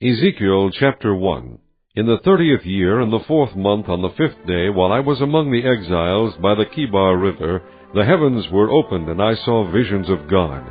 Ezekiel chapter 1. In the 30th year, in the 4th month, on the 5th day, while I was among the exiles by the Kibar river, the heavens were opened, and I saw visions of God.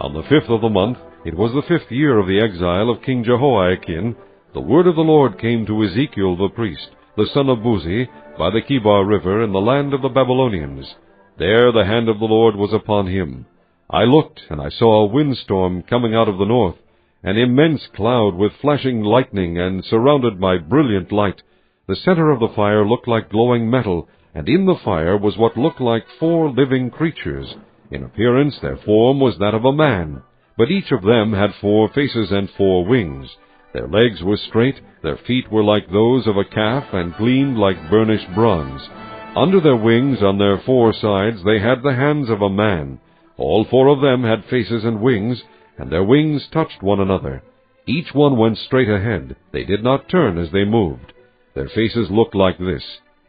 On the 5th of the month, it was the 5th year of the exile of King Jehoiakim, the word of the Lord came to Ezekiel the priest, the son of Buzi, by the Kibar river, in the land of the Babylonians. There the hand of the Lord was upon him. I looked, and I saw a windstorm coming out of the north, an immense cloud with flashing lightning, and surrounded by brilliant light. The center of the fire looked like glowing metal, and in the fire was what looked like 4 living creatures. In appearance their form was that of a man, but each of them had 4 faces and 4 wings. Their legs were straight, their feet were like those of a calf, and gleamed like burnished bronze. Under their wings, on their 4 sides, they had the hands of a man. All 4 of them had faces and wings, and their wings touched one another. Each one went straight ahead. They did not turn as they moved. Their faces looked like this.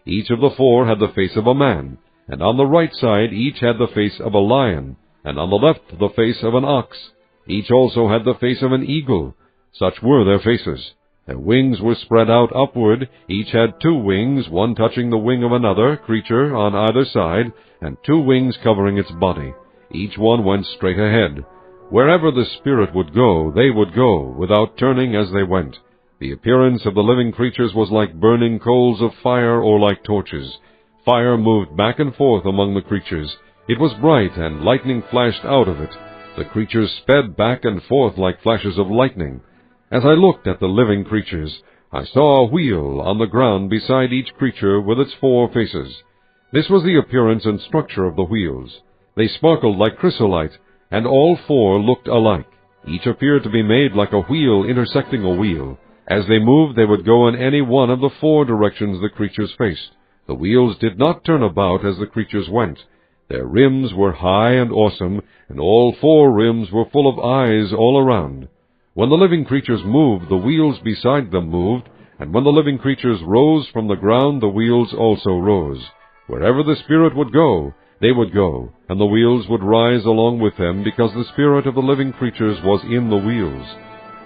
Each of the 4 had the face of a man, and on the right side each had the face of a lion, and on the left the face of an ox. Each also had the face of an eagle. Such were their faces. Their wings were spread out upward. Each had 2 wings, one touching the wing of another creature on either side, and 2 wings covering its body. Each one went straight ahead. Wherever the Spirit would go, they would go, without turning as they went. The appearance of the living creatures was like burning coals of fire or like torches. Fire moved back and forth among the creatures. It was bright, and lightning flashed out of it. The creatures sped back and forth like flashes of lightning. As I looked at the living creatures, I saw a wheel on the ground beside each creature with its 4 faces. This was the appearance and structure of the wheels. They sparkled like chrysolite, and all 4 looked alike. Each appeared to be made like a wheel intersecting a wheel. As they moved, they would go in any one of the 4 directions the creatures faced. The wheels did not turn about as the creatures went. Their rims were high and awesome, and all 4 rims were full of eyes all around. When the living creatures moved, the wheels beside them moved, and when the living creatures rose from the ground, the wheels also rose. Wherever the Spirit would go, they would go, and the wheels would rise along with them, because the spirit of the living creatures was in the wheels.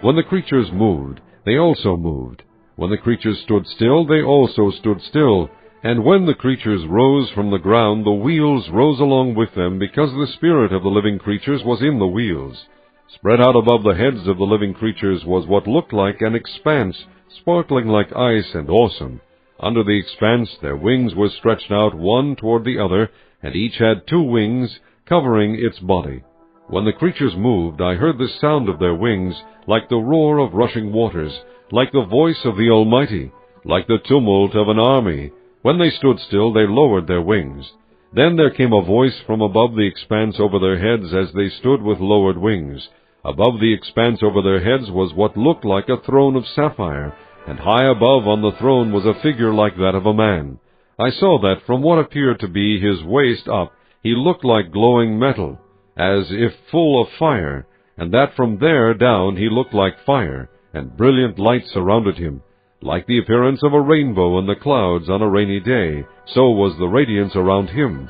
When the creatures moved, they also moved. When the creatures stood still, they also stood still. And when the creatures rose from the ground, the wheels rose along with them, because the spirit of the living creatures was in the wheels. Spread out above the heads of the living creatures was what looked like an expanse, sparkling like ice and awesome. Under the expanse their wings were stretched out one toward the other, and each had 2 wings covering its body. When the creatures moved, I heard the sound of their wings, like the roar of rushing waters, like the voice of the Almighty, like the tumult of an army. When they stood still, they lowered their wings. Then there came a voice from above the expanse over their heads as they stood with lowered wings. Above the expanse over their heads was what looked like a throne of sapphire, and high above on the throne was a figure like that of a man. I saw that from what appeared to be his waist up, he looked like glowing metal, as if full of fire, and that from there down he looked like fire, and brilliant light surrounded him. Like the appearance of a rainbow in the clouds on a rainy day, so was the radiance around him.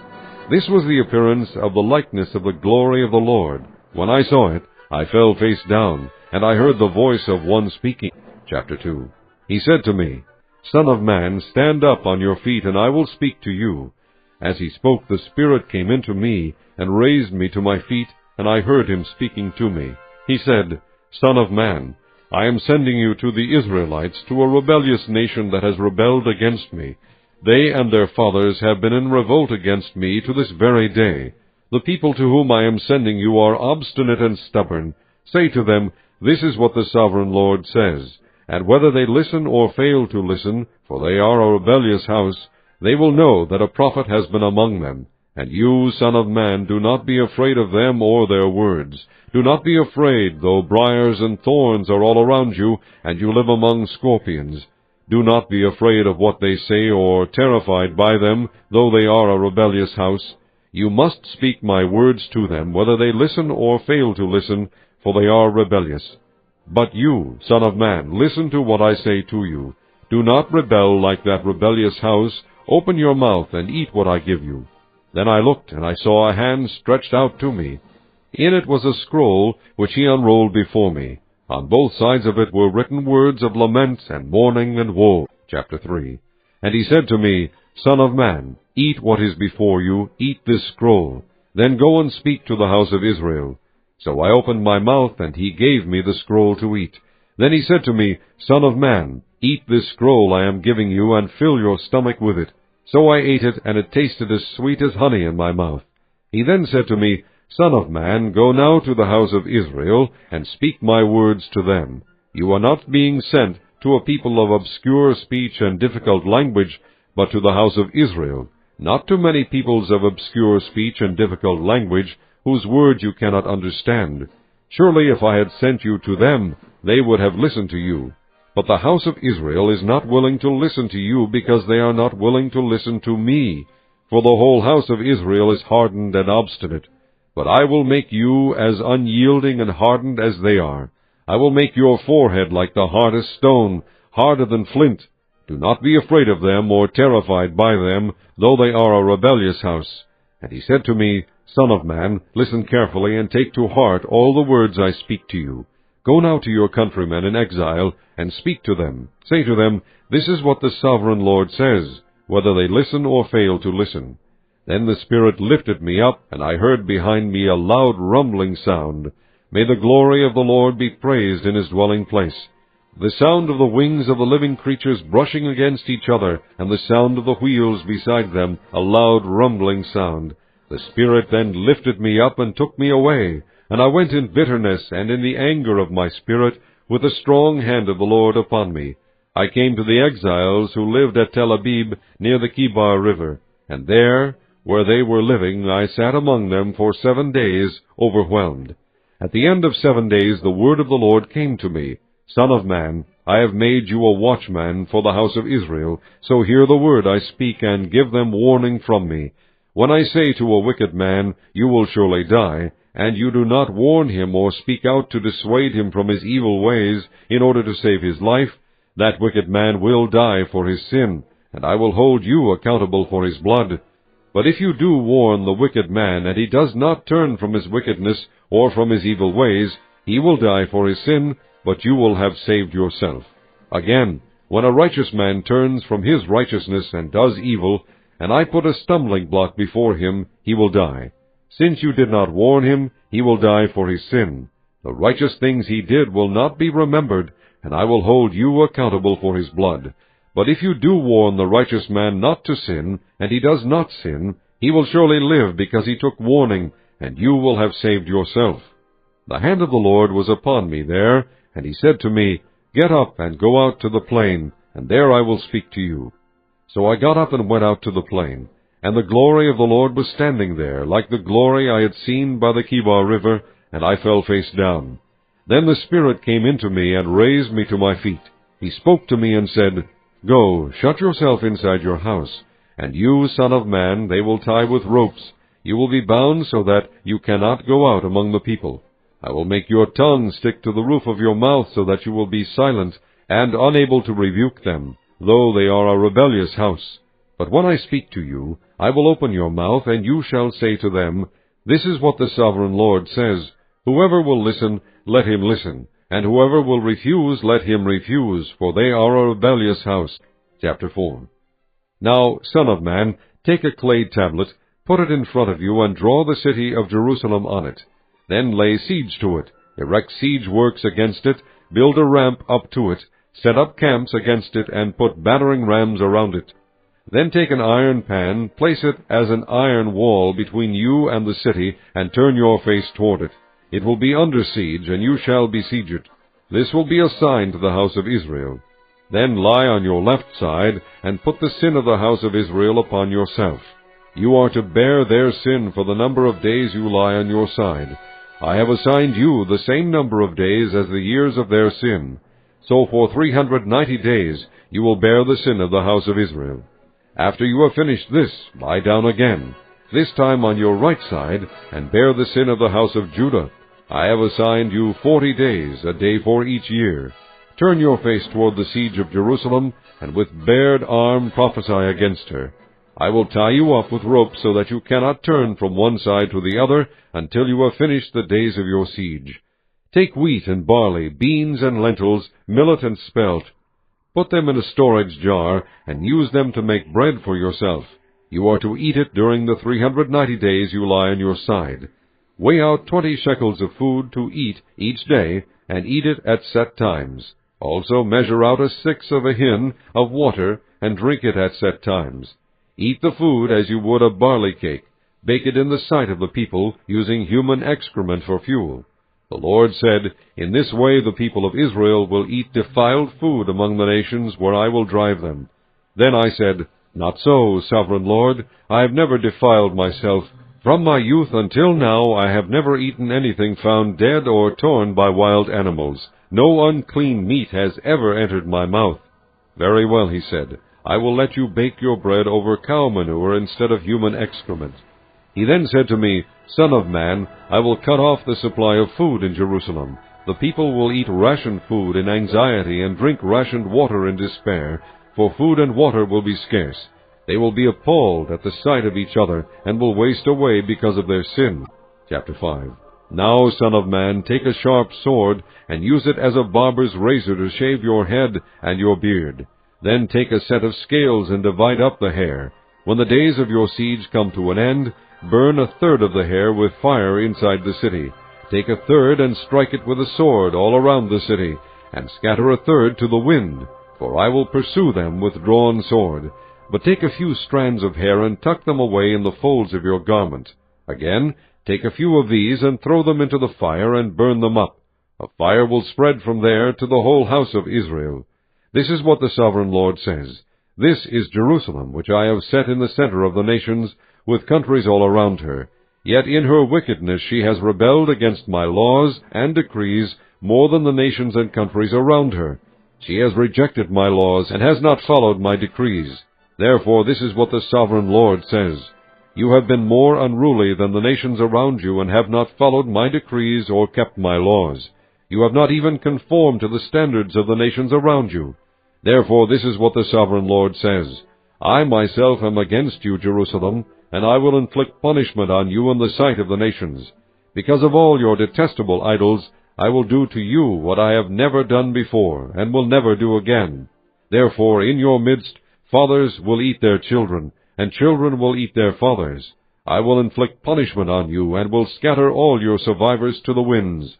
This was the appearance of the likeness of the glory of the Lord. When I saw it, I fell face down, and I heard the voice of one speaking. Chapter 2. He said to me, Son of man, stand up on your feet, and I will speak to you. As he spoke, the Spirit came into me, and raised me to my feet, and I heard him speaking to me. He said, Son of man, I am sending you to the Israelites, to a rebellious nation that has rebelled against me. They and their fathers have been in revolt against me to this very day. The people to whom I am sending you are obstinate and stubborn. Say to them, This is what the Sovereign Lord says. And whether they listen or fail to listen, for they are a rebellious house, they will know that a prophet has been among them. And you, Son of man, do not be afraid of them or their words. Do not be afraid, though briars and thorns are all around you, and you live among scorpions. Do not be afraid of what they say, or terrified by them, though they are a rebellious house. You must speak my words to them, whether they listen or fail to listen, for they are rebellious. But you, Son of man, listen to what I say to you. Do not rebel like that rebellious house. Open your mouth and eat what I give you. Then I looked, and I saw a hand stretched out to me. In it was a scroll, which he unrolled before me. On both sides of it were written words of lament and mourning and woe. Chapter 3. And he said to me, Son of man, eat what is before you, eat this scroll. Then go and speak to the house of Israel. So I opened my mouth, and he gave me the scroll to eat. Then he said to me, Son of man, eat this scroll I am giving you, and fill your stomach with it. So I ate it, and it tasted as sweet as honey in my mouth. He then said to me, Son of man, go now to the house of Israel, and speak my words to them. You are not being sent to a people of obscure speech and difficult language, but to the house of Israel, not to many peoples of obscure speech and difficult language, whose words you cannot understand. Surely if I had sent you to them, they would have listened to you. But the house of Israel is not willing to listen to you, because they are not willing to listen to me. For the whole house of Israel is hardened and obstinate. But I will make you as unyielding and hardened as they are. I will make your forehead like the hardest stone, harder than flint. Do not be afraid of them or terrified by them, though they are a rebellious house. And he said to me, Son of man, listen carefully and take to heart all the words I speak to you. Go now to your countrymen in exile, and speak to them. Say to them, This is what the sovereign Lord says, whether they listen or fail to listen. Then the Spirit lifted me up, and I heard behind me a loud rumbling sound. May the glory of the Lord be praised in his dwelling place. The sound of the wings of the living creatures brushing against each other, and the sound of the wheels beside them, a loud rumbling sound. The Spirit then lifted me up and took me away, and I went in bitterness and in the anger of my spirit, with the strong hand of the Lord upon me. I came to the exiles who lived at Tel Abib, near the Kibar River, and there, where they were living, I sat among them for 7 days, overwhelmed. At the end of 7 days the word of the Lord came to me, Son of man, I have made you a watchman for the house of Israel, so hear the word I speak, and give them warning from me. When I say to a wicked man, You will surely die, and you do not warn him or speak out to dissuade him from his evil ways, in order to save his life, that wicked man will die for his sin, and I will hold you accountable for his blood. But if you do warn the wicked man, and he does not turn from his wickedness or from his evil ways, he will die for his sin, but you will have saved yourself. Again, when a righteous man turns from his righteousness and does evil, and I put a stumbling block before him, he will die. Since you did not warn him, he will die for his sin. The righteous things he did will not be remembered, and I will hold you accountable for his blood. But if you do warn the righteous man not to sin, and he does not sin, he will surely live because he took warning, and you will have saved yourself. The hand of the Lord was upon me there, and he said to me, Get up and go out to the plain, and there I will speak to you. So I got up and went out to the plain, and the glory of the Lord was standing there, like the glory I had seen by the Kibar River, and I fell face down. Then the Spirit came into me and raised me to my feet. He spoke to me and said, Go, shut yourself inside your house, and you, son of man, they will tie with ropes. You will be bound so that you cannot go out among the people. I will make your tongue stick to the roof of your mouth so that you will be silent and unable to rebuke them, though they are a rebellious house. But when I speak to you, I will open your mouth, and you shall say to them, This is what the sovereign Lord says, Whoever will listen, let him listen, and whoever will refuse, let him refuse, for they are a rebellious house. Chapter 4. Now, son of man, take a clay tablet, put it in front of you, and draw the city of Jerusalem on it. Then lay siege to it, erect siege works against it, build a ramp up to it, set up camps against it, and put battering rams around it. Then take an iron pan, place it as an iron wall between you and the city, and turn your face toward it. It will be under siege, and you shall besiege it. This will be a sign to the house of Israel. Then lie on your left side, and put the sin of the house of Israel upon yourself. You are to bear their sin for the number of days you lie on your side. I have assigned you the same number of days as the years of their sin. So for 390 days you will bear the sin of the house of Israel. After you have finished this, lie down again, this time on your right side, and bear the sin of the house of Judah. I have assigned you 40 days, a day for each year. Turn your face toward the siege of Jerusalem, and with bared arm prophesy against her. I will tie you up with ropes so that you cannot turn from one side to the other until you have finished the days of your siege. Take wheat and barley, beans and lentils, millet and spelt. Put them in a storage jar, and use them to make bread for yourself. You are to eat it during the 390 days you lie on your side. Weigh out 20 shekels of food to eat each day, and eat it at set times. Also measure out a sixth of a hin of water, and drink it at set times. Eat the food as you would a barley cake. Bake it in the sight of the people, using human excrement for fuel. The Lord said, In this way the people of Israel will eat defiled food among the nations where I will drive them. Then I said, Not so, sovereign Lord, I have never defiled myself. From my youth until now I have never eaten anything found dead or torn by wild animals. No unclean meat has ever entered my mouth. Very well, he said, I will let you bake your bread over cow manure instead of human excrement. He then said to me, Son of man, I will cut off the supply of food in Jerusalem. The people will eat rationed food in anxiety and drink rationed water in despair, for food and water will be scarce. They will be appalled at the sight of each other, and will waste away because of their sin. Chapter 5. Now, son of man, take a sharp sword, and use it as a barber's razor to shave your head and your beard. Then take a set of scales and divide up the hair. When the days of your siege come to an end, burn a third of the hair with fire inside the city. Take a third and strike it with a sword all around the city, and scatter a third to the wind, for I will pursue them with drawn sword. But take a few strands of hair and tuck them away in the folds of your garment. Again, take a few of these and throw them into the fire and burn them up. A fire will spread from there to the whole house of Israel. This is what the sovereign Lord says. This is Jerusalem, which I have set in the center of the nations, with countries all around her. Yet in her wickedness she has rebelled against my laws and decrees more than the nations and countries around her. She has rejected my laws and has not followed my decrees. Therefore this is what the sovereign Lord says. You have been more unruly than the nations around you, and have not followed my decrees or kept my laws. You have not even conformed to the standards of the nations around you. Therefore this is what the sovereign Lord says. I myself am against you, Jerusalem, and I will inflict punishment on you in the sight of the nations. Because of all your detestable idols, I will do to you what I have never done before, and will never do again. Therefore in your midst fathers will eat their children, and children will eat their fathers. I will inflict punishment on you, and will scatter all your survivors to the winds.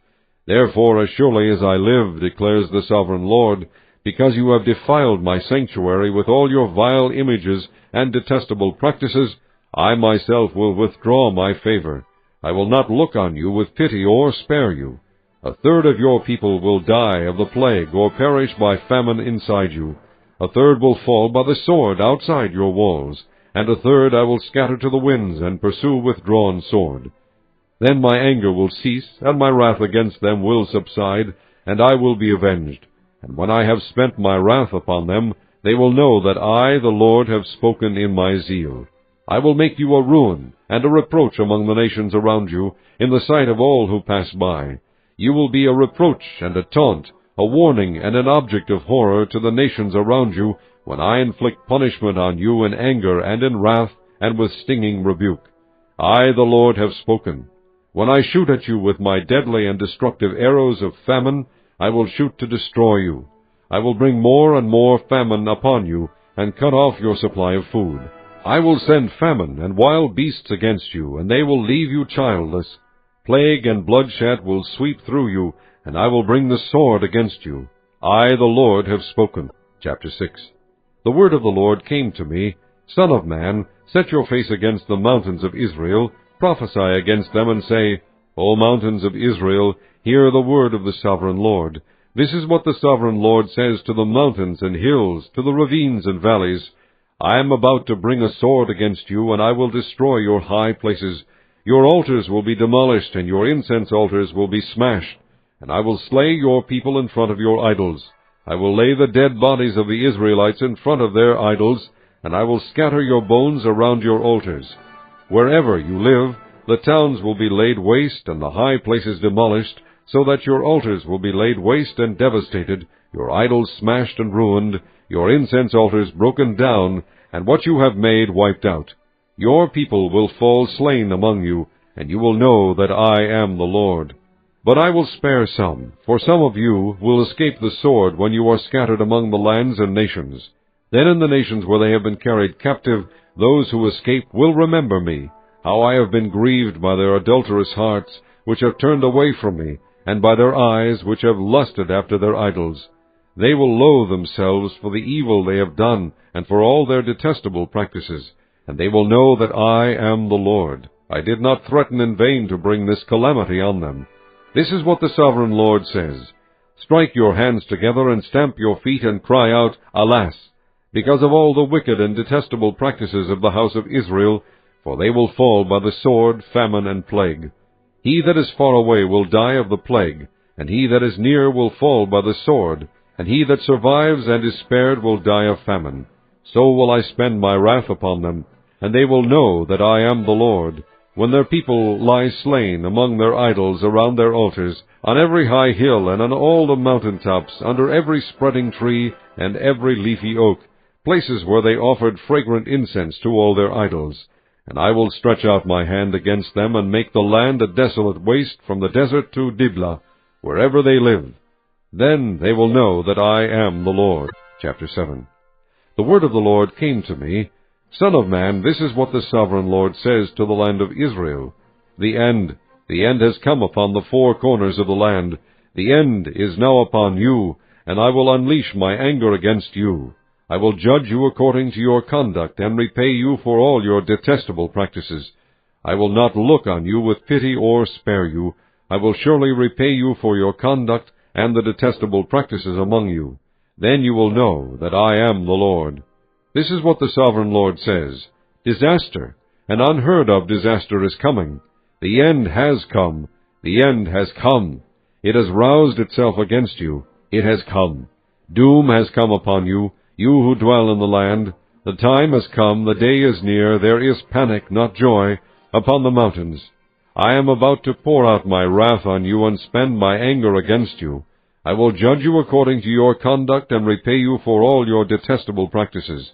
Therefore, as surely as I live, declares the sovereign Lord, because you have defiled my sanctuary with all your vile images and detestable practices, I myself will withdraw my favor. I will not look on you with pity or spare you. A third of your people will die of the plague or perish by famine inside you. A third will fall by the sword outside your walls, and a third I will scatter to the winds and pursue with drawn sword. Then my anger will cease, and my wrath against them will subside, and I will be avenged. And when I have spent my wrath upon them, they will know that I, the Lord, have spoken in my zeal. I will make you a ruin and a reproach among the nations around you, in the sight of all who pass by. You will be a reproach and a taunt, a warning and an object of horror to the nations around you, when I inflict punishment on you in anger and in wrath and with stinging rebuke. I, the Lord, have spoken. When I shoot at you with my deadly and destructive arrows of famine, I will shoot to destroy you. I will bring more and more famine upon you, and cut off your supply of food. I will send famine and wild beasts against you, and they will leave you childless. Plague and bloodshed will sweep through you, and I will bring the sword against you. I, the Lord, have spoken. Chapter 6. The word of the Lord came to me, Son of man, set your face against the mountains of Israel, prophesy against them, and say, O mountains of Israel, hear the word of the sovereign Lord. This is what the sovereign Lord says to the mountains and hills, to the ravines and valleys. I am about to bring a sword against you, and I will destroy your high places. Your altars will be demolished, and your incense altars will be smashed. And I will slay your people in front of your idols. I will lay the dead bodies of the Israelites in front of their idols, and I will scatter your bones around your altars. Wherever you live, the towns will be laid waste, and the high places demolished, so that your altars will be laid waste and devastated, your idols smashed and ruined, your incense altars broken down, and what you have made wiped out. Your people will fall slain among you, and you will know that I am the Lord. But I will spare some, for some of you will escape the sword when you are scattered among the lands and nations. Then in the nations where they have been carried captive, those who escape will remember me, how I have been grieved by their adulterous hearts, which have turned away from me, and by their eyes, which have lusted after their idols. They will loathe themselves for the evil they have done, and for all their detestable practices, and they will know that I am the Lord. I did not threaten in vain to bring this calamity on them. This is what the Sovereign Lord says. Strike your hands together and stamp your feet and cry out, Alas! Because of all the wicked and detestable practices of the house of Israel, for they will fall by the sword, famine, and plague. He that is far away will die of the plague, and he that is near will fall by the sword, and he that survives and is spared will die of famine. So will I spend my wrath upon them, and they will know that I am the Lord, when their people lie slain among their idols around their altars, on every high hill and on all the mountain tops, under every spreading tree and every leafy oak, places where they offered fragrant incense to all their idols. And I will stretch out my hand against them, and make the land a desolate waste from the desert to Diblah, wherever they live. Then they will know that I am the Lord. Chapter 7. The word of the Lord came to me, Son of man, this is what the Sovereign Lord says to the land of Israel. The end has come upon the four corners of the land. The end is now upon you, and I will unleash my anger against you. I will judge you according to your conduct, and repay you for all your detestable practices. I will not look on you with pity or spare you. I will surely repay you for your conduct and the detestable practices among you. Then you will know that I am the Lord. This is what the Sovereign Lord says. Disaster, an unheard-of disaster is coming. The end has come. The end has come. It has roused itself against you. It has come. Doom has come upon you, you who dwell in the land. The time has come, the day is near, there is panic, not joy, upon the mountains. I am about to pour out my wrath on you and spend my anger against you. I will judge you according to your conduct and repay you for all your detestable practices.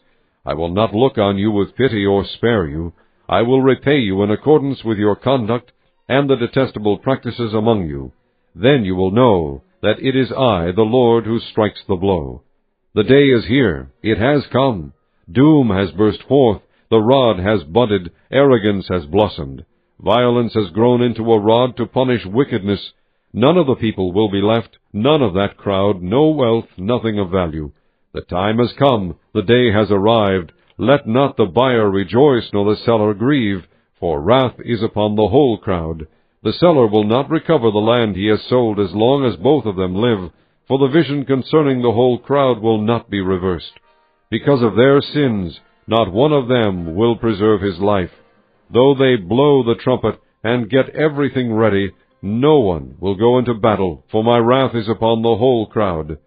I will not look on you with pity or spare you. I will repay you in accordance with your conduct and the detestable practices among you. Then you will know that it is I, the Lord, who strikes the blow. The day is here. It has come. Doom has burst forth. The rod has budded. Arrogance has blossomed. Violence has grown into a rod to punish wickedness. None of the people will be left, none of that crowd, no wealth, nothing of value. The time has come, the day has arrived. Let not the buyer rejoice, nor the seller grieve, for wrath is upon the whole crowd. The seller will not recover the land he has sold as long as both of them live, for the vision concerning the whole crowd will not be reversed. Because of their sins, not one of them will preserve his life. Though they blow the trumpet and get everything ready, no one will go into battle, for my wrath is upon the whole crowd.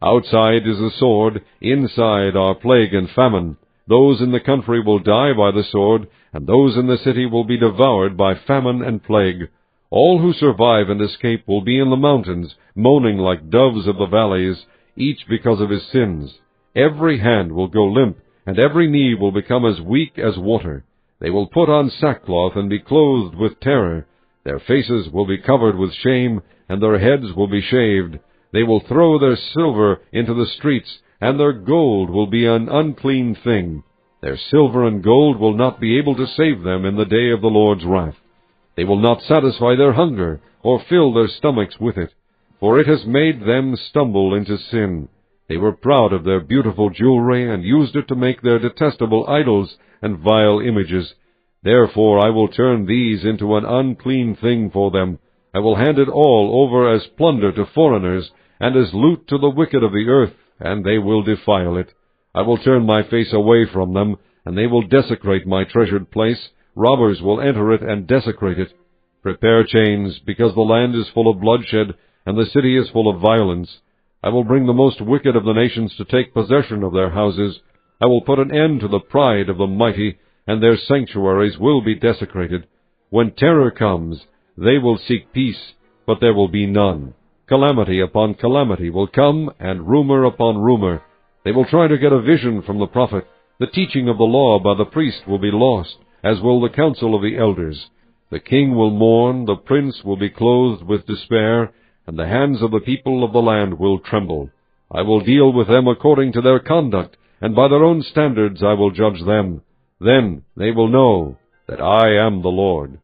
Outside is the sword, inside are plague and famine. Those in the country will die by the sword, and those in the city will be devoured by famine and plague. All who survive and escape will be in the mountains, moaning like doves of the valleys, each because of his sins. Every hand will go limp, and every knee will become as weak as water. They will put on sackcloth and be clothed with terror. Their faces will be covered with shame, and their heads will be shaved. They will throw their silver into the streets, and their gold will be an unclean thing. Their silver and gold will not be able to save them in the day of the Lord's wrath. They will not satisfy their hunger, or fill their stomachs with it, for it has made them stumble into sin. They were proud of their beautiful jewelry, and used it to make their detestable idols and vile images. Therefore I will turn these into an unclean thing for them. I will hand it all over as plunder to foreigners, and as loot to the wicked of the earth, and they will defile it. I will turn my face away from them, and they will desecrate my treasured place. Robbers will enter it and desecrate it. Prepare chains, because the land is full of bloodshed, and the city is full of violence. I will bring the most wicked of the nations to take possession of their houses. I will put an end to the pride of the mighty, and their sanctuaries will be desecrated. When terror comes, they will seek peace, but there will be none. Calamity upon calamity will come, and rumor upon rumor. They will try to get a vision from the prophet. The teaching of the law by the priest will be lost, as will the counsel of the elders. The king will mourn, the prince will be clothed with despair, and the hands of the people of the land will tremble. I will deal with them according to their conduct, and by their own standards I will judge them. Then they will know that I am the Lord.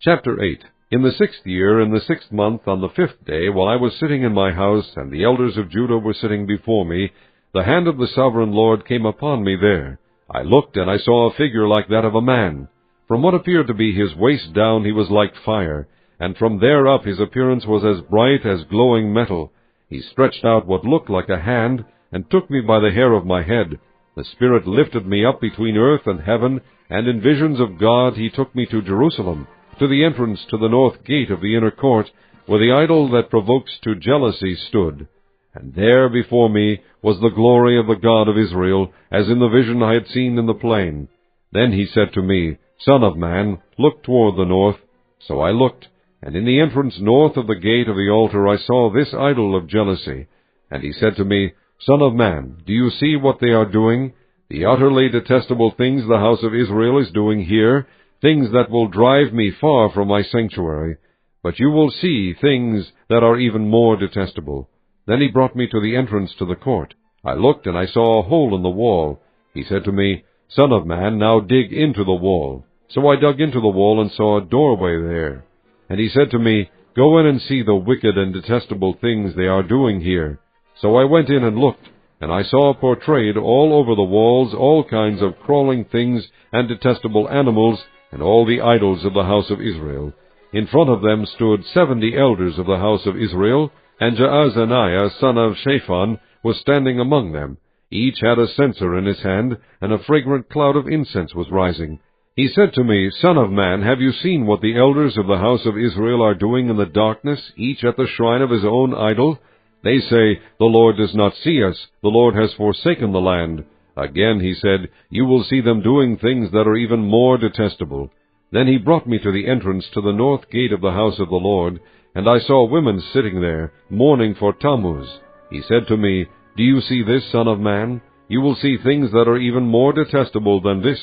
Chapter 8. In the 6th year, in the 6th month, on the 5th day, while I was sitting in my house, and the elders of Judah were sitting before me, the hand of the sovereign Lord came upon me there. I looked, and I saw a figure like that of a man. From what appeared to be his waist down he was like fire, and from there up his appearance was as bright as glowing metal. He stretched out what looked like a hand, and took me by the hair of my head. The Spirit lifted me up between earth and heaven, and in visions of God he took me to Jerusalem, to the entrance to the north gate of the inner court, where the idol that provokes to jealousy stood. And there before me was the glory of the God of Israel, as in the vision I had seen in the plain. Then he said to me, Son of man, look toward the north. So I looked, and in the entrance north of the gate of the altar I saw this idol of jealousy. And he said to me, Son of man, do you see what they are doing? The utterly detestable things the house of Israel is doing here, things that will drive me far from my sanctuary. But you will see things that are even more detestable. Then he brought me to the entrance to the court. I looked, and I saw a hole in the wall. He said to me, Son of man, now dig into the wall. So I dug into the wall and saw a doorway there. And he said to me, Go in and see the wicked and detestable things they are doing here. So I went in and looked, and I saw portrayed all over the walls all kinds of crawling things and detestable animals, and all the idols of the house of Israel. In front of them stood 70 elders of the house of Israel, and Jaazaniah, son of Shaphan, was standing among them. Each had a censer in his hand, and a fragrant cloud of incense was rising. He said to me, Son of man, have you seen what the elders of the house of Israel are doing in the darkness, each at the shrine of his own idol? They say, The Lord does not see us, the Lord has forsaken the land. Again he said, You will see them doing things that are even more detestable. Then he brought me to the entrance to the north gate of the house of the Lord, and I saw women sitting there, mourning for Tammuz. He said to me, Do you see this, Son of man? You will see things that are even more detestable than this.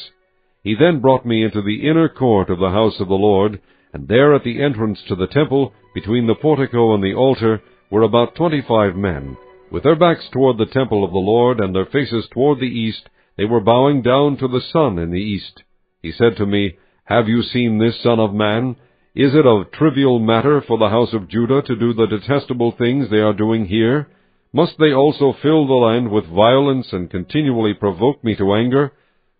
He then brought me into the inner court of the house of the Lord, and there at the entrance to the temple, between the portico and the altar, were about 25 men. With their backs toward the temple of the Lord, and their faces toward the east, they were bowing down to the sun in the east. He said to me, Have you seen this, Son of man? Is it a trivial matter for the house of Judah to do the detestable things they are doing here? Must they also fill the land with violence and continually provoke me to anger?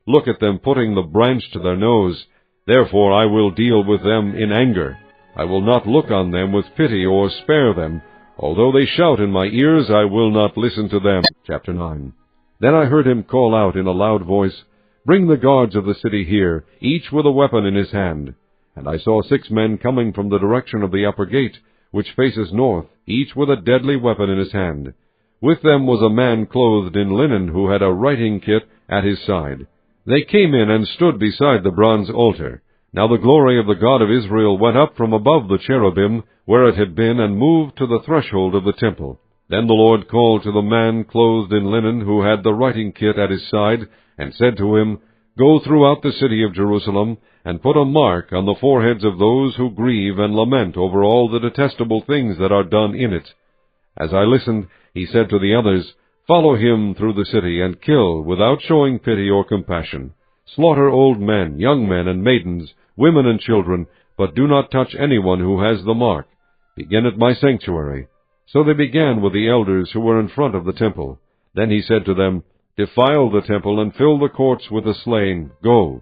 Look at them putting the branch to their nose. Therefore I will deal with them in anger. I will not look on them with pity or spare them. Although they shout in my ears, I will not listen to them. Chapter 9. Then I heard him call out in a loud voice, Bring the guards of the city here, each with a weapon in his hand. And I saw 6 men coming from the direction of the upper gate, which faces north, each with a deadly weapon in his hand. With them was a man clothed in linen, who had a writing kit at his side. They came in and stood beside the bronze altar. Now the glory of the God of Israel went up from above the cherubim, where it had been, and moved to the threshold of the temple. Then the Lord called to the man clothed in linen, who had the writing kit at his side, and said to him, Go throughout the city of Jerusalem, and put a mark on the foreheads of those who grieve and lament over all the detestable things that are done in it. As I listened, he said to the others, Follow him through the city, and kill, without showing pity or compassion. Slaughter old men, young men, and maidens, women and children, but do not touch anyone who has the mark. Begin at my sanctuary. So they began with the elders who were in front of the temple. Then he said to them, Defile the temple, and fill the courts with the slain. Go.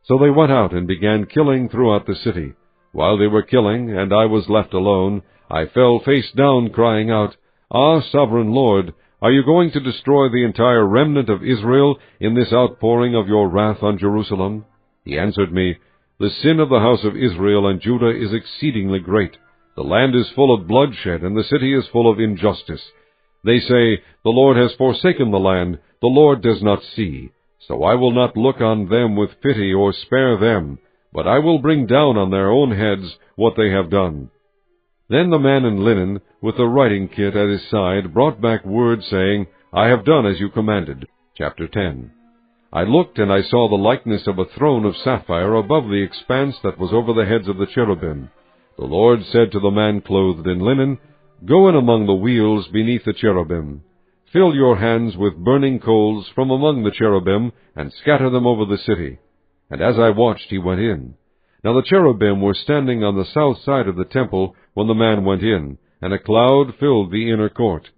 So they went out and began killing throughout the city. While they were killing, and I was left alone, I fell face down, crying out, Ah, sovereign Lord, are you going to destroy the entire remnant of Israel in this outpouring of your wrath on Jerusalem? He answered me, The sin of the house of Israel and Judah is exceedingly great. The land is full of bloodshed, and the city is full of injustice. They say, The Lord has forsaken the land, the Lord does not see. So I will not look on them with pity or spare them, but I will bring down on their own heads what they have done. Then the man in linen, with the writing kit at his side, brought back word, saying, I have done as you commanded. Chapter 10. I looked, and I saw the likeness of a throne of sapphire above the expanse that was over the heads of the cherubim. The Lord said to the man clothed in linen, Go in among the wheels beneath the cherubim. Fill your hands with burning coals from among the cherubim, and scatter them over the city. And as I watched, he went in. Now the cherubim were standing on the south side of the temple when the man went in, and a cloud filled the inner court.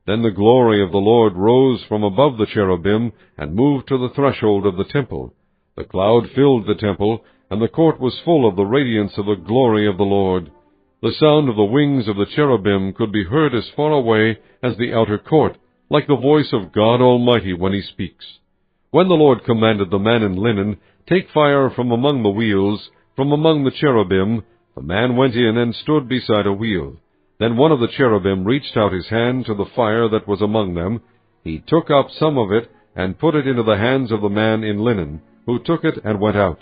Then the glory of the Lord rose from above the cherubim, and moved to the threshold of the temple. The cloud filled the temple, and the court was full of the radiance of the glory of the Lord. The sound of the wings of the cherubim could be heard as far away as the outer court, like the voice of God Almighty when he speaks. When the Lord commanded the man in linen, Take fire from among the wheels, from among the cherubim, the man went in and stood beside a wheel. Then one of the cherubim reached out his hand to the fire that was among them. He took up some of it, and put it into the hands of the man in linen, who took it and went out.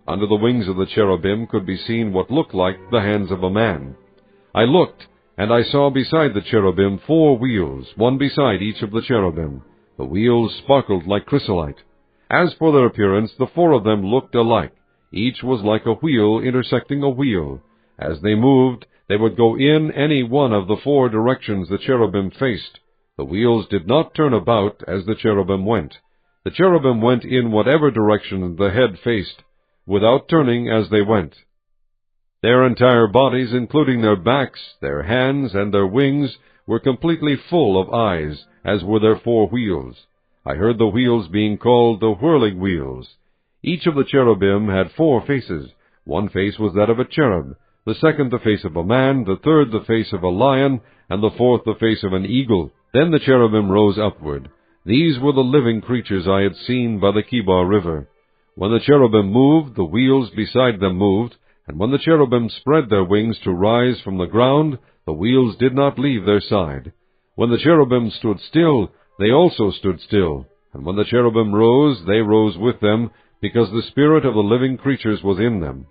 Under the wings of the cherubim could be seen what looked like the hands of a man. I looked, and I saw beside the cherubim 4 wheels, one beside each of the cherubim. The wheels sparkled like chrysolite. As for their appearance, the 4 of them looked alike. Each was like a wheel intersecting a wheel. As they moved, they would go in any one of the 4 directions the cherubim faced. The wheels did not turn about as the cherubim went. The cherubim went in whatever direction the head faced, without turning as they went. Their entire bodies, including their backs, their hands, and their wings, were completely full of eyes, as were their 4 wheels. I heard the wheels being called the whirling wheels. Each of the cherubim had 4 faces. One face was that of a cherub, the second the face of a man, the third the face of a lion, and the fourth the face of an eagle. Then the cherubim rose upward. These were the living creatures I had seen by the Kibar River. When the cherubim moved, the wheels beside them moved, and when the cherubim spread their wings to rise from the ground, the wheels did not leave their side. When the cherubim stood still, they also stood still, and when the cherubim rose, they rose with them, because the spirit of the living creatures was in them.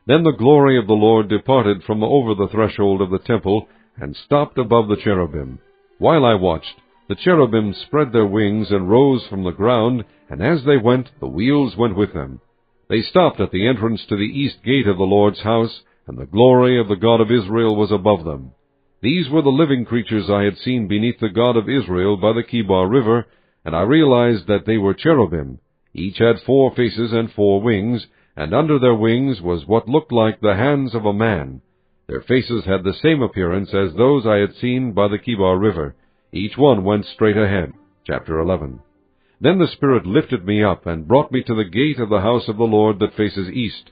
Then the glory of the Lord departed from over the threshold of the temple, and stopped above the cherubim. While I watched, the cherubim spread their wings and rose from the ground, and as they went, the wheels went with them. They stopped at the entrance to the east gate of the Lord's house, and the glory of the God of Israel was above them. These were the living creatures I had seen beneath the God of Israel by the Kibar River, and I realized that they were cherubim. Each had 4 faces and 4 wings, and under their wings was what looked like the hands of a man. Their faces had the same appearance as those I had seen by the Kibar River. Each one went straight ahead. Chapter 11. Then the Spirit lifted me up, and brought me to the gate of the house of the Lord that faces east.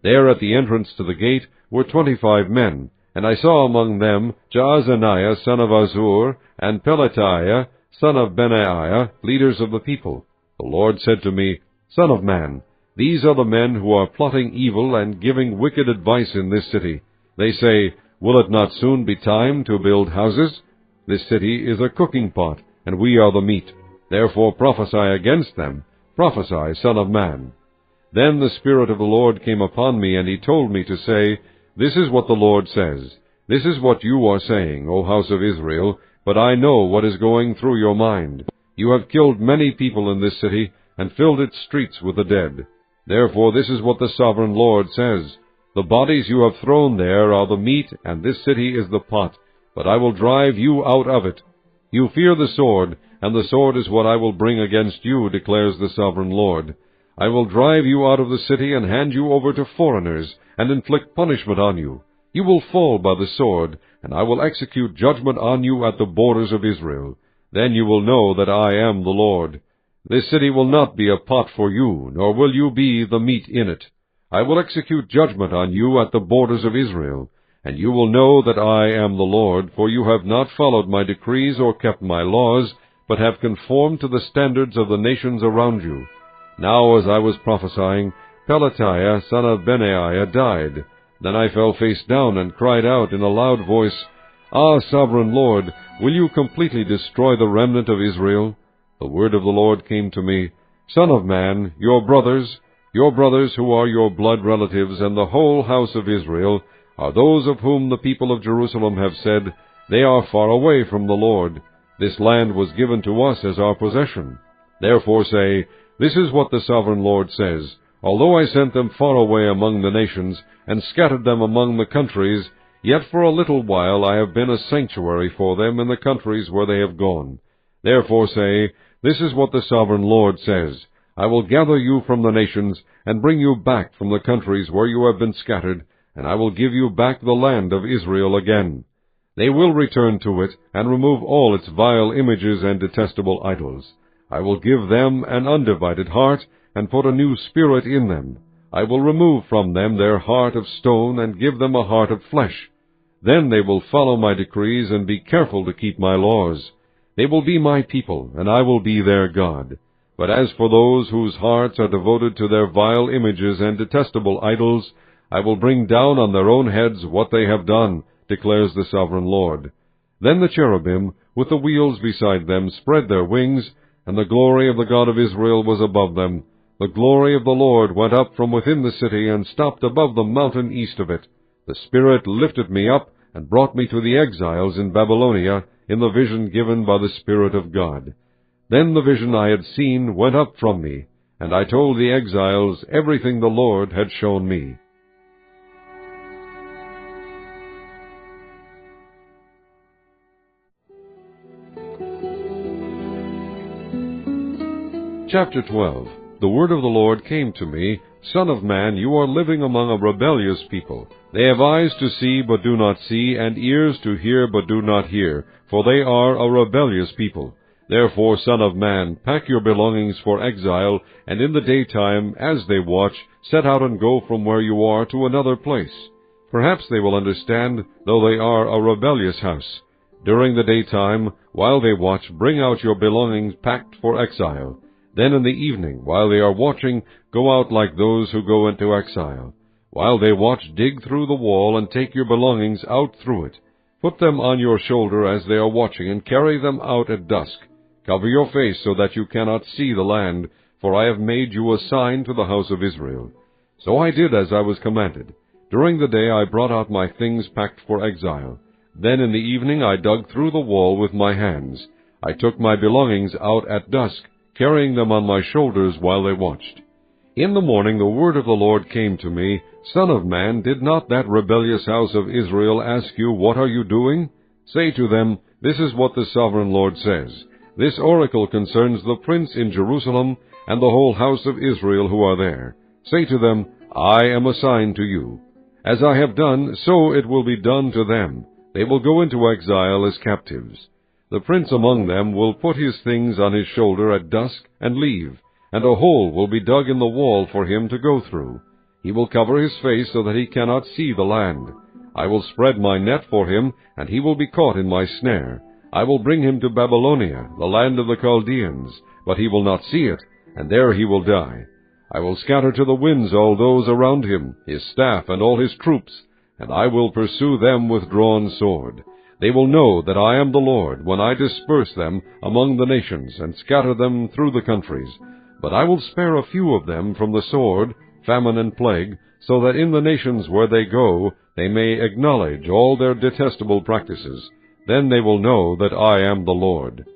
There at the entrance to the gate were 25 men, and I saw among them Jaazaniah son of Azur, and Pelatiah son of Benaiah, leaders of the people. The Lord said to me, Son of man, these are the men who are plotting evil and giving wicked advice in this city. They say, Will it not soon be time to build houses? This city is a cooking pot, and we are the meat. Therefore prophesy against them. Prophesy, Son of man. Then the Spirit of the Lord came upon me, and he told me to say, This is what the Lord says. This is what you are saying, O house of Israel, but I know what is going through your mind. You have killed many people in this city, and filled its streets with the dead. Therefore this is what the sovereign Lord says. The bodies you have thrown there are the meat, and this city is the pot, but I will drive you out of it. You fear the sword, and the sword is what I will bring against you, declares the sovereign Lord. I will drive you out of the city and hand you over to foreigners, and inflict punishment on you. You will fall by the sword, and I will execute judgment on you at the borders of Israel. Then you will know that I am the Lord. This city will not be a pot for you, nor will you be the meat in it. I will execute judgment on you at the borders of Israel, and you will know that I am the Lord, for you have not followed my decrees or kept my laws, but have conformed to the standards of the nations around you. Now as I was prophesying, Pelatiah son of Benaiah died. Then I fell face down and cried out in a loud voice, Ah, sovereign Lord, will you completely destroy the remnant of Israel? The word of the Lord came to me, Son of man, your brothers who are your blood relatives, and the whole house of Israel, are those of whom the people of Jerusalem have said, They are far away from the Lord. This land was given to us as our possession. Therefore say, This is what the Sovereign Lord says, Although I sent them far away among the nations, and scattered them among the countries, yet for a little while I have been a sanctuary for them in the countries where they have gone. Therefore say, This is what the Sovereign Lord says, I will gather you from the nations, and bring you back from the countries where you have been scattered, and I will give you back the land of Israel again. They will return to it, and remove all its vile images and detestable idols. I will give them an undivided heart, and put a new spirit in them. I will remove from them their heart of stone, and give them a heart of flesh. Then they will follow my decrees, and be careful to keep my laws. They will be my people, and I will be their God. But as for those whose hearts are devoted to their vile images and detestable idols, I will bring down on their own heads what they have done, declares the Sovereign Lord. Then the cherubim, with the wheels beside them, spread their wings, and the glory of the God of Israel was above them. The glory of the Lord went up from within the city, and stopped above the mountain east of it. The Spirit lifted me up, and brought me to the exiles in Babylonia, in the vision given by the Spirit of God. Then the vision I had seen went up from me, and I told the exiles everything the Lord had shown me. Chapter 12. The word of the Lord came to me, Son of man, you are living among a rebellious people. They have eyes to see, but do not see, and ears to hear, but do not hear, for they are a rebellious people. Therefore, Son of man, pack your belongings for exile, and in the daytime, as they watch, set out and go from where you are to another place. Perhaps they will understand, though they are a rebellious house. During the daytime, while they watch, bring out your belongings packed for exile. Then in the evening, while they are watching, go out like those who go into exile. While they watch, dig through the wall, and take your belongings out through it. Put them on your shoulder as they are watching, and carry them out at dusk. Cover your face so that you cannot see the land, for I have made you a sign to the house of Israel. So I did as I was commanded. During the day I brought out my things packed for exile. Then in the evening I dug through the wall with my hands. I took my belongings out at dusk, carrying them on my shoulders while they watched. In the morning the word of the Lord came to me, Son of man, did not that rebellious house of Israel ask you, What are you doing? Say to them, This is what the Sovereign Lord says. This oracle concerns the prince in Jerusalem and the whole house of Israel who are there. Say to them, I am a sign to you. As I have done, so it will be done to them. They will go into exile as captives. The prince among them will put his things on his shoulder at dusk and leave, and a hole will be dug in the wall for him to go through. He will cover his face so that he cannot see the land. I will spread my net for him, and he will be caught in my snare. I will bring him to Babylonia, the land of the Chaldeans, but he will not see it, and there he will die. I will scatter to the winds all those around him, his staff and all his troops, and I will pursue them with drawn sword. They will know that I am the Lord when I disperse them among the nations and scatter them through the countries. But I will spare a few of them from the sword, famine, and plague, so that in the nations where they go they may acknowledge all their detestable practices. Then they will know that I am the Lord.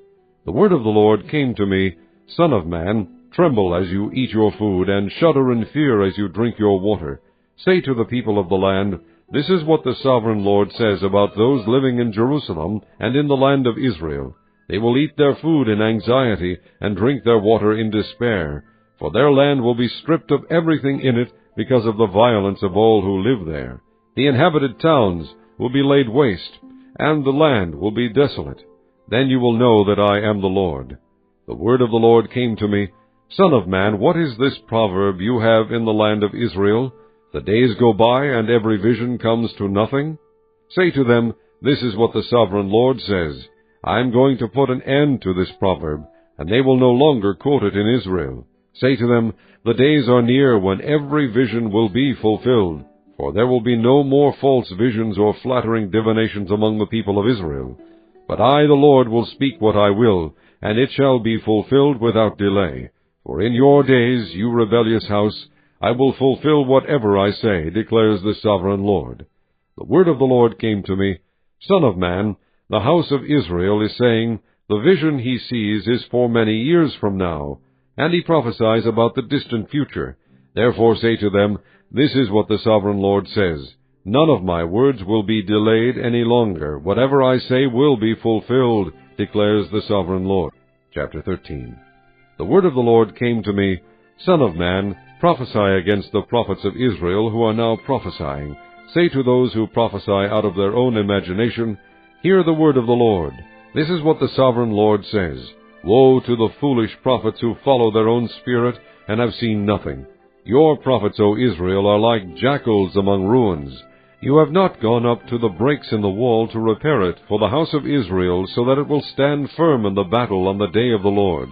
The word of the Lord came to me, Son of man, tremble as you eat your food, and shudder in fear as you drink your water. Say to the people of the land, This is what the Sovereign Lord says about those living in Jerusalem and in the land of Israel. They will eat their food in anxiety and drink their water in despair, for their land will be stripped of everything in it because of the violence of all who live there. The inhabited towns will be laid waste, and the land will be desolate. Then you will know that I am the Lord. The word of the Lord came to me, Son of man, what is this proverb you have in the land of Israel? The days go by, and every vision comes to nothing. Say to them, This is what the Sovereign Lord says. I am going to put an end to this proverb, and they will no longer quote it in Israel. Say to them, The days are near when every vision will be fulfilled, for there will be no more false visions or flattering divinations among the people of Israel. But I, the Lord, will speak what I will, and it shall be fulfilled without delay. For in your days, you rebellious house, I will fulfill whatever I say, declares the Sovereign Lord. The word of the Lord came to me, Son of man, the house of Israel is saying, The vision he sees is for many years from now, and he prophesies about the distant future. Therefore say to them, This is what the sovereign Lord says, None of my words will be delayed any longer. Whatever I say will be fulfilled, declares the sovereign Lord. Chapter 13. The word of the Lord came to me, Son of man, prophesy against the prophets of Israel who are now prophesying. Say to those who prophesy out of their own imagination, Hear the word of the Lord. This is what the sovereign Lord says. Woe to the foolish prophets who follow their own spirit and have seen nothing. Your prophets, O Israel, are like jackals among ruins. You have not gone up to the breaks in the wall to repair it for the house of Israel, so that it will stand firm in the battle on the day of the Lord.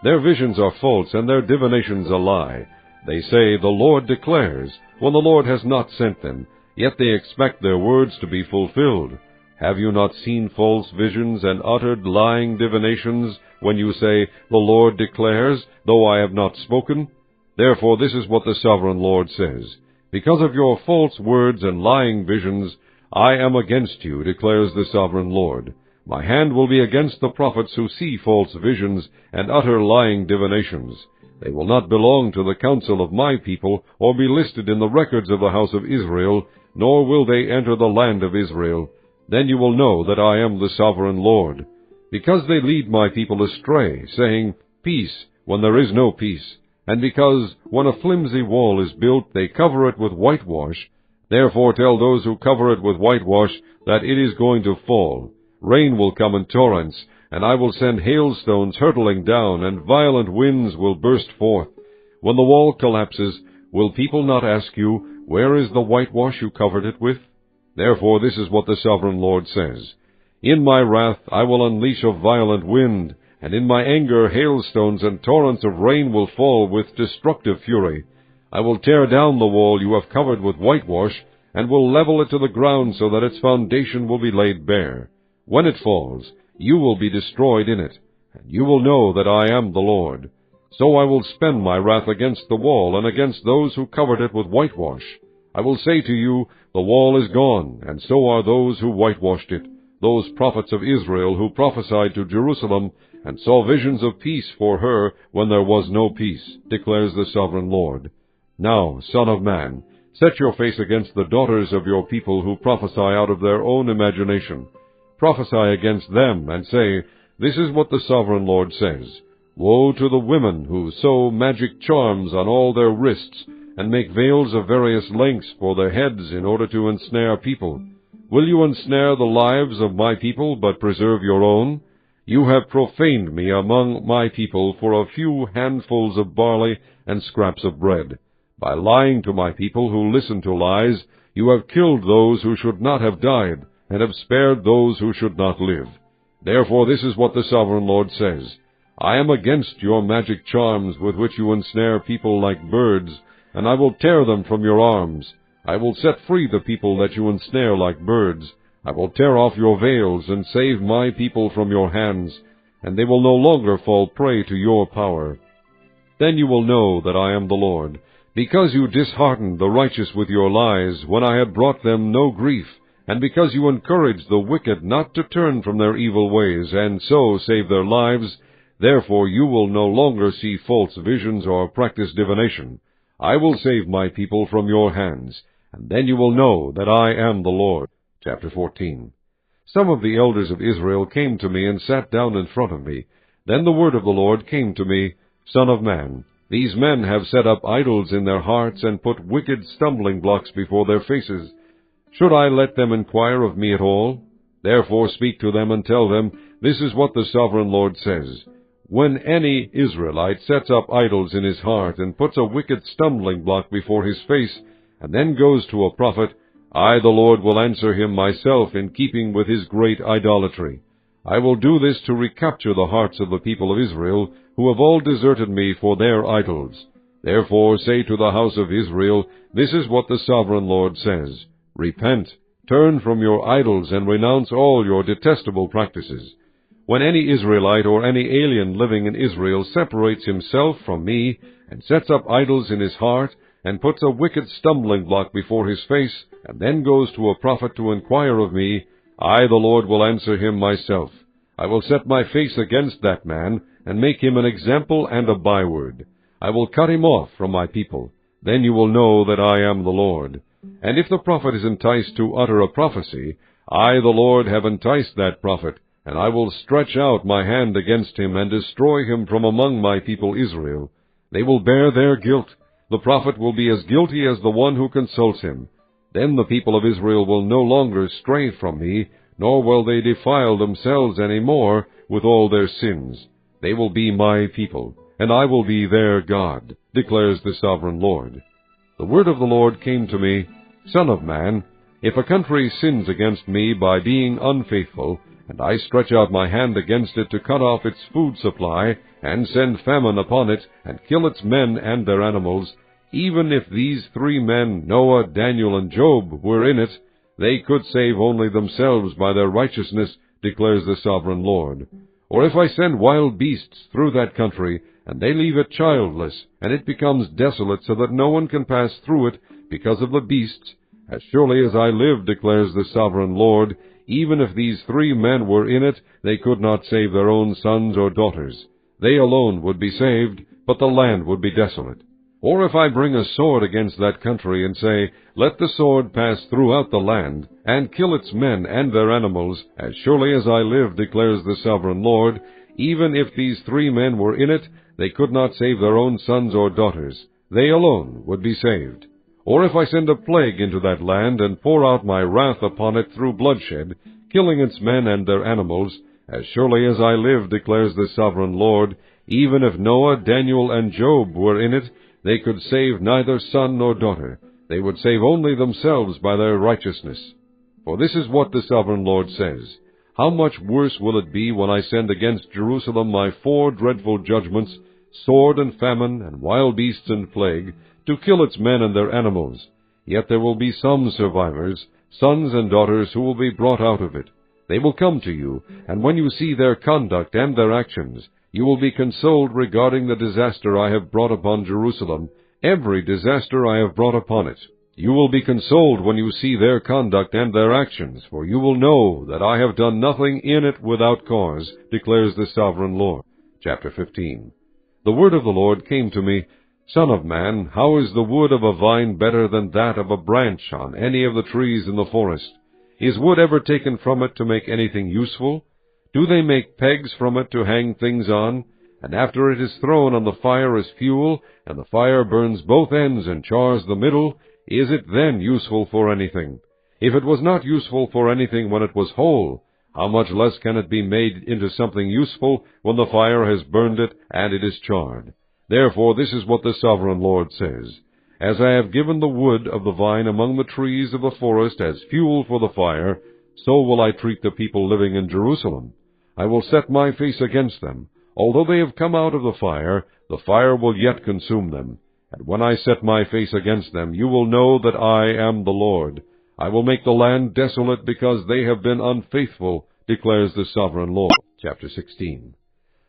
Their visions are false, and their divinations a lie. They say, The Lord declares, when the Lord has not sent them, yet they expect their words to be fulfilled. Have you not seen false visions and uttered lying divinations, when you say, The Lord declares, though I have not spoken? Therefore this is what the sovereign Lord says, Because of your false words and lying visions, I am against you, declares the sovereign Lord. My hand will be against the prophets who see false visions and utter lying divinations. They will not belong to the council of my people, or be listed in the records of the house of Israel, nor will they enter the land of Israel. Then you will know that I am the sovereign Lord. Because they lead my people astray, saying, Peace, when there is no peace, and because when a flimsy wall is built, they cover it with whitewash, therefore tell those who cover it with whitewash that it is going to fall. Rain will come in torrents, and I will send hailstones hurtling down, and violent winds will burst forth. When the wall collapses, will people not ask you, Where is the whitewash you covered it with? Therefore this is what the sovereign Lord says, In my wrath I will unleash a violent wind, and in my anger hailstones and torrents of rain will fall with destructive fury. I will tear down the wall you have covered with whitewash, and will level it to the ground so that its foundation will be laid bare. When it falls, you will be destroyed in it, and you will know that I am the Lord. So I will spend my wrath against the wall and against those who covered it with whitewash. I will say to you, The wall is gone, and so are those who whitewashed it, those prophets of Israel who prophesied to Jerusalem, and saw visions of peace for her when there was no peace, declares the sovereign Lord. Now, Son of man, set your face against the daughters of your people who prophesy out of their own imagination. Prophesy against them, and say, This is what the sovereign Lord says. Woe to the women who sew magic charms on all their wrists, and make veils of various lengths for their heads in order to ensnare people. Will you ensnare the lives of my people, but preserve your own? You have profaned me among my people for a few handfuls of barley and scraps of bread. By lying to my people who listen to lies, you have killed those who should not have died, and have spared those who should not live. Therefore this is what the sovereign Lord says, I am against your magic charms with which you ensnare people like birds, and I will tear them from your arms. I will set free the people that you ensnare like birds. I will tear off your veils and save my people from your hands, and they will no longer fall prey to your power. Then you will know that I am the Lord, because you disheartened the righteous with your lies, when I had brought them no grief, and because you encouraged the wicked not to turn from their evil ways, and so save their lives. Therefore you will no longer see false visions or practice divination. I will save my people from your hands, and then you will know that I am the Lord. Chapter 14. Some of the elders of Israel came to me and sat down in front of me. Then the word of the Lord came to me, Son of man, these men have set up idols in their hearts and put wicked stumbling blocks before their faces. Should I let them inquire of me at all? Therefore speak to them and tell them, This is what the sovereign Lord says. When any Israelite sets up idols in his heart and puts a wicked stumbling block before his face, and then goes to a prophet, I, the Lord, will answer him myself in keeping with his great idolatry. I will do this to recapture the hearts of the people of Israel, who have all deserted me for their idols. Therefore say to the house of Israel, This is what the sovereign Lord says. Repent, turn from your idols, and renounce all your detestable practices. When any Israelite or any alien living in Israel separates himself from me, and sets up idols in his heart, and puts a wicked stumbling block before his face, and then goes to a prophet to inquire of me, I, the Lord, will answer him myself. I will set my face against that man, and make him an example and a byword. I will cut him off from my people. Then you will know that I am the Lord. And if the prophet is enticed to utter a prophecy, I, the Lord, have enticed that prophet, and I will stretch out my hand against him, and destroy him from among my people Israel. They will bear their guilt. The prophet will be as guilty as the one who consults him. Then the people of Israel will no longer stray from me, nor will they defile themselves any more with all their sins. They will be my people, and I will be their God, declares the sovereign Lord. The word of the Lord came to me, Son of man, if a country sins against me by being unfaithful, and I stretch out my hand against it to cut off its food supply, and send famine upon it, and kill its men and their animals, even if these 3 men, Noah, Daniel, and Job, were in it, they could save only themselves by their righteousness, declares the sovereign Lord. Or if I send wild beasts through that country, and they leave it childless, and it becomes desolate so that no one can pass through it because of the beasts, as surely as I live, declares the sovereign Lord, even if these 3 men were in it, they could not save their own sons or daughters. They alone would be saved, but the land would be desolate. Or if I bring a sword against that country, and say, Let the sword pass throughout the land, and kill its men and their animals, as surely as I live, declares the sovereign Lord, even if these 3 men were in it, they could not save their own sons or daughters. They alone would be saved. Or if I send a plague into that land, and pour out my wrath upon it through bloodshed, killing its men and their animals, as surely as I live, declares the sovereign Lord, even if Noah, Daniel, and Job were in it, they could save neither son nor daughter. They would save only themselves by their righteousness. For this is what the sovereign Lord says, How much worse will it be when I send against Jerusalem my 4 dreadful judgments, sword and famine, and wild beasts and plague, to kill its men and their animals. Yet there will be some survivors, sons and daughters, who will be brought out of it. They will come to you, and when you see their conduct and their actions, you will be consoled regarding the disaster I have brought upon Jerusalem, every disaster I have brought upon it. You will be consoled when you see their conduct and their actions, for you will know that I have done nothing in it without cause, declares the sovereign Lord. Chapter 15. The word of the Lord came to me, Son of man, how is the wood of a vine better than that of a branch on any of the trees in the forest? Is wood ever taken from it to make anything useful? Do they make pegs from it to hang things on? And after it is thrown on the fire as fuel, and the fire burns both ends and chars the middle, is it then useful for anything? If it was not useful for anything when it was whole, how much less can it be made into something useful when the fire has burned it and it is charred? Therefore this is what the sovereign Lord says, As I have given the wood of the vine among the trees of the forest as fuel for the fire, so will I treat the people living in Jerusalem. I will set my face against them. Although they have come out of the fire will yet consume them. And when I set my face against them, you will know that I am the Lord. I will make the land desolate because they have been unfaithful, declares the sovereign Lord. Chapter 16.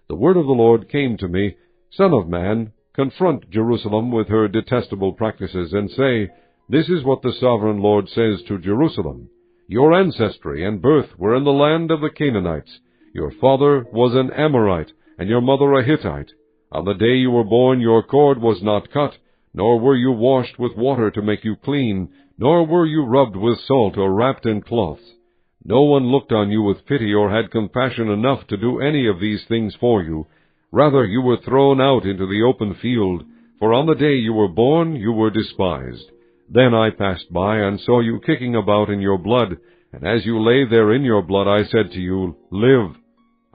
The word of the Lord came to me, Son of man, confront Jerusalem with her detestable practices, and say, This is what the sovereign Lord says to Jerusalem. Your ancestry and birth were in the land of the Canaanites. Your father was an Amorite, and your mother a Hittite. On the day you were born your cord was not cut, nor were you washed with water to make you clean, nor were you rubbed with salt or wrapped in cloths. No one looked on you with pity or had compassion enough to do any of these things for you. Rather, you were thrown out into the open field, for on the day you were born you were despised. Then I passed by and saw you kicking about in your blood, and as you lay there in your blood I said to you, Live.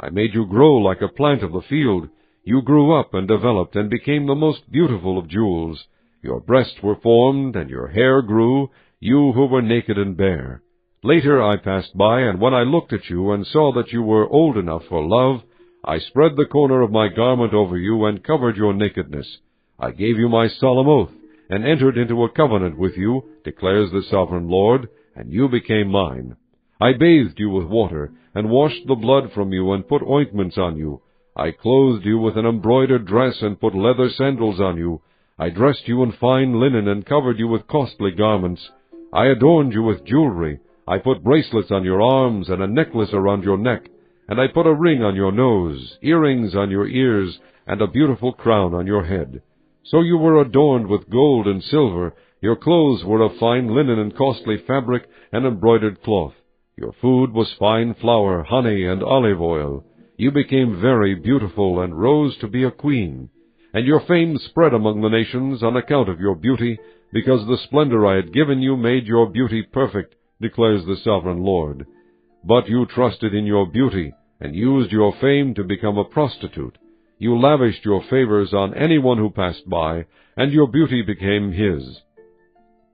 I made you grow like a plant of the field. You grew up and developed and became the most beautiful of jewels. Your breasts were formed and your hair grew, you who were naked and bare. Later I passed by, and when I looked at you and saw that you were old enough for love, I spread the corner of my garment over you and covered your nakedness. I gave you my solemn oath, and entered into a covenant with you, declares the sovereign Lord, and you became mine. I bathed you with water, and washed the blood from you, and put ointments on you. I clothed you with an embroidered dress, and put leather sandals on you. I dressed you in fine linen, and covered you with costly garments. I adorned you with jewelry. I put bracelets on your arms, and a necklace around your neck. And I put a ring on your nose, earrings on your ears, and a beautiful crown on your head. So you were adorned with gold and silver. Your clothes were of fine linen and costly fabric and embroidered cloth. Your food was fine flour, honey, and olive oil. You became very beautiful and rose to be a queen. And your fame spread among the nations on account of your beauty, because the splendor I had given you made your beauty perfect, declares the Sovereign Lord. But you trusted in your beauty, and used your fame to become a prostitute. You lavished your favors on anyone who passed by, and your beauty became his.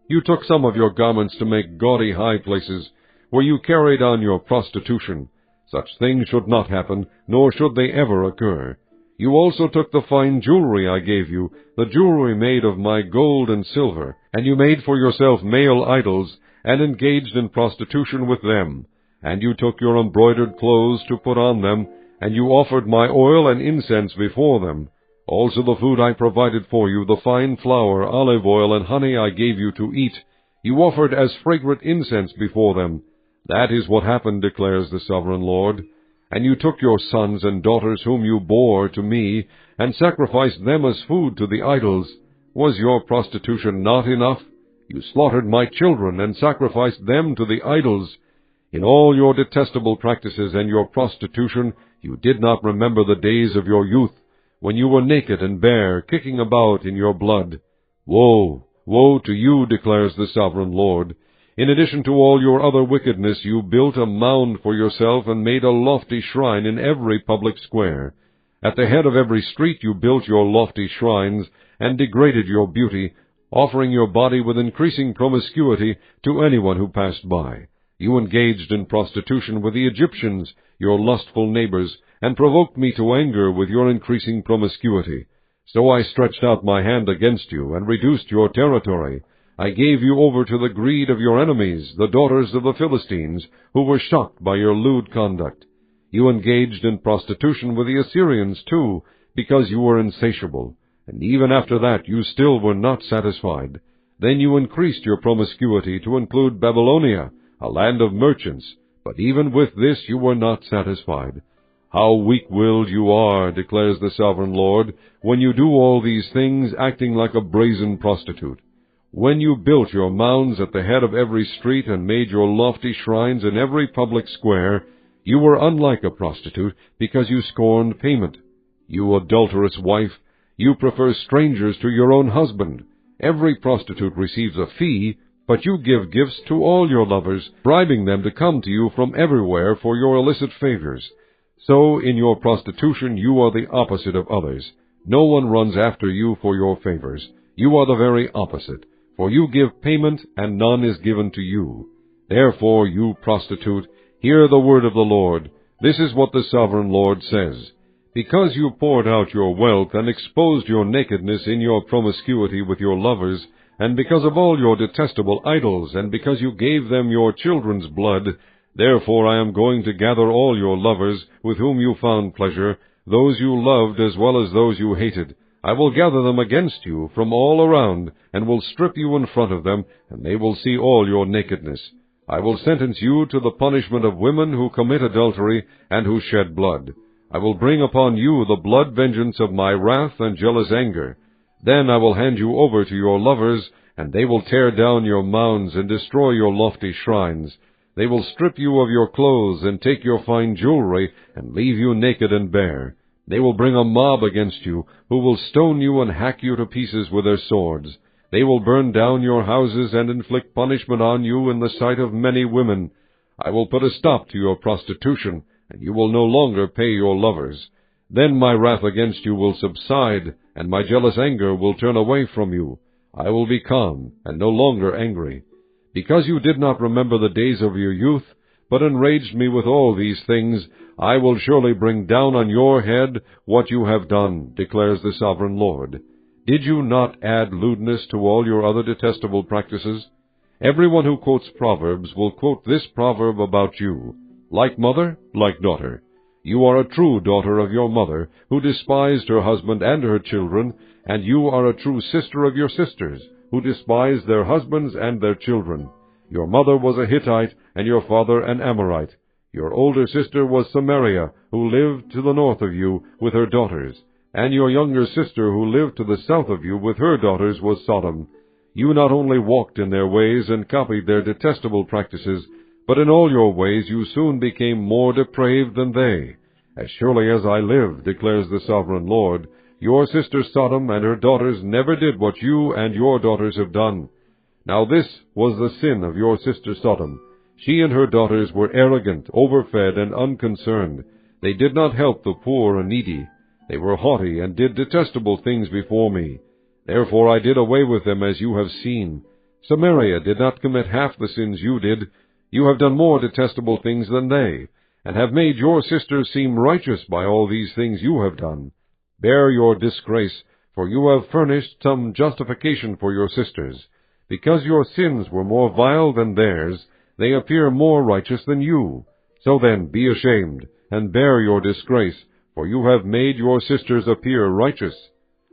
You took some of your garments to make gaudy high places, where you carried on your prostitution. Such things should not happen, nor should they ever occur. You also took the fine jewelry I gave you, the jewelry made of my gold and silver, and you made for yourself male idols, and engaged in prostitution with them. And you took your embroidered clothes to put on them, and you offered my oil and incense before them. Also the food I provided for you, the fine flour, olive oil, and honey I gave you to eat, you offered as fragrant incense before them. That is what happened, declares the Sovereign Lord. And you took your sons and daughters whom you bore to me, and sacrificed them as food to the idols. Was your prostitution not enough? You slaughtered my children, and sacrificed them to the idols. In all your detestable practices and your prostitution, you did not remember the days of your youth, when you were naked and bare, kicking about in your blood. Woe, woe to you, declares the Sovereign Lord. In addition to all your other wickedness, you built a mound for yourself and made a lofty shrine in every public square. At the head of every street you built your lofty shrines, and degraded your beauty, offering your body with increasing promiscuity to anyone who passed by. You engaged in prostitution with the Egyptians, your lustful neighbors, and provoked me to anger with your increasing promiscuity. So I stretched out my hand against you, and reduced your territory. I gave you over to the greed of your enemies, the daughters of the Philistines, who were shocked by your lewd conduct. You engaged in prostitution with the Assyrians, too, because you were insatiable. And even after that you still were not satisfied. Then you increased your promiscuity to include Babylonia, a land of merchants, but even with this you were not satisfied. How weak-willed you are, declares the Sovereign Lord, when you do all these things, acting like a brazen prostitute. When you built your mounds at the head of every street and made your lofty shrines in every public square, you were unlike a prostitute, because you scorned payment. You adulterous wife, you prefer strangers to your own husband. Every prostitute receives a fee, but you give gifts to all your lovers, bribing them to come to you from everywhere for your illicit favors. So in your prostitution you are the opposite of others. No one runs after you for your favors. You are the very opposite, for you give payment, and none is given to you. Therefore, you prostitute, hear the word of the Lord. This is what the Sovereign Lord says. Because you poured out your wealth and exposed your nakedness in your promiscuity with your lovers, and because of all your detestable idols, and because you gave them your children's blood, therefore I am going to gather all your lovers, with whom you found pleasure, those you loved as well as those you hated. I will gather them against you from all around, and will strip you in front of them, and they will see all your nakedness. I will sentence you to the punishment of women who commit adultery and who shed blood. I will bring upon you the blood vengeance of my wrath and jealous anger. Then I will hand you over to your lovers, and they will tear down your mounds and destroy your lofty shrines. They will strip you of your clothes and take your fine jewelry, and leave you naked and bare. They will bring a mob against you, who will stone you and hack you to pieces with their swords. They will burn down your houses and inflict punishment on you in the sight of many women. I will put a stop to your prostitution, and you will no longer pay your lovers. Then my wrath against you will subside, and my jealous anger will turn away from you. I will be calm, and no longer angry. Because you did not remember the days of your youth, but enraged me with all these things, I will surely bring down on your head what you have done, declares the Sovereign Lord. Did you not add lewdness to all your other detestable practices? Everyone who quotes Proverbs will quote this proverb about you: like mother, like daughter. You are a true daughter of your mother, who despised her husband and her children, and you are a true sister of your sisters, who despised their husbands and their children. Your mother was a Hittite, and your father an Amorite. Your older sister was Samaria, who lived to the north of you with her daughters, and your younger sister, who lived to the south of you with her daughters, was Sodom. You not only walked in their ways and copied their detestable practices, but in all your ways you soon became more depraved than they. As surely as I live, declares the Sovereign Lord, your sister Sodom and her daughters never did what you and your daughters have done. Now this was the sin of your sister Sodom. She and her daughters were arrogant, overfed, and unconcerned. They did not help the poor and needy. They were haughty and did detestable things before me. Therefore I did away with them, as you have seen. Samaria did not commit half the sins you did. You have done more detestable things than they, and have made your sisters seem righteous by all these things you have done. Bear your disgrace, for you have furnished some justification for your sisters. Because your sins were more vile than theirs, they appear more righteous than you. So then be ashamed, and bear your disgrace, for you have made your sisters appear righteous.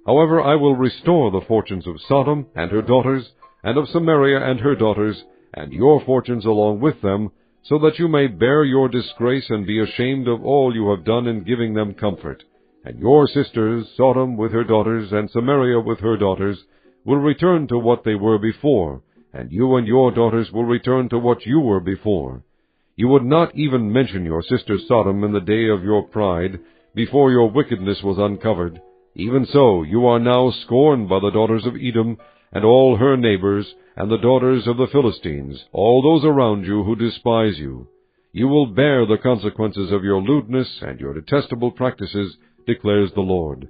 However, I will restore the fortunes of Sodom and her daughters, and of Samaria and her daughters, and your fortunes along with them, so that you may bear your disgrace and be ashamed of all you have done in giving them comfort. And your sisters, Sodom with her daughters, and Samaria with her daughters, will return to what they were before, and you and your daughters will return to what you were before. You would not even mention your sister Sodom in the day of your pride, before your wickedness was uncovered. Even so, you are now scorned by the daughters of Edom, and all her neighbors, and the daughters of the Philistines, all those around you who despise you. You will bear the consequences of your lewdness and your detestable practices, declares the Lord.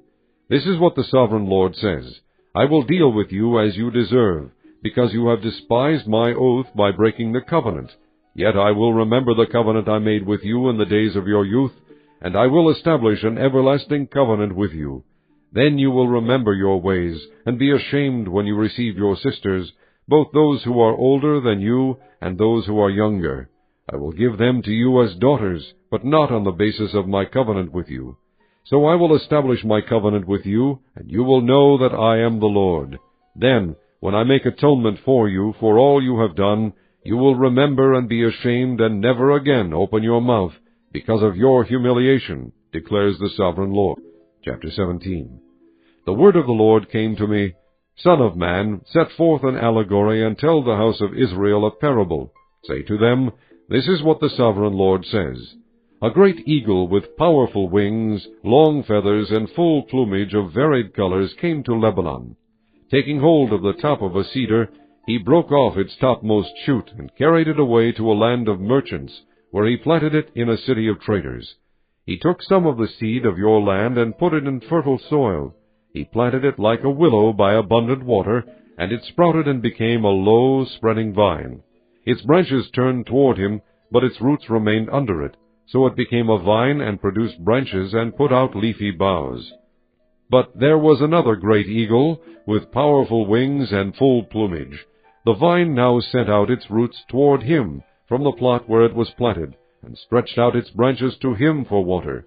This is what the Sovereign Lord says. I will deal with you as you deserve, because you have despised my oath by breaking the covenant. Yet I will remember the covenant I made with you in the days of your youth, and I will establish an everlasting covenant with you. Then you will remember your ways, and be ashamed when you receive your sisters, both those who are older than you and those who are younger. I will give them to you as daughters, but not on the basis of my covenant with you. So I will establish my covenant with you, and you will know that I am the Lord. Then, when I make atonement for you for all you have done, you will remember and be ashamed and never again open your mouth because of your humiliation, declares the Sovereign Lord. Chapter 17. The word of the Lord came to me, Son of man, set forth an allegory and tell the house of Israel a parable. Say to them, This is what the Sovereign Lord says. A great eagle with powerful wings, long feathers, and full plumage of varied colors came to Lebanon. Taking hold of the top of a cedar, he broke off its topmost shoot and carried it away to a land of merchants, where he planted it in a city of traders. He took some of the seed of your land and put it in fertile soil. He planted it like a willow by abundant water, and it sprouted and became a low, spreading vine. Its branches turned toward him, but its roots remained under it. So it became a vine and produced branches and put out leafy boughs. But there was another great eagle, with powerful wings and full plumage. The vine now sent out its roots toward him from the plot where it was planted, and stretched out its branches to him for water.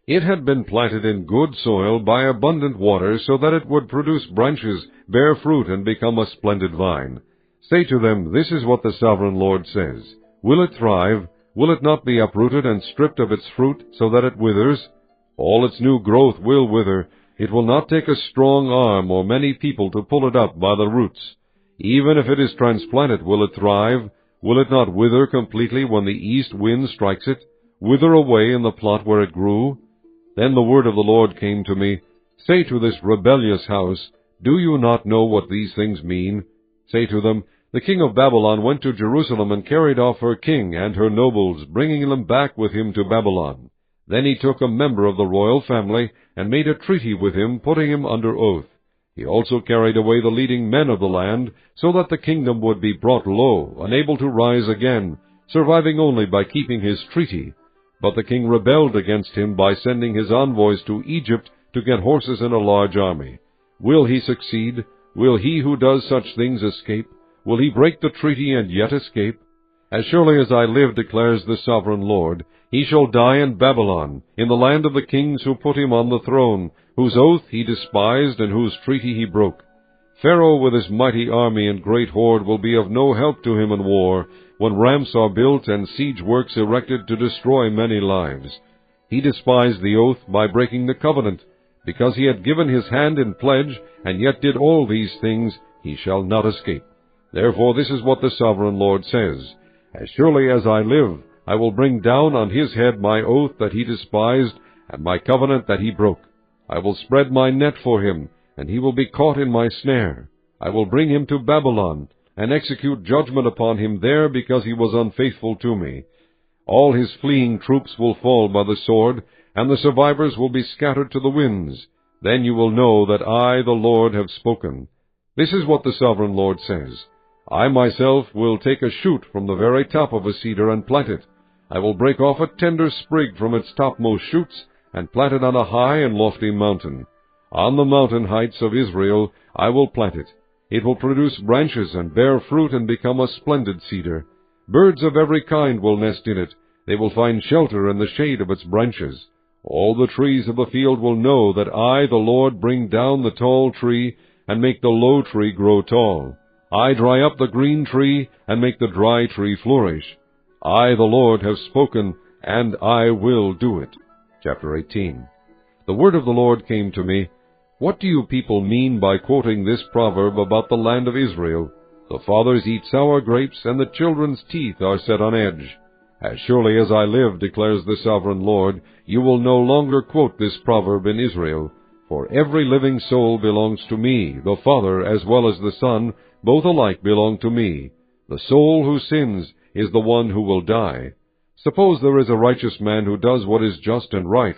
It had been planted in good soil by abundant water, so that it would produce branches, bear fruit, and become a splendid vine. Say to them, This is what the Sovereign Lord says. Will it thrive? Will it not be uprooted and stripped of its fruit, so that it withers? All its new growth will wither. It will not take a strong arm or many people to pull it up by the roots. Even if it is transplanted, will it thrive? Will it not wither completely when the east wind strikes it? Wither away in the plot where it grew? Then the word of the Lord came to me, Say to this rebellious house, Do you not know what these things mean? Say to them, The king of Babylon went to Jerusalem and carried off her king and her nobles, bringing them back with him to Babylon. Then he took a member of the royal family and made a treaty with him, putting him under oath. He also carried away the leading men of the land, so that the kingdom would be brought low, unable to rise again, surviving only by keeping his treaty. But the king rebelled against him by sending his envoys to Egypt to get horses and a large army. Will he succeed? Will he who does such things escape? Will he break the treaty and yet escape? As surely as I live, declares the Sovereign Lord, he shall die in Babylon, in the land of the kings who put him on the throne, whose oath he despised and whose treaty he broke. Pharaoh with his mighty army and great horde will be of no help to him in war, when ramps are built and siege works erected to destroy many lives. He despised the oath by breaking the covenant. Because he had given his hand in pledge, and yet did all these things, he shall not escape. Therefore this is what the Sovereign Lord says, As surely as I live, I will bring down on his head my oath that he despised, and my covenant that he broke. I will spread my net for him, and he will be caught in my snare. I will bring him to Babylon, and execute judgment upon him there, because he was unfaithful to me. All his fleeing troops will fall by the sword, and the survivors will be scattered to the winds. Then you will know that I, the Lord, have spoken. This is what the Sovereign Lord says. I myself will take a shoot from the very top of a cedar and plant it. I will break off a tender sprig from its topmost shoots, and plant it on a high and lofty mountain. On the mountain heights of Israel I will plant it. It will produce branches and bear fruit and become a splendid cedar. Birds of every kind will nest in it. They will find shelter in the shade of its branches. All the trees of the field will know that I, the Lord, bring down the tall tree, and make the low tree grow tall. I dry up the green tree, and make the dry tree flourish. I, the Lord, have spoken, and I will do it. Chapter 18. The word of the Lord came to me. What do you people mean by quoting this proverb about the land of Israel? The fathers eat sour grapes, and the children's teeth are set on edge. As surely as I live, declares the Sovereign Lord, you will no longer quote this proverb in Israel. For every living soul belongs to me, the Father as well as the Son, both alike belong to me. The soul who sins is the one who will die. Suppose there is a righteous man who does what is just and right.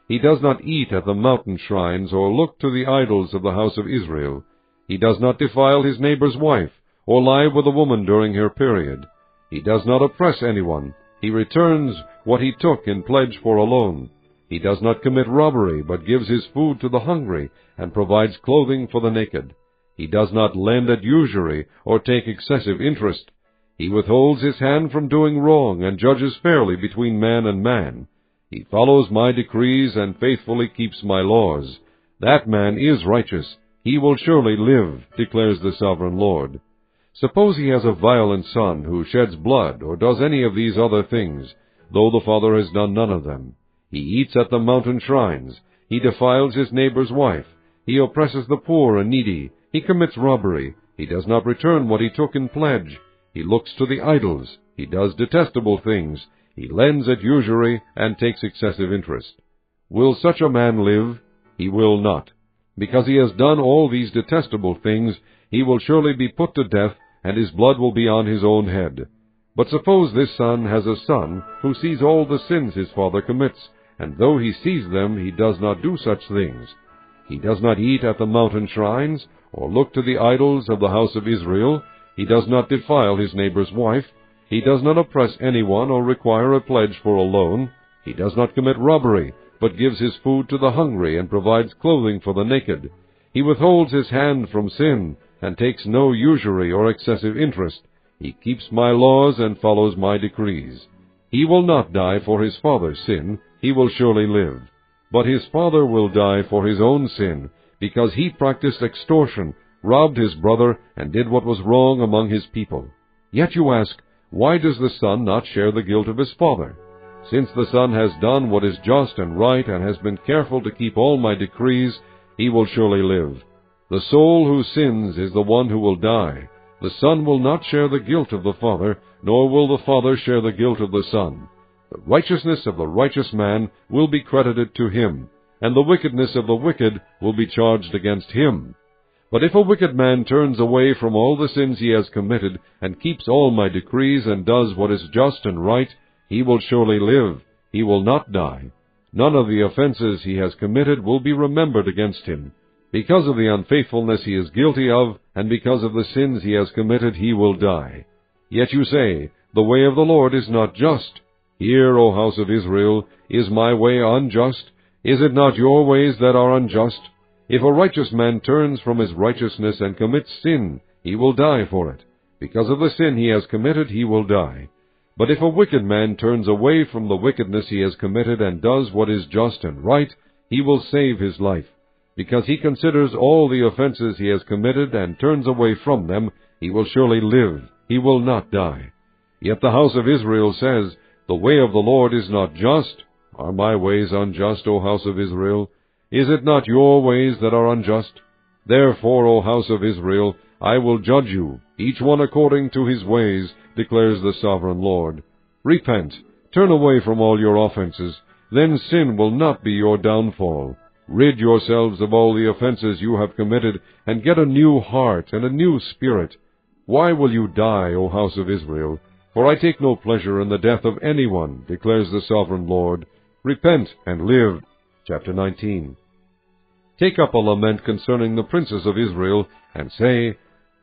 He does not eat at the mountain shrines, or look to the idols of the house of Israel. He does not defile his neighbor's wife, or lie with a woman during her period. He does not oppress anyone. He returns what he took in pledge for a loan. He does not commit robbery, but gives his food to the hungry, and provides clothing for the naked. He does not lend at usury, or take excessive interest. He withholds his hand from doing wrong, and judges fairly between man and man. He follows my decrees, and faithfully keeps my laws. That man is righteous. He will surely live, declares the Sovereign Lord. Suppose he has a violent son who sheds blood, or does any of these other things, though the father has done none of them. He eats at the mountain shrines. He defiles his neighbor's wife. He oppresses the poor and needy. He commits robbery. He does not return what he took in pledge. He looks to the idols. He does detestable things. He lends at usury and takes excessive interest. Will such a man live? He will not. Because he has done all these detestable things, he will surely be put to death, and his blood will be on his own head. But suppose this son has a son who sees all the sins his father commits, and though he sees them, he does not do such things. He does not eat at the mountain shrines, or look to the idols of the house of Israel. He does not defile his neighbor's wife. He does not oppress anyone or require a pledge for a loan. He does not commit robbery, but gives his food to the hungry and provides clothing for the naked. He withholds his hand from sin, and takes no usury or excessive interest. He keeps my laws and follows my decrees. He will not die for his father's sin. He will surely live. But his father will die for his own sin, because he practiced extortion, robbed his brother, and did what was wrong among his people. Yet you ask, why does the son not share the guilt of his father? Since the son has done what is just and right, and has been careful to keep all my decrees, he will surely live. The soul who sins is the one who will die. The son will not share the guilt of the father, nor will the father share the guilt of the son. The righteousness of the righteous man will be credited to him, and the wickedness of the wicked will be charged against him. But if a wicked man turns away from all the sins he has committed, and keeps all my decrees, and does what is just and right, he will surely live. He will not die. None of the offenses he has committed will be remembered against him. Because of the unfaithfulness he is guilty of, and because of the sins he has committed, he will die. Yet you say, the way of the Lord is not just. Hear, O house of Israel, is my way unjust? Is it not your ways that are unjust? If a righteous man turns from his righteousness and commits sin, he will die for it. Because of the sin he has committed, he will die. But if a wicked man turns away from the wickedness he has committed and does what is just and right, he will save his life. Because he considers all the offenses he has committed and turns away from them, he will surely live, he will not die. Yet the house of Israel says, The way of the Lord is not just. Are my ways unjust, O house of Israel? Is it not your ways that are unjust? Therefore, O house of Israel, I will judge you, each one according to his ways, declares the sovereign Lord. Repent, turn away from all your offenses, then sin will not be your downfall. Rid yourselves of all the offenses you have committed, and get a new heart and a new spirit. Why will you die, O house of Israel? For I take no pleasure in the death of anyone, declares the sovereign Lord. Repent and live. Chapter 19. Take up a lament concerning the princes of Israel, and say,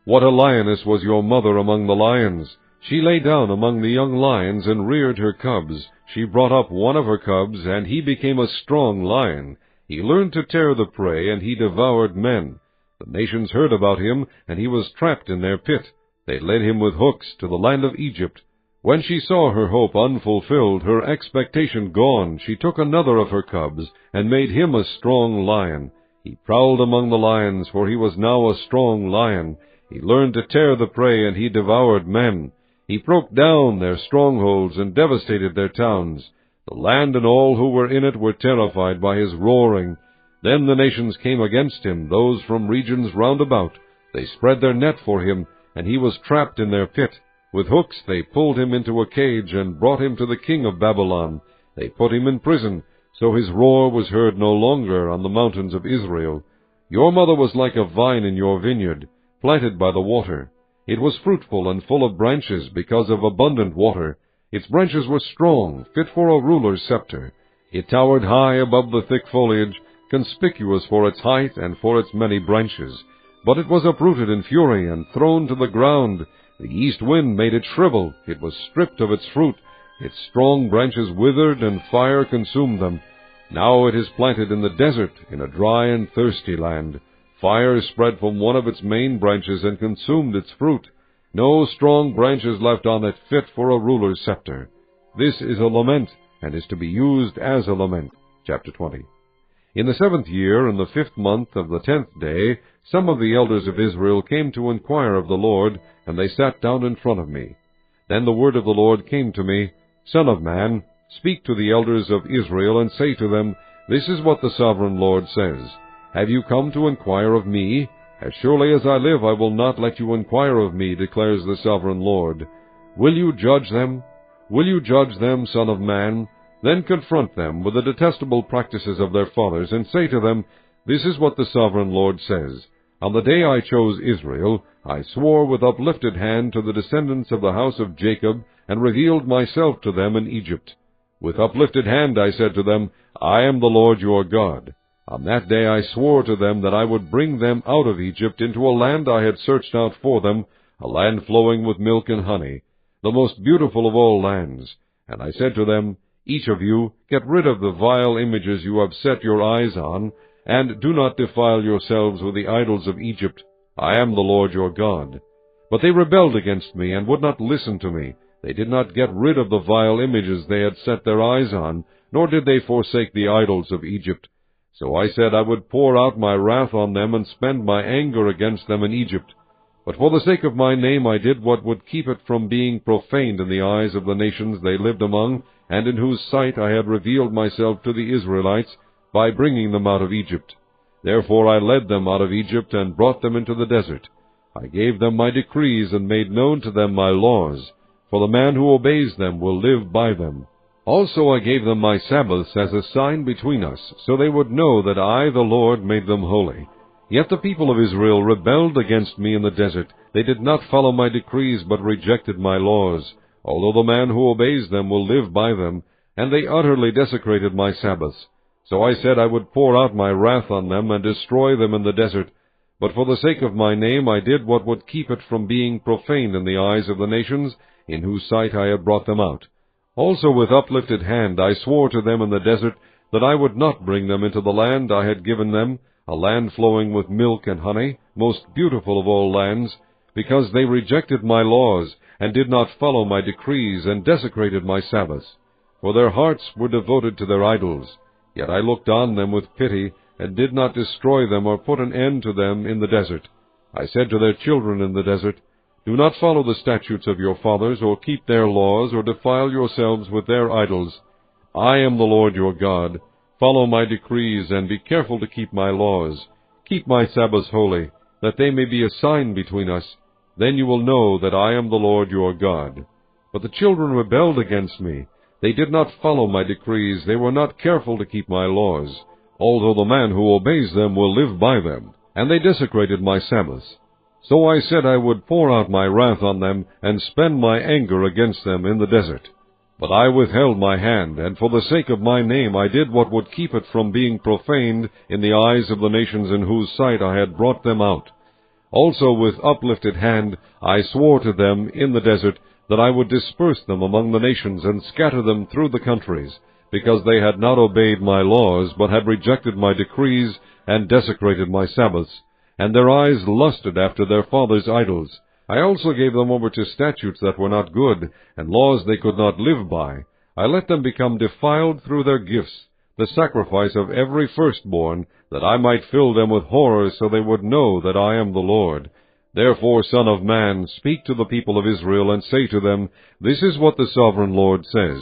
What a lioness was your mother among the lions! She lay down among the young lions and reared her cubs. She brought up one of her cubs, and he became a strong lion. He learned to tear the prey, and he devoured men. The nations heard about him, and he was trapped in their pit. They led him with hooks to the land of Egypt. When she saw her hope unfulfilled, her expectation gone, she took another of her cubs, and made him a strong lion. He prowled among the lions, for he was now a strong lion. He learned to tear the prey, and he devoured men. He broke down their strongholds and devastated their towns. The land and all who were in it were terrified by his roaring. Then the nations came against him, those from regions round about. They spread their net for him, and he was trapped in their pit. With hooks they pulled him into a cage and brought him to the king of Babylon. They put him in prison, so his roar was heard no longer on the mountains of Israel. Your mother was like a vine in your vineyard, planted by the water. It was fruitful and full of branches because of abundant water. Its branches were strong, fit for a ruler's scepter. It towered high above the thick foliage, conspicuous for its height and for its many branches. But it was uprooted in fury and thrown to the ground. The east wind made it shrivel. It was stripped of its fruit. Its strong branches withered, and fire consumed them. Now it is planted in the desert, in a dry and thirsty land. Fire spread from one of its main branches and consumed its fruit. No strong branch is left on it fit for a ruler's scepter. This is a lament, and is to be used as a lament. Chapter 20. In the 7th year, in the 5th month of the 10th day, some of the elders of Israel came to inquire of the Lord, and they sat down in front of me. Then the word of the Lord came to me, Son of man, speak to the elders of Israel, and say to them, This is what the sovereign Lord says. Have you come to inquire of me? As surely as I live, I will not let you inquire of me, declares the sovereign Lord. Will you judge them? Will you judge them, son of man? Then confront them with the detestable practices of their fathers, and say to them, This is what the sovereign Lord says. On the day I chose Israel, I swore with uplifted hand to the descendants of the house of Jacob, and revealed myself to them in Egypt. With uplifted hand I said to them, I am the Lord your God. On that day I swore to them that I would bring them out of Egypt into a land I had searched out for them, a land flowing with milk and honey, the most beautiful of all lands. And I said to them, Each of you, get rid of the vile images you have set your eyes on, and do not defile yourselves with the idols of Egypt. I am the Lord your God. But they rebelled against me, and would not listen to me. They did not get rid of the vile images they had set their eyes on, nor did they forsake the idols of Egypt. So I said I would pour out my wrath on them, and spend my anger against them in Egypt. But for the sake of my name I did what would keep it from being profaned in the eyes of the nations they lived among, and in whose sight I had revealed myself to the Israelites, by bringing them out of Egypt. Therefore I led them out of Egypt, and brought them into the desert. I gave them my decrees, and made known to them my laws, for the man who obeys them will live by them. Also I gave them my Sabbaths as a sign between us, so they would know that I, the Lord, made them holy. Yet the people of Israel rebelled against me in the desert. They did not follow my decrees, but rejected my laws, although the man who obeys them will live by them, and they utterly desecrated my Sabbaths. So I said I would pour out my wrath on them, and destroy them in the desert. But for the sake of my name I did what would keep it from being profaned in the eyes of the nations, in whose sight I had brought them out. Also with uplifted hand I swore to them in the desert that I would not bring them into the land I had given them, a land flowing with milk and honey, most beautiful of all lands, because they rejected my laws, and did not follow my decrees, and desecrated my Sabbaths. For their hearts were devoted to their idols. Yet I looked on them with pity, and did not destroy them or put an end to them in the desert. I said to their children in the desert, Do not follow the statutes of your fathers, or keep their laws, or defile yourselves with their idols. I am the Lord your God. Follow my decrees, and be careful to keep my laws. Keep my Sabbaths holy, that they may be a sign between us. Then you will know that I am the Lord your God. But the children rebelled against me. They did not follow my decrees. They were not careful to keep my laws, although the man who obeys them will live by them. And they desecrated my Sabbaths. So I said I would pour out my wrath on them, and spend my anger against them in the desert. But I withheld my hand, and for the sake of my name I did what would keep it from being profaned in the eyes of the nations in whose sight I had brought them out. Also with uplifted hand I swore to them in the desert that I would disperse them among the nations and scatter them through the countries, because they had not obeyed my laws, but had rejected my decrees and desecrated my Sabbaths, and their eyes lusted after their fathers' idols. I also gave them over to statutes that were not good, and laws they could not live by. I let them become defiled through their gifts, the sacrifice of every firstborn, that I might fill them with horror, so they would know that I am the Lord. Therefore, Son of man, speak to the people of Israel, and say to them, This is what the Sovereign Lord says.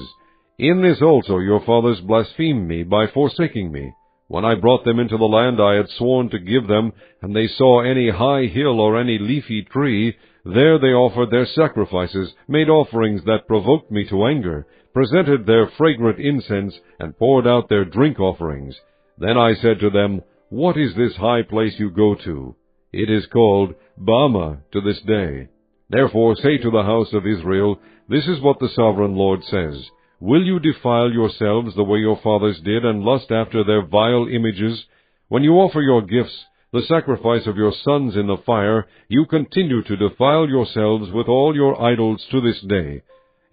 In this also your fathers blasphemed me by forsaking me. When I brought them into the land I had sworn to give them, and they saw any high hill or any leafy tree, there they offered their sacrifices, made offerings that provoked me to anger, presented their fragrant incense, and poured out their drink offerings. Then I said to them, What is this high place you go to? It is called Bama to this day. Therefore say to the house of Israel, This is what the Sovereign Lord says. Will you defile yourselves the way your fathers did, and lust after their vile images? When you offer your gifts, the sacrifice of your sons in the fire, you continue to defile yourselves with all your idols to this day.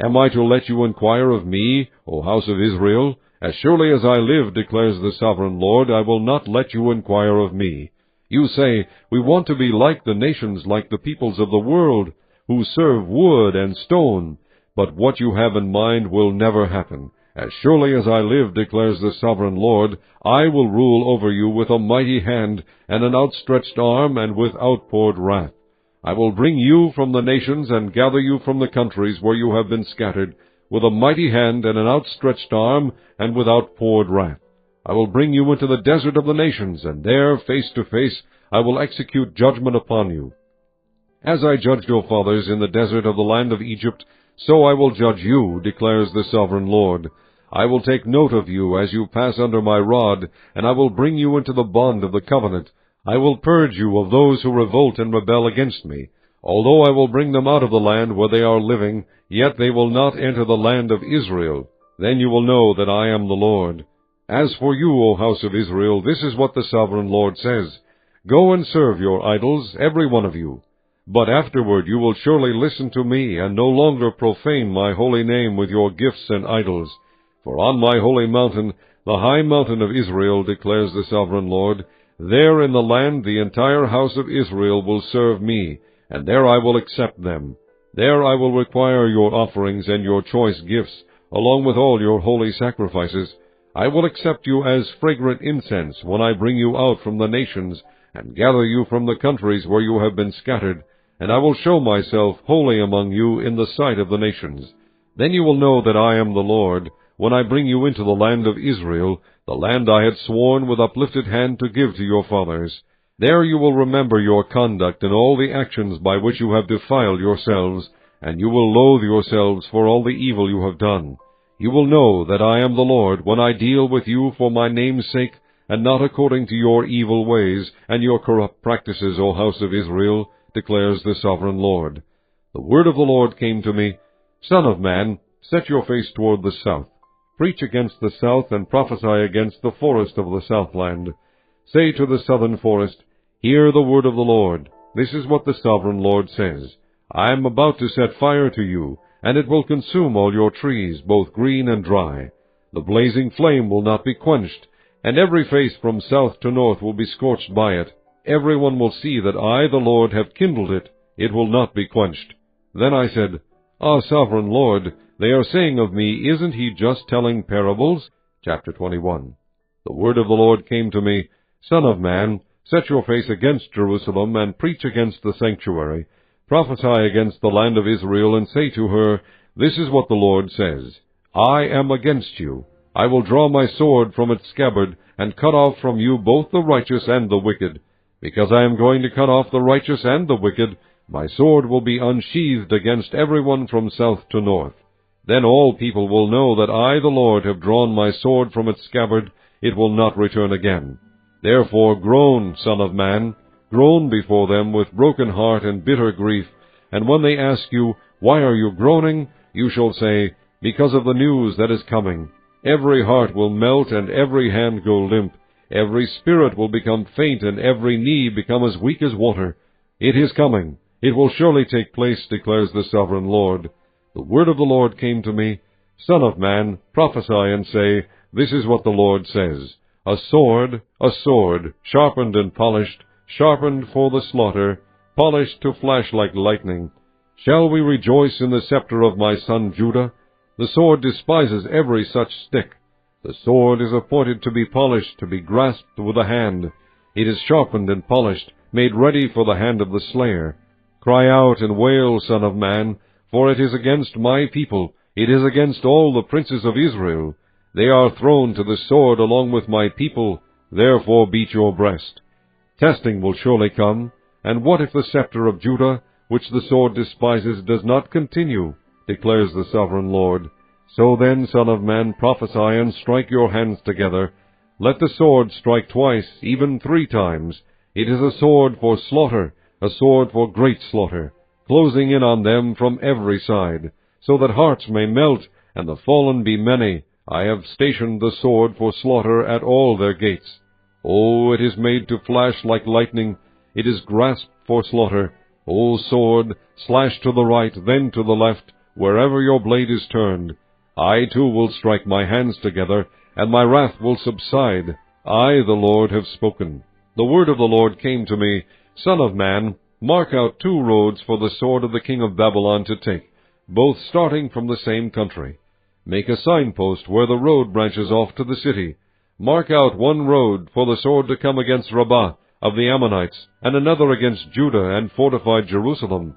Am I to let you inquire of me, O house of Israel? As surely as I live, declares the Sovereign Lord, I will not let you inquire of me. You say, We want to be like the nations, like the peoples of the world, who serve wood and stone. But what you have in mind will never happen. As surely as I live, declares the Sovereign Lord, I will rule over you with a mighty hand, and an outstretched arm, and with outpoured wrath. I will bring you from the nations, and gather you from the countries where you have been scattered, with a mighty hand, and an outstretched arm, and with outpoured wrath. I will bring you into the desert of the nations, and there, face to face, I will execute judgment upon you. As I judged your fathers in the desert of the land of Egypt, so I will judge you, declares the Sovereign Lord. I will take note of you as you pass under my rod, and I will bring you into the bond of the covenant. I will purge you of those who revolt and rebel against me. Although I will bring them out of the land where they are living, yet they will not enter the land of Israel. Then you will know that I am the Lord. As for you, O house of Israel, this is what the Sovereign Lord says. Go and serve your idols, every one of you. But afterward you will surely listen to me, and no longer profane my holy name with your gifts and idols. For on my holy mountain, the high mountain of Israel, declares the Sovereign Lord, there in the land the entire house of Israel will serve me, and there I will accept them. There I will require your offerings and your choice gifts, along with all your holy sacrifices. I will accept you as fragrant incense when I bring you out from the nations, and gather you from the countries where you have been scattered, and I will show myself holy among you in the sight of the nations. Then you will know that I am the Lord, when I bring you into the land of Israel, the land I had sworn with uplifted hand to give to your fathers. There you will remember your conduct and all the actions by which you have defiled yourselves, and you will loathe yourselves for all the evil you have done. You will know that I am the Lord when I deal with you for my name's sake, and not according to your evil ways and your corrupt practices, O house of Israel, declares the Sovereign Lord. The word of the Lord came to me, Son of man, set your face toward the south. Preach against the south, and prophesy against the forest of the southland. Say to the southern forest, Hear the word of the Lord. This is what the Sovereign Lord says. I am about to set fire to you, and it will consume all your trees, both green and dry. The blazing flame will not be quenched, and every face from south to north will be scorched by it. Everyone will see that I, the Lord, have kindled it. It will not be quenched. Then I said, Ah, Sovereign Lord, they are saying of me, Isn't he just telling parables? Chapter 21. The word of the Lord came to me, Son of man, set your face against Jerusalem, and preach against the sanctuary. Prophesy against the land of Israel, and say to her, This is what the Lord says, I am against you. I will draw my sword from its scabbard, and cut off from you both the righteous and the wicked. Because I am going to cut off the righteous and the wicked, my sword will be unsheathed against everyone from south to north. Then all people will know that I, the Lord, have drawn my sword from its scabbard. It will not return again. Therefore groan, son of man, groan before them with broken heart and bitter grief. And when they ask you, Why are you groaning? You shall say, Because of the news that is coming. Every heart will melt, and every hand go limp. Every spirit will become faint, and every knee become as weak as water. It is coming. It will surely take place, declares the sovereign Lord. The word of the Lord came to me, Son of man, prophesy and say, This is what the Lord says, a sword, sharpened and polished, sharpened for the slaughter, polished to flash like lightning. Shall we rejoice in the scepter of my son Judah? The sword despises every such stick. The sword is appointed to be polished, to be grasped with the hand. It is sharpened and polished, made ready for the hand of the slayer. Cry out and wail, Son of man, for it is against my people, it is against all the princes of Israel. They are thrown to the sword along with my people, therefore beat your breast. Testing will surely come, and what if the scepter of Judah, which the sword despises, does not continue, declares the sovereign Lord. So then, Son of man, prophesy and strike your hands together. Let the sword strike twice, even 3 times. It is a sword for slaughter, a sword for great slaughter, closing in on them from every side, so that hearts may melt, and the fallen be many. I have stationed the sword for slaughter at all their gates. Oh, it is made to flash like lightning, it is grasped for slaughter. O sword, slash to the right, then to the left, wherever your blade is turned. I too will strike my hands together, and my wrath will subside. I, the Lord, have spoken. The word of the Lord came to me, Son of man, mark out 2 roads for the sword of the king of Babylon to take, both starting from the same country. Make a signpost where the road branches off to the city. Mark out 1 road for the sword to come against Rabbah of the Ammonites, and another against Judah and fortified Jerusalem.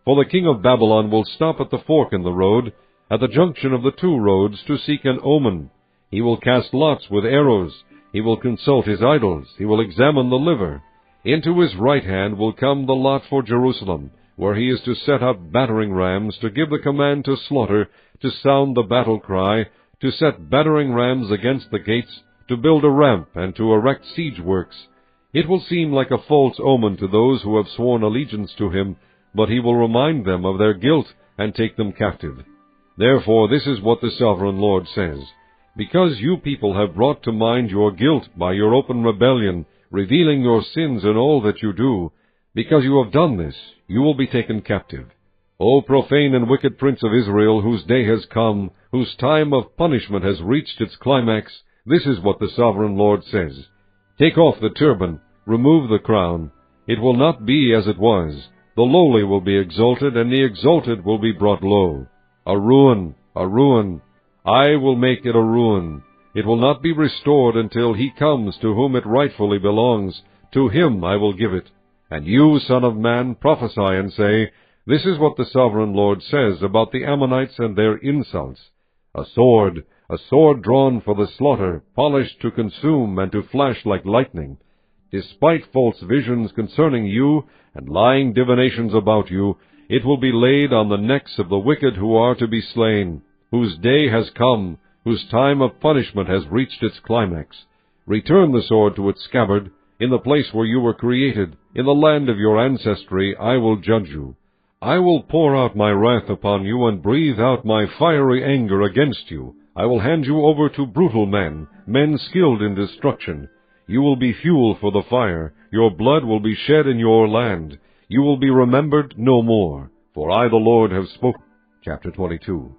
For the king of Babylon will stop at the fork in the road, at the junction of the 2 roads, to seek an omen. He will cast lots with arrows. He will consult his idols. He will examine the liver. Into his right hand will come the lot for Jerusalem, where he is to set up battering rams, to give the command to slaughter, to sound the battle cry, to set battering rams against the gates, to build a ramp, and to erect siege works. It will seem like a false omen to those who have sworn allegiance to him, but he will remind them of their guilt and take them captive. Therefore this is what the sovereign Lord says, Because you people have brought to mind your guilt by your open rebellion, revealing your sins in all that you do, because you have done this, you will be taken captive. O profane and wicked prince of Israel, whose day has come, whose time of punishment has reached its climax, this is what the sovereign Lord says. Take off the turban, remove the crown. It will not be as it was. The lowly will be exalted, and the exalted will be brought low. A ruin, a ruin. I will make it a ruin. It will not be restored until he comes to whom it rightfully belongs. To him I will give it. And you, Son of man, prophesy and say, This is what the sovereign Lord says about the Ammonites and their insults. A sword drawn for the slaughter, polished to consume and to flash like lightning. Despite false visions concerning you and lying divinations about you, it will be laid on the necks of the wicked who are to be slain, whose day has come, whose time of punishment has reached its climax. Return the sword to its scabbard. In the place where you were created, in the land of your ancestry, I will judge you. I will pour out my wrath upon you and breathe out my fiery anger against you. I will hand you over to brutal men, men skilled in destruction. You will be fuel for the fire. Your blood will be shed in your land. You will be remembered no more. For I, the Lord, have spoken. Chapter 22.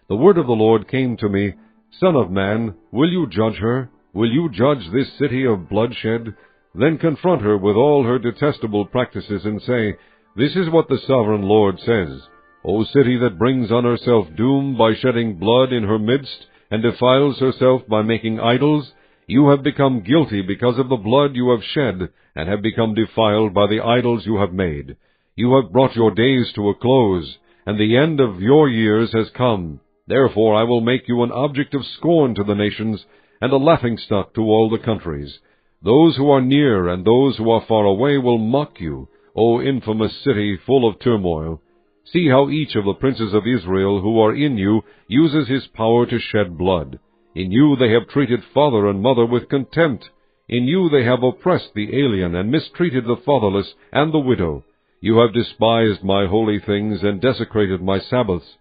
The word of the Lord came to me, Son of man, will you judge her? Will you judge this city of bloodshed? Then confront her with all her detestable practices, and say, This is what the sovereign Lord says. O city that brings on herself doom by shedding blood in her midst, and defiles herself by making idols, You have become guilty because of the blood you have shed, and have become defiled by the idols you have made. You have brought your days to a close, and the end of your years has come. Therefore I will make you an object of scorn to the nations, and a laughingstock to all the countries. Those who are near and those who are far away will mock you, O infamous city full of turmoil. See how each of the princes of Israel who are in you uses his power to shed blood. In you they have treated father and mother with contempt. In you they have oppressed the alien and mistreated the fatherless and the widow. You have despised my holy things and desecrated my Sabbaths.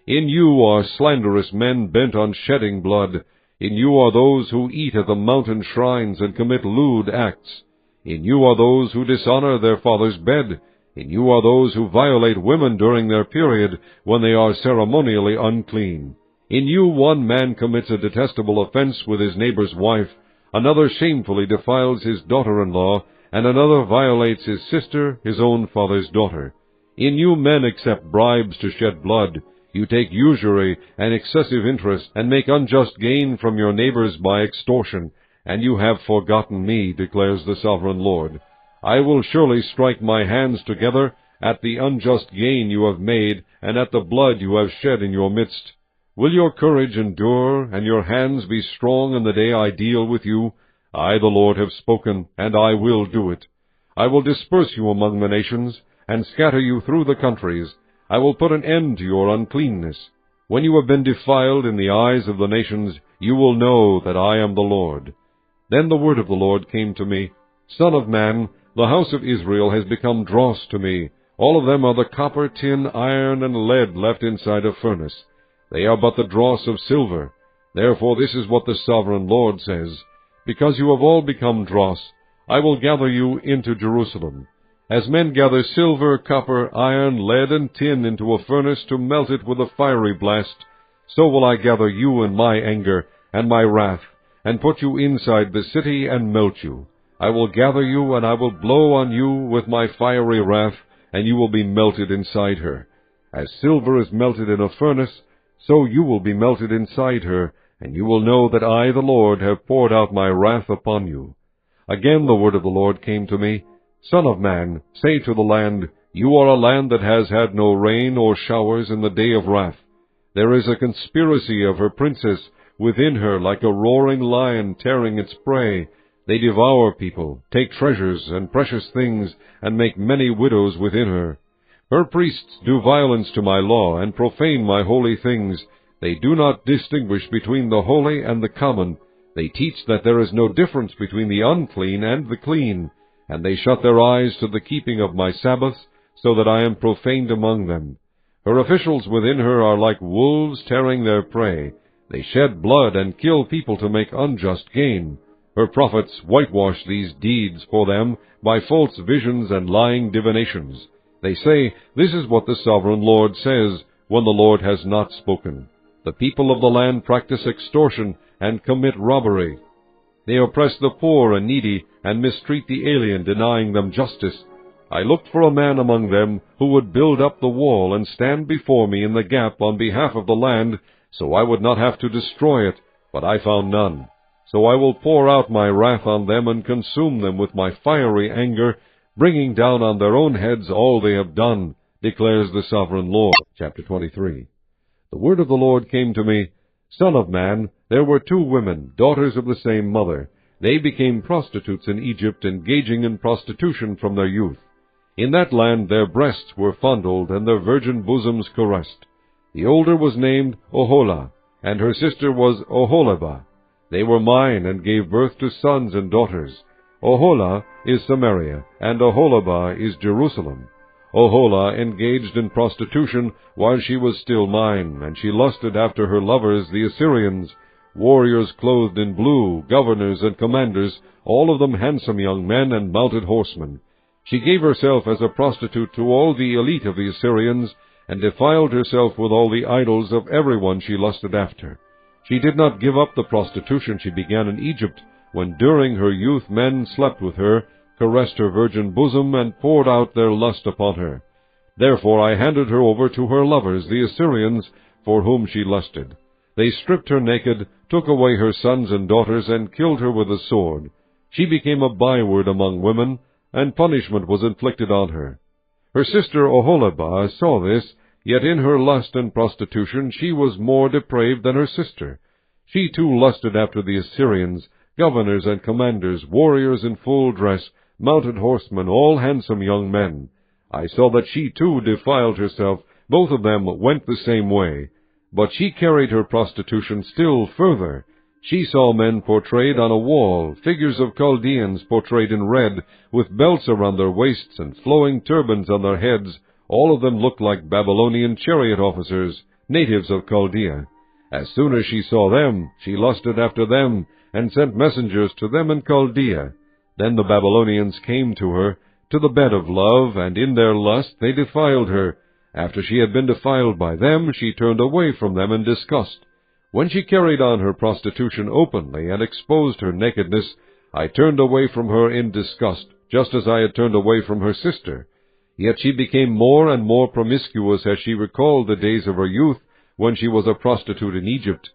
In you are slanderous men bent on shedding blood. In you are those who eat at the mountain shrines and commit lewd acts. In you are those who dishonor their father's bed. In you are those who violate women during their period, when they are ceremonially unclean. In you one man commits a detestable offense with his neighbor's wife, another shamefully defiles his daughter-in-law, and another violates his sister, his own father's daughter. In you men accept bribes to shed blood. You take usury and excessive interest, and make unjust gain from your neighbors by extortion, and you have forgotten me, declares the Sovereign Lord. I will surely strike my hands together at the unjust gain you have made, and at the blood you have shed in your midst. Will your courage endure, and your hands be strong in the day I deal with you? I, the Lord, have spoken, and I will do it. I will disperse you among the nations, and scatter you through the countries. I will put an end to your uncleanness. When you have been defiled in the eyes of the nations, you will know that I am the Lord. Then the word of the Lord came to me, Son of man, the house of Israel has become dross to me. All of them are the copper, tin, iron, and lead left inside a furnace. They are but the dross of silver. Therefore this is what the Sovereign Lord says, Because you have all become dross, I will gather you into Jerusalem. As men gather silver, copper, iron, lead, and tin into a furnace to melt it with a fiery blast, so will I gather you in my anger and my wrath, and put you inside the city and melt you. I will gather you, and I will blow on you with my fiery wrath, and you will be melted inside her. As silver is melted in a furnace, so you will be melted inside her, and you will know that I, the Lord, have poured out my wrath upon you. Again the word of the Lord came to me, Son of man, say to the land, You are a land that has had no rain or showers in the day of wrath. There is a conspiracy of her princes within her, like a roaring lion tearing its prey. They devour people, take treasures and precious things, and make many widows within her. Her priests do violence to my law, and profane my holy things. They do not distinguish between the holy and the common. They teach that there is no difference between the unclean and the clean, and they shut their eyes to the keeping of my Sabbaths, so that I am profaned among them. Her officials within her are like wolves tearing their prey. They shed blood and kill people to make unjust gain. Her prophets whitewash these deeds for them by false visions and lying divinations. They say, This is what the Sovereign Lord says, when the Lord has not spoken. The people of the land practice extortion and commit robbery. They oppress the poor and needy, and mistreat the alien, denying them justice. I looked for a man among them who would build up the wall and stand before me in the gap on behalf of the land, so I would not have to destroy it, but I found none. So I will pour out my wrath on them and consume them with my fiery anger, bringing down on their own heads all they have done, declares the Sovereign Lord. Chapter 23. The word of the Lord came to me, Son of man, there were 2 women, daughters of the same mother. They became prostitutes in Egypt, engaging in prostitution from their youth. In that land their breasts were fondled, and their virgin bosoms caressed. The older was named Oholah, and her sister was Oholibah. They were mine, and gave birth to sons and daughters. Oholah is Samaria, and Oholibah is Jerusalem. Oholah engaged in prostitution while she was still mine, and she lusted after her lovers the Assyrians, warriors clothed in blue, governors and commanders, all of them handsome young men and mounted horsemen. She gave herself as a prostitute to all the elite of the Assyrians, and defiled herself with all the idols of everyone she lusted after. She did not give up the prostitution she began in Egypt, when during her youth men slept with her, caressed her virgin bosom, and poured out their lust upon her. Therefore I handed her over to her lovers, the Assyrians, for whom she lusted. They stripped her naked, took away her sons and daughters, and killed her with the sword. She became a byword among women, and punishment was inflicted on her. Her sister Oholibah saw this, yet in her lust and prostitution she was more depraved than her sister. She too lusted after the Assyrians, governors and commanders, warriors in full dress, mounted horsemen, all handsome young men. I saw that she too defiled herself. Both of them went the same way. But she carried her prostitution still further. She saw men portrayed on a wall, figures of Chaldeans portrayed in red, with belts around their waists and flowing turbans on their heads. All of them looked like Babylonian chariot officers, natives of Chaldea. As soon as she saw them, she lusted after them, and sent messengers to them in Chaldea. Then the Babylonians came to her, to the bed of love, and in their lust they defiled her. After she had been defiled by them, she turned away from them in disgust. When she carried on her prostitution openly and exposed her nakedness, I turned away from her in disgust, just as I had turned away from her sister. Yet she became more and more promiscuous as she recalled the days of her youth, when she was a prostitute in Egypt.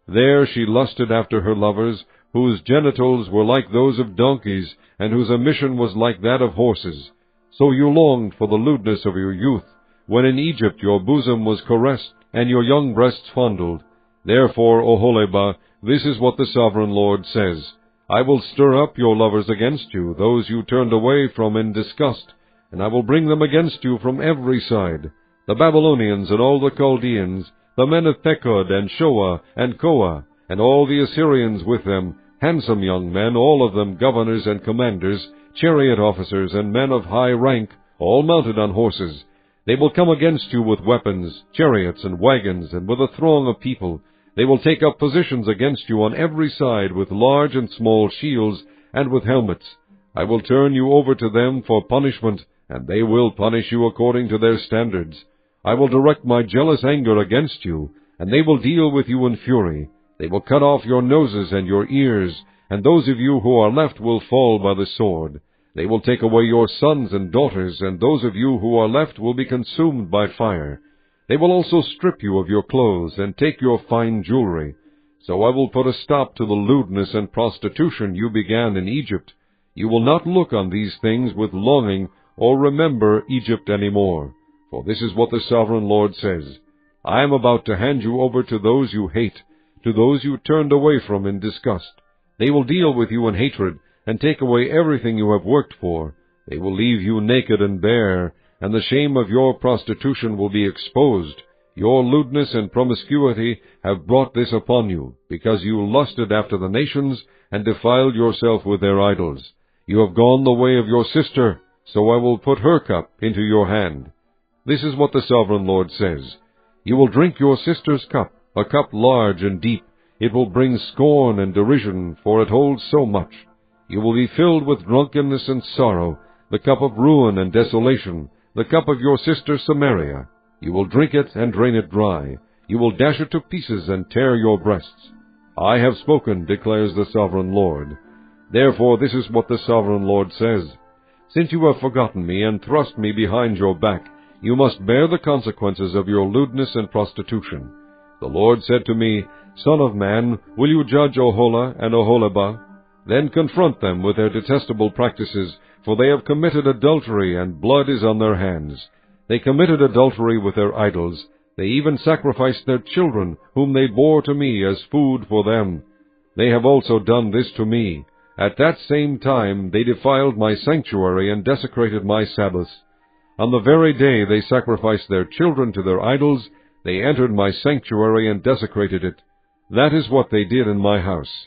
There she lusted after her lovers, whose genitals were like those of donkeys, and whose emission was like that of horses. So you longed for the lewdness of your youth, when in Egypt your bosom was caressed, and your young breasts fondled. Therefore, Oholibah, this is what the Sovereign Lord says: I will stir up your lovers against you, those you turned away from in disgust, and I will bring them against you from every side, the Babylonians and all the Chaldeans, the men of Pekod and Shoah and Koah, and all the Assyrians with them, handsome young men, all of them governors and commanders, chariot officers and men of high rank, all mounted on horses. They will come against you with weapons, chariots and wagons, and with a throng of people. They will take up positions against you on every side with large and small shields and with helmets. I will turn you over to them for punishment, and they will punish you according to their standards. I will direct my jealous anger against you, and they will deal with you in fury. They will cut off your noses and your ears, and those of you who are left will fall by the sword. They will take away your sons and daughters, and those of you who are left will be consumed by fire. They will also strip you of your clothes, and take your fine jewelry. So I will put a stop to the lewdness and prostitution you began in Egypt. You will not look on these things with longing, or remember Egypt any more. For this is what the Sovereign Lord says: I am about to hand you over to those you hate, to those you turned away from in disgust. They will deal with you in hatred, and take away everything you have worked for. They will leave you naked and bare, and the shame of your prostitution will be exposed. Your lewdness and promiscuity have brought this upon you, because you lusted after the nations, and defiled yourself with their idols. You have gone the way of your sister, so I will put her cup into your hand. This is what the Sovereign Lord says: You will drink your sister's cup, a cup large and deep. It will bring scorn and derision, for it holds so much. You will be filled with drunkenness and sorrow, the cup of ruin and desolation, the cup of your sister Samaria. You will drink it and drain it dry. You will dash it to pieces and tear your breasts. I have spoken, declares the Sovereign Lord. Therefore this is what the Sovereign Lord says: Since you have forgotten me and thrust me behind your back, you must bear the consequences of your lewdness and prostitution. The Lord said to me, Son of man, will you judge Oholah and Oholibah? Then confront them with their detestable practices, for they have committed adultery, and blood is on their hands. They committed adultery with their idols. They even sacrificed their children, whom they bore to me as food for them. They have also done this to me. At that same time they defiled my sanctuary and desecrated my Sabbaths. On the very day they sacrificed their children to their idols, they entered my sanctuary and desecrated it. That is what they did in my house.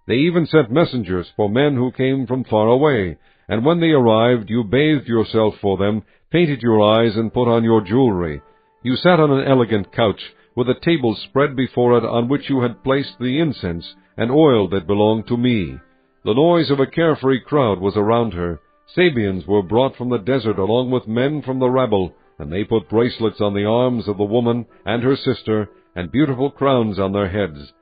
They even sent messengers for men who came from far away, and when they arrived, you bathed yourself for them, painted your eyes, and put on your jewelry. You sat on an elegant couch, with a table spread before it, on which you had placed the incense and oil that belonged to me. The noise of a carefree crowd was around her. Sabeans were brought from the desert along with men from the rabble, and they put bracelets on the arms of the woman and her sister, and beautiful crowns on their heads.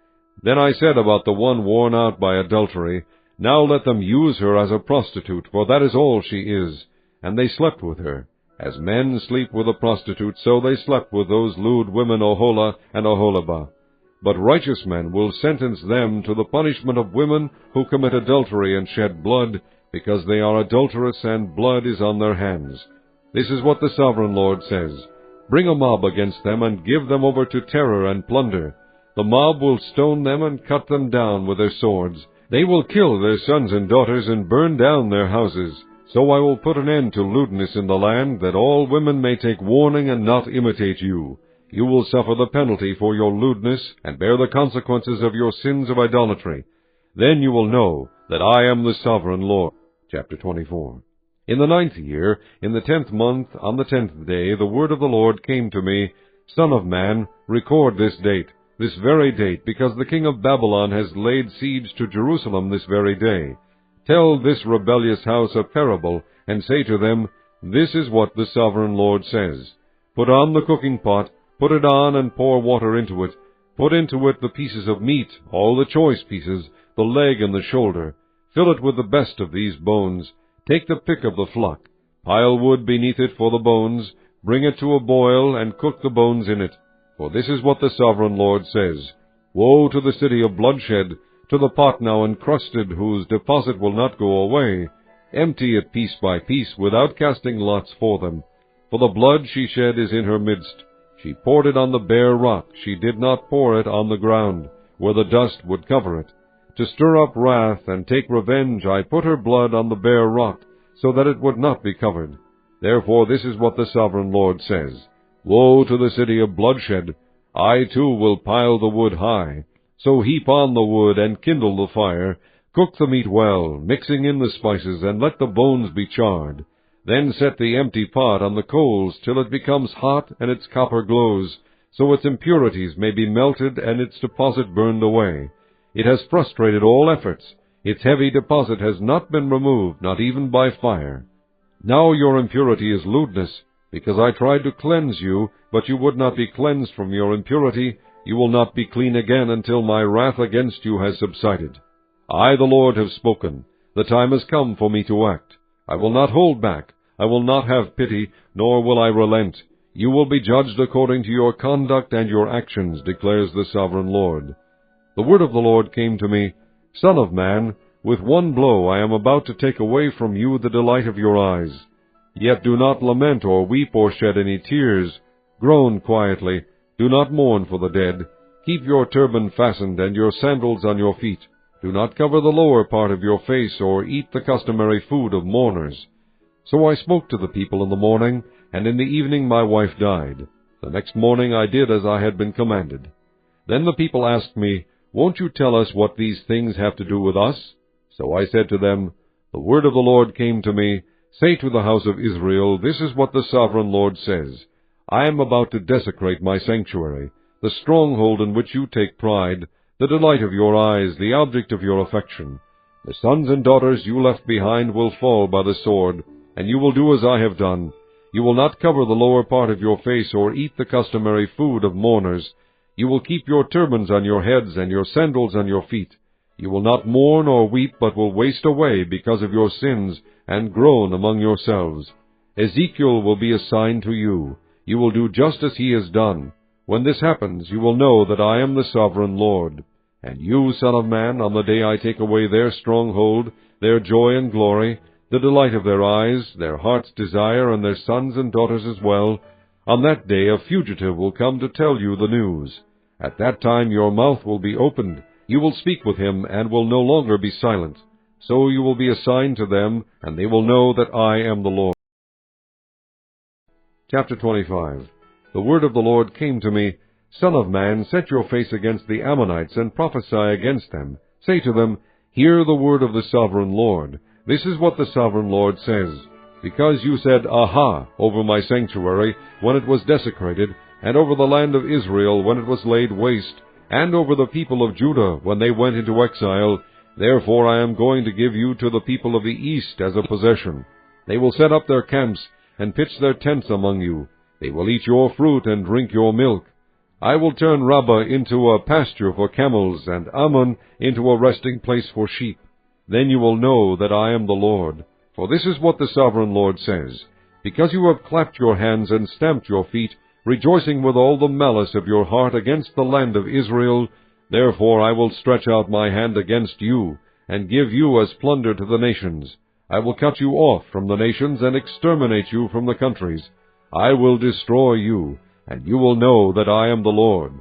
Then I said about the one worn out by adultery, Now let them use her as a prostitute, for that is all she is. And they slept with her. As men sleep with a prostitute, so they slept with those lewd women Oholah and Oholibah. but righteous men will sentence them to the punishment of women who commit adultery and shed blood, because they are adulterous and blood is on their hands. This is what the Sovereign Lord says. Bring a mob against them and give them over to terror and plunder. The mob will stone them and cut them down with their swords. They will kill their sons and daughters and burn down their houses. So I will put an end to lewdness in the land, that all women may take warning and not imitate you. You will suffer the penalty for your lewdness, and bear the consequences of your sins of idolatry. Then you will know that I am the Sovereign Lord. Chapter 24. In the 9th year, in the 10th month, on the 10th day, the word of the Lord came to me, Son of man, record this date, this very date, because the king of Babylon has laid siege to Jerusalem this very day. Tell this rebellious house a parable, and say to them, This is what the Sovereign Lord says. Put on the cooking pot, put it on, and pour water into it. Put into it the pieces of meat, all the choice pieces, the leg and the shoulder. Fill it with the best of these bones. Take the pick of the flock. Pile wood beneath it for the bones. Bring it to a boil, and cook the bones in it. For this is what the Sovereign Lord says. Woe to the city of bloodshed, to the pot now encrusted, whose deposit will not go away. Empty it piece by piece, without casting lots for them. For the blood she shed is in her midst. She poured it on the bare rock, she did not pour it on the ground, where the dust would cover it. To stir up wrath and take revenge, I put her blood on the bare rock, so that it would not be covered. Therefore this is what the Sovereign Lord says. Woe to the city of bloodshed! I too will pile the wood high. So heap on the wood, and kindle the fire. Cook the meat well, mixing in the spices, and let the bones be charred. Then set the empty pot on the coals, till it becomes hot, and its copper glows, so its impurities may be melted, and its deposit burned away. It has frustrated all efforts. Its heavy deposit has not been removed, not even by fire. Now your impurity is lewdness, because I tried to cleanse you, but you would not be cleansed from your impurity. You will not be clean again until my wrath against you has subsided. I, the Lord, have spoken. The time has come for me to act. I will not hold back. I will not have pity, nor will I relent. You will be judged according to your conduct and your actions, declares the Sovereign Lord. The word of the Lord came to me, Son of man, with one blow I am about to take away from you the delight of your eyes. Yet do not lament or weep or shed any tears. Groan quietly. Do not mourn for the dead. Keep your turban fastened and your sandals on your feet. Do not cover the lower part of your face or eat the customary food of mourners. So I spoke to the people in the morning, and in the evening my wife died. The next morning I did as I had been commanded. Then the people asked me, Won't you tell us what these things have to do with us? So I said to them, The word of the Lord came to me, Say to the house of Israel, This is what the Sovereign Lord says. I am about to desecrate my sanctuary, the stronghold in which you take pride, the delight of your eyes, the object of your affection. The sons and daughters you left behind will fall by the sword, and you will do as I have done. You will not cover the lower part of your face or eat the customary food of mourners. You will keep your turbans on your heads and your sandals on your feet. You will not mourn or weep, but will waste away because of your sins, and groan among yourselves. Ezekiel will be a sign to you. You will do just as he has done. When this happens, you will know that I am the Sovereign Lord. And you, Son of man, on the day I take away their stronghold, their joy and glory, the delight of their eyes, their heart's desire, and their sons and daughters as well, on that day a fugitive will come to tell you the news. At that time your mouth will be opened. You will speak with him, and will no longer be silent. So you will be a sign to them, and they will know that I am the Lord. Chapter 25. The word of the Lord came to me, Son of man, set your face against the Ammonites, and prophesy against them. Say to them, Hear the word of the Sovereign Lord. This is what the Sovereign Lord says. Because you said, Aha, over my sanctuary, when it was desecrated, and over the land of Israel, when it was laid waste, and over the people of Judah, when they went into exile, therefore I am going to give you to the people of the east as a possession. They will set up their camps, and pitch their tents among you. They will eat your fruit and drink your milk. I will turn Rabbah into a pasture for camels, and Ammon into a resting place for sheep. Then you will know that I am the Lord. For this is what the Sovereign Lord says. Because you have clapped your hands and stamped your feet, rejoicing with all the malice of your heart against the land of Israel, therefore I will stretch out my hand against you, and give you as plunder to the nations. I will cut you off from the nations, and exterminate you from the countries. I will destroy you, and you will know that I am the Lord.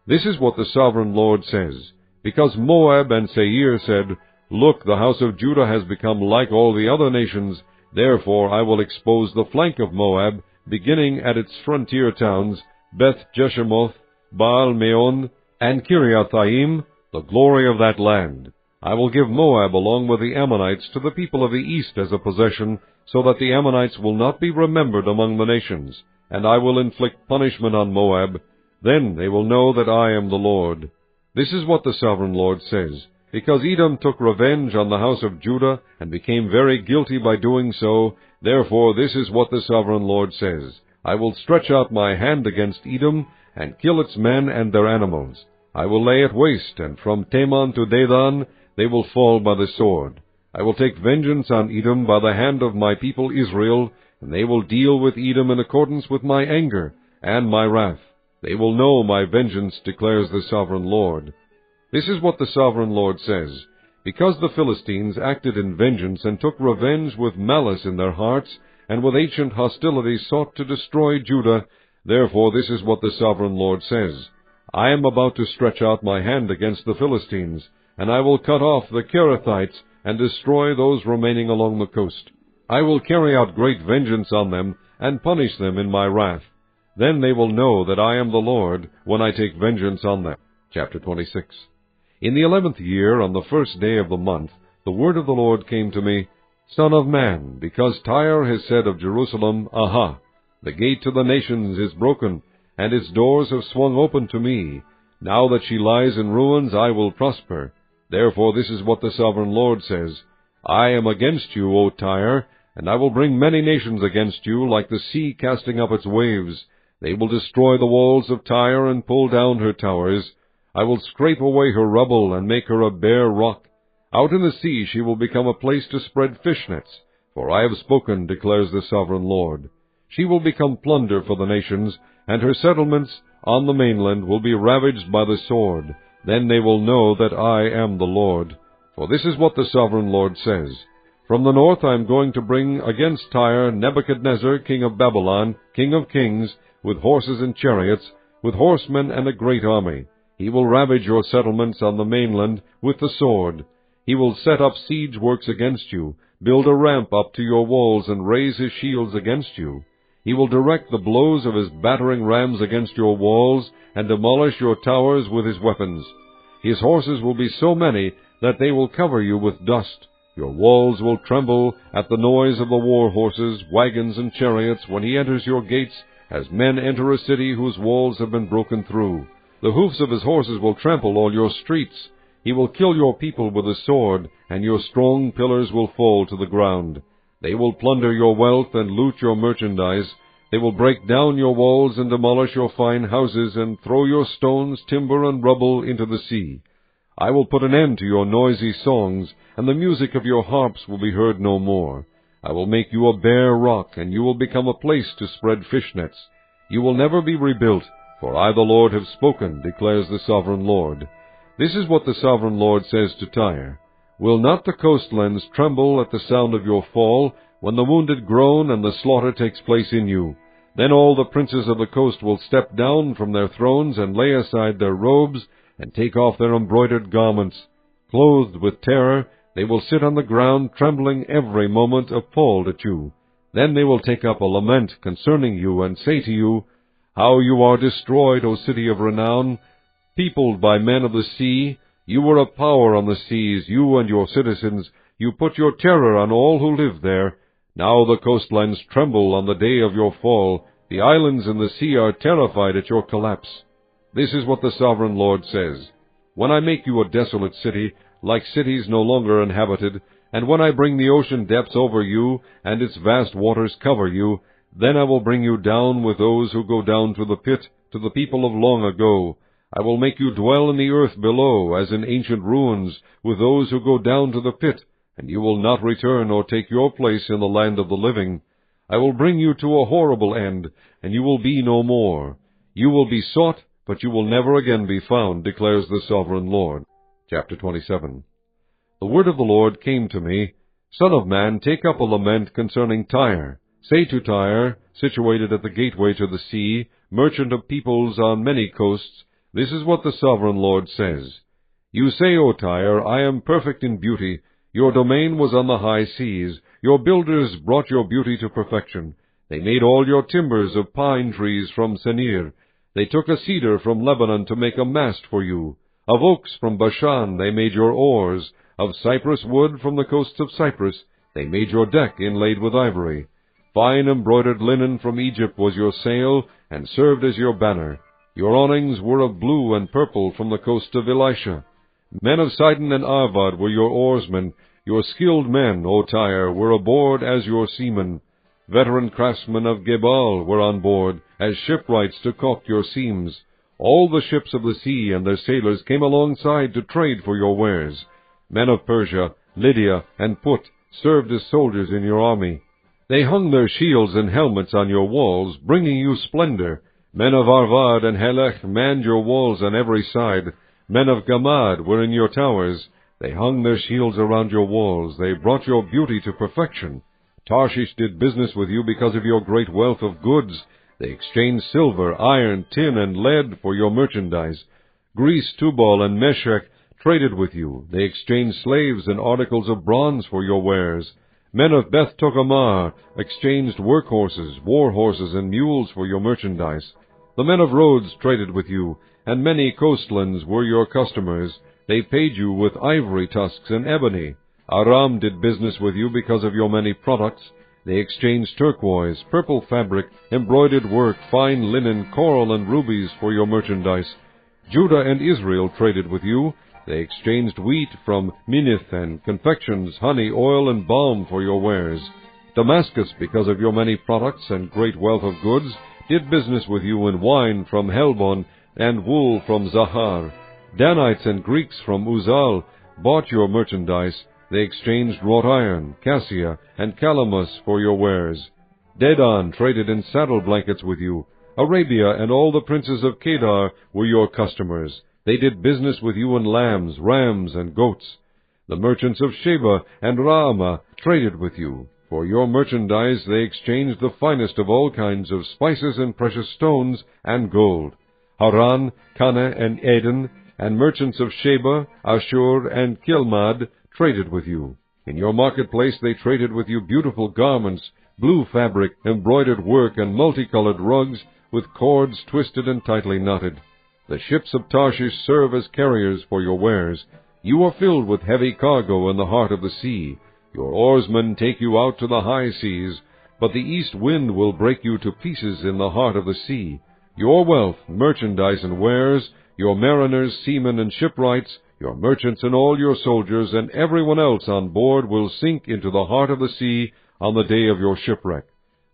This is what the sovereign Lord says. Because Moab and Seir said, Look, the house of Judah has become like all the other nations, therefore I will expose the flank of Moab, beginning at its frontier towns, Beth-Jeshemoth, Baal-Meon, and Kiriathaim, the glory of that land. I will give Moab along with the Ammonites to the people of the east as a possession, so that the Ammonites will not be remembered among the nations, and I will inflict punishment on Moab. Then they will know that I am the Lord. This is what the sovereign Lord says. Because Edom took revenge on the house of Judah, and became very guilty by doing so, therefore this is what the sovereign Lord says. I will stretch out my hand against Edom, and kill its men and their animals. I will lay it waste, and from Teman to Dedan they will fall by the sword. I will take vengeance on Edom by the hand of my people Israel, and they will deal with Edom in accordance with my anger and my wrath. They will know my vengeance, declares the sovereign Lord. This is what the sovereign Lord says. Because the Philistines acted in vengeance and took revenge with malice in their hearts, and with ancient hostility sought to destroy Judah, therefore this is what the sovereign Lord says. I am about to stretch out my hand against the Philistines, and I will cut off the Kerethites and destroy those remaining along the coast. I will carry out great vengeance on them, and punish them in my wrath. Then they will know that I am the Lord, when I take vengeance on them. Chapter 26. In the 11th year, on the first day of the month, the word of the Lord came to me, Son of man, because Tyre has said of Jerusalem, Aha! The gate to the nations is broken, and its doors have swung open to me. Now that she lies in ruins, I will prosper. Therefore this is what the sovereign Lord says, I am against you, O Tyre, and I will bring many nations against you, like the sea casting up its waves. They will destroy the walls of Tyre and pull down her towers. I will scrape away her rubble and make her a bare rock. Out in the sea she will become a place to spread fish nets, for I have spoken, declares the sovereign Lord. She will become plunder for the nations, and her settlements on the mainland will be ravaged by the sword. Then they will know that I am the Lord. For this is what the sovereign Lord says. From the north I am going to bring against Tyre Nebuchadnezzar, king of Babylon, king of kings, with horses and chariots, with horsemen and a great army. He will ravage your settlements on the mainland with the sword. He will set up siege works against you, build a ramp up to your walls, and raise his shields against you. He will direct the blows of his battering rams against your walls, and demolish your towers with his weapons. His horses will be so many that they will cover you with dust. Your walls will tremble at the noise of the war horses, wagons, and chariots when he enters your gates, as men enter a city whose walls have been broken through. The hoofs of his horses will trample all your streets. He will kill your people with a sword, and your strong pillars will fall to the ground. They will plunder your wealth and loot your merchandise. They will break down your walls and demolish your fine houses, and throw your stones, timber, and rubble into the sea. I will put an end to your noisy songs, and the music of your harps will be heard no more. I will make you a bare rock, and you will become a place to spread fish nets. You will never be rebuilt, for I the Lord have spoken, declares the sovereign Lord. This is what the sovereign Lord says to Tyre. Will not the coastlands tremble at the sound of your fall, when the wounded groan and the slaughter takes place in you? Then all the princes of the coast will step down from their thrones and lay aside their robes, and take off their embroidered garments. Clothed with terror, they will sit on the ground, trembling every moment, appalled at you. Then they will take up a lament concerning you, and say to you, How you are destroyed, O city of renown, peopled by men of the sea! You were a power on the seas, you and your citizens. You put your terror on all who live there. Now the coastlands tremble on the day of your fall. The islands in the sea are terrified at your collapse. This is what the sovereign Lord says. When I make you a desolate city, like cities no longer inhabited, and when I bring the ocean depths over you, and its vast waters cover you, then I will bring you down with those who go down to the pit, to the people of long ago. I will make you dwell in the earth below, as in ancient ruins, with those who go down to the pit, and you will not return or take your place in the land of the living. I will bring you to a horrible end, and you will be no more. You will be sought, but you will never again be found, declares the Sovereign Lord. Chapter 27. The word of the Lord came to me, Son of man, take up a lament concerning Tyre. Say to Tyre, situated at the gateway to the sea, merchant of peoples on many coasts, this is what the Sovereign Lord says. You say, O Tyre, I am perfect in beauty. Your domain was on the high seas. Your builders brought your beauty to perfection. They made all your timbers of pine trees from Senir. They took a cedar from Lebanon to make a mast for you. Of oaks from Bashan they made your oars. Of cypress wood from the coasts of Cyprus they made your deck inlaid with ivory. Fine embroidered linen from Egypt was your sail, and served as your banner. Your awnings were of blue and purple from the coast of Elisha. Men of Sidon and Arvad were your oarsmen. Your skilled men, O Tyre, were aboard as your seamen. Veteran craftsmen of Gebal were on board, as shipwrights to caulk your seams. All the ships of the sea and their sailors came alongside to trade for your wares. Men of Persia, Lydia, and Put served as soldiers in your army. They hung their shields and helmets on your walls, bringing you splendor. Men of Arvad and Helech manned your walls on every side. Men of Gamad were in your towers. They hung their shields around your walls. They brought your beauty to perfection. Tarshish did business with you because of your great wealth of goods. They exchanged silver, iron, tin, and lead for your merchandise. Greece, Tubal, and Meshech traded with you. They exchanged slaves and articles of bronze for your wares. Men of Beth Togarmah exchanged workhorses, war horses, and mules for your merchandise. The men of Rhodes traded with you, and many coastlands were your customers. They paid you with ivory tusks and ebony. Aram did business with you because of your many products. They exchanged turquoise, purple fabric, embroidered work, fine linen, coral, and rubies for your merchandise. Judah and Israel traded with you. They exchanged wheat from Minnith and confections, honey, oil, and balm for your wares. Damascus, because of your many products and great wealth of goods, did business with you in wine from Helbon and wool from Zahar. Danites and Greeks from Uzal bought your merchandise. They exchanged wrought iron, cassia, and calamus for your wares. Dedan traded in saddle blankets with you. Arabia and all the princes of Kedar were your customers. They did business with you in lambs, rams, and goats. The merchants of Sheba and Raamah traded with you. For your merchandise they exchanged the finest of all kinds of spices and precious stones and gold. Haran, Canaan, and Eden, and merchants of Sheba, Ashur, and Kilmad traded with you. In your marketplace they traded with you beautiful garments, blue fabric, embroidered work, and multicolored rugs, with cords twisted and tightly knotted. The ships of Tarshish serve as carriers for your wares. You are filled with heavy cargo in the heart of the sea. Your oarsmen take you out to the high seas, but the east wind will break you to pieces in the heart of the sea. Your wealth, merchandise, and wares, your mariners, seamen, and shipwrights, your merchants and all your soldiers, and everyone else on board will sink into the heart of the sea on the day of your shipwreck.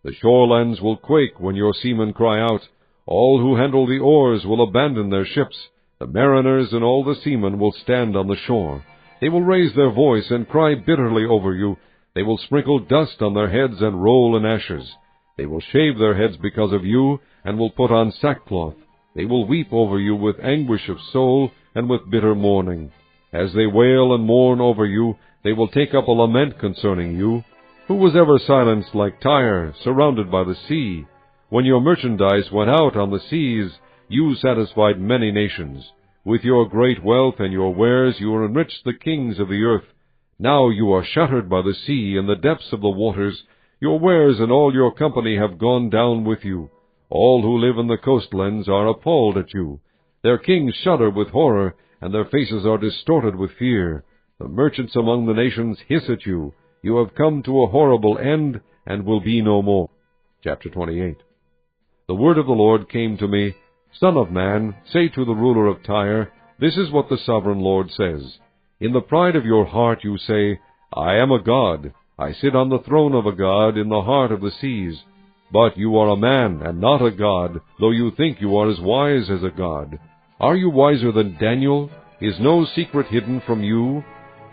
The shorelands will quake when your seamen cry out. All who handle the oars will abandon their ships. The mariners and all the seamen will stand on the shore. They will raise their voice and cry bitterly over you. They will sprinkle dust on their heads and roll in ashes. They will shave their heads because of you, and will put on sackcloth. They will weep over you with anguish of soul and with bitter mourning. As they wail and mourn over you, they will take up a lament concerning you. Who was ever silenced like Tyre, surrounded by the sea? When your merchandise went out on the seas, you satisfied many nations. With your great wealth and your wares you enriched the kings of the earth. Now you are shattered by the sea in the depths of the waters. Your wares and all your company have gone down with you. All who live in the coastlands are appalled at you. Their kings shudder with horror, and their faces are distorted with fear. The merchants among the nations hiss at you. You have come to a horrible end, and will be no more. Chapter 28. The word of the Lord came to me, Son of man, say to the ruler of Tyre, This is what the Sovereign Lord says. In the pride of your heart you say, I am a god. I sit on the throne of a god in the heart of the seas. But you are a man, and not a god, though you think you are as wise as a god. Are you wiser than Daniel? Is no secret hidden from you?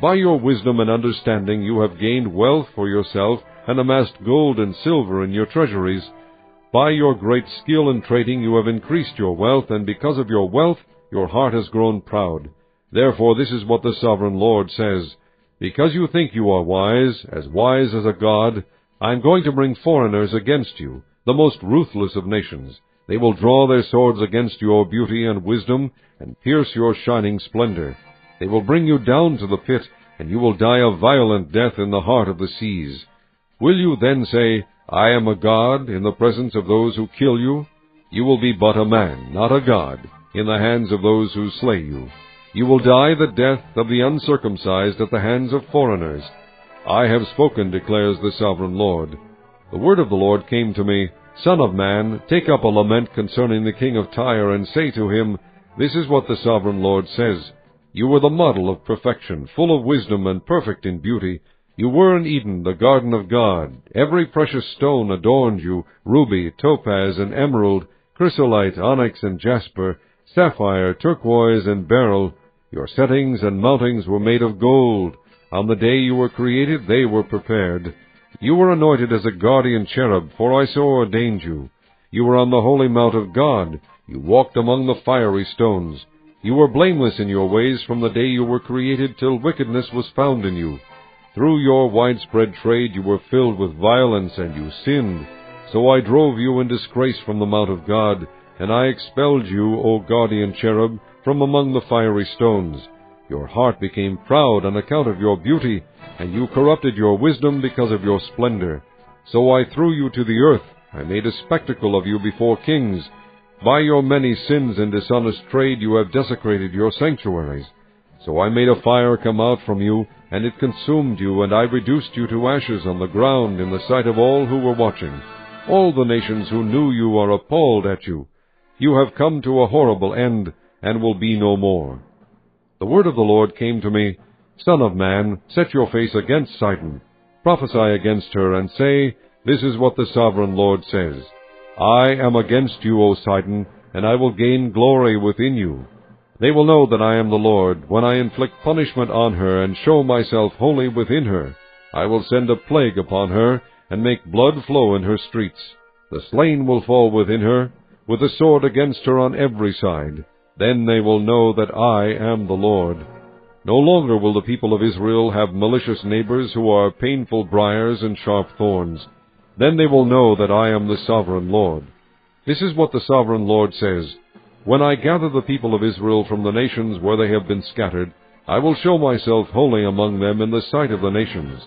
By your wisdom and understanding you have gained wealth for yourself, and amassed gold and silver in your treasuries. By your great skill in trading you have increased your wealth, and because of your wealth your heart has grown proud. Therefore this is what the sovereign Lord says, because you think you are wise as a god, I am going to bring foreigners against you, the most ruthless of nations. They will draw their swords against your beauty and wisdom, and pierce your shining splendor. They will bring you down to the pit, and you will die a violent death in the heart of the seas. Will you then say, I am a god, in the presence of those who kill you? You will be but a man, not a god, in the hands of those who slay you. You will die the death of the uncircumcised at the hands of foreigners. I have spoken, declares the sovereign Lord. The word of the Lord came to me, Son of man, take up a lament concerning the king of Tyre, and say to him, This is what the sovereign Lord says. You were the model of perfection, full of wisdom and perfect in beauty. You were in Eden, the garden of God. Every precious stone adorned you, ruby, topaz, and emerald, chrysolite, onyx, and jasper, sapphire, turquoise, and beryl. Your settings and mountings were made of gold. On the day you were created, they were prepared. You were anointed as a guardian cherub, for I so ordained you. You were on the holy mount of God. You walked among the fiery stones. You were blameless in your ways from the day you were created till wickedness was found in you. Through your widespread trade you were filled with violence, and you sinned. So I drove you in disgrace from the mount of God, and I expelled you, O guardian cherub, from among the fiery stones. Your heart became proud on account of your beauty, and you corrupted your wisdom because of your splendor. So I threw you to the earth. I made a spectacle of you before kings. By your many sins and dishonest trade you have desecrated your sanctuaries. So I made a fire come out from you, and it consumed you, and I reduced you to ashes on the ground in the sight of all who were watching. All the nations who knew you are appalled at you. You have come to a horrible end, and will be no more. The word of the Lord came to me, Son of man, set your face against Sidon. Prophesy against her, and say, This is what the sovereign Lord says. I am against you, O Sidon, and I will gain glory within you. They will know that I am the Lord, when I inflict punishment on her, and show myself holy within her. I will send a plague upon her, and make blood flow in her streets. The slain will fall within her, with a sword against her on every side. Then they will know that I am the Lord. No longer will the people of Israel have malicious neighbors who are painful briars and sharp thorns. Then they will know that I am the sovereign Lord. This is what the sovereign Lord says. When I gather the people of Israel from the nations where they have been scattered, I will show myself holy among them in the sight of the nations.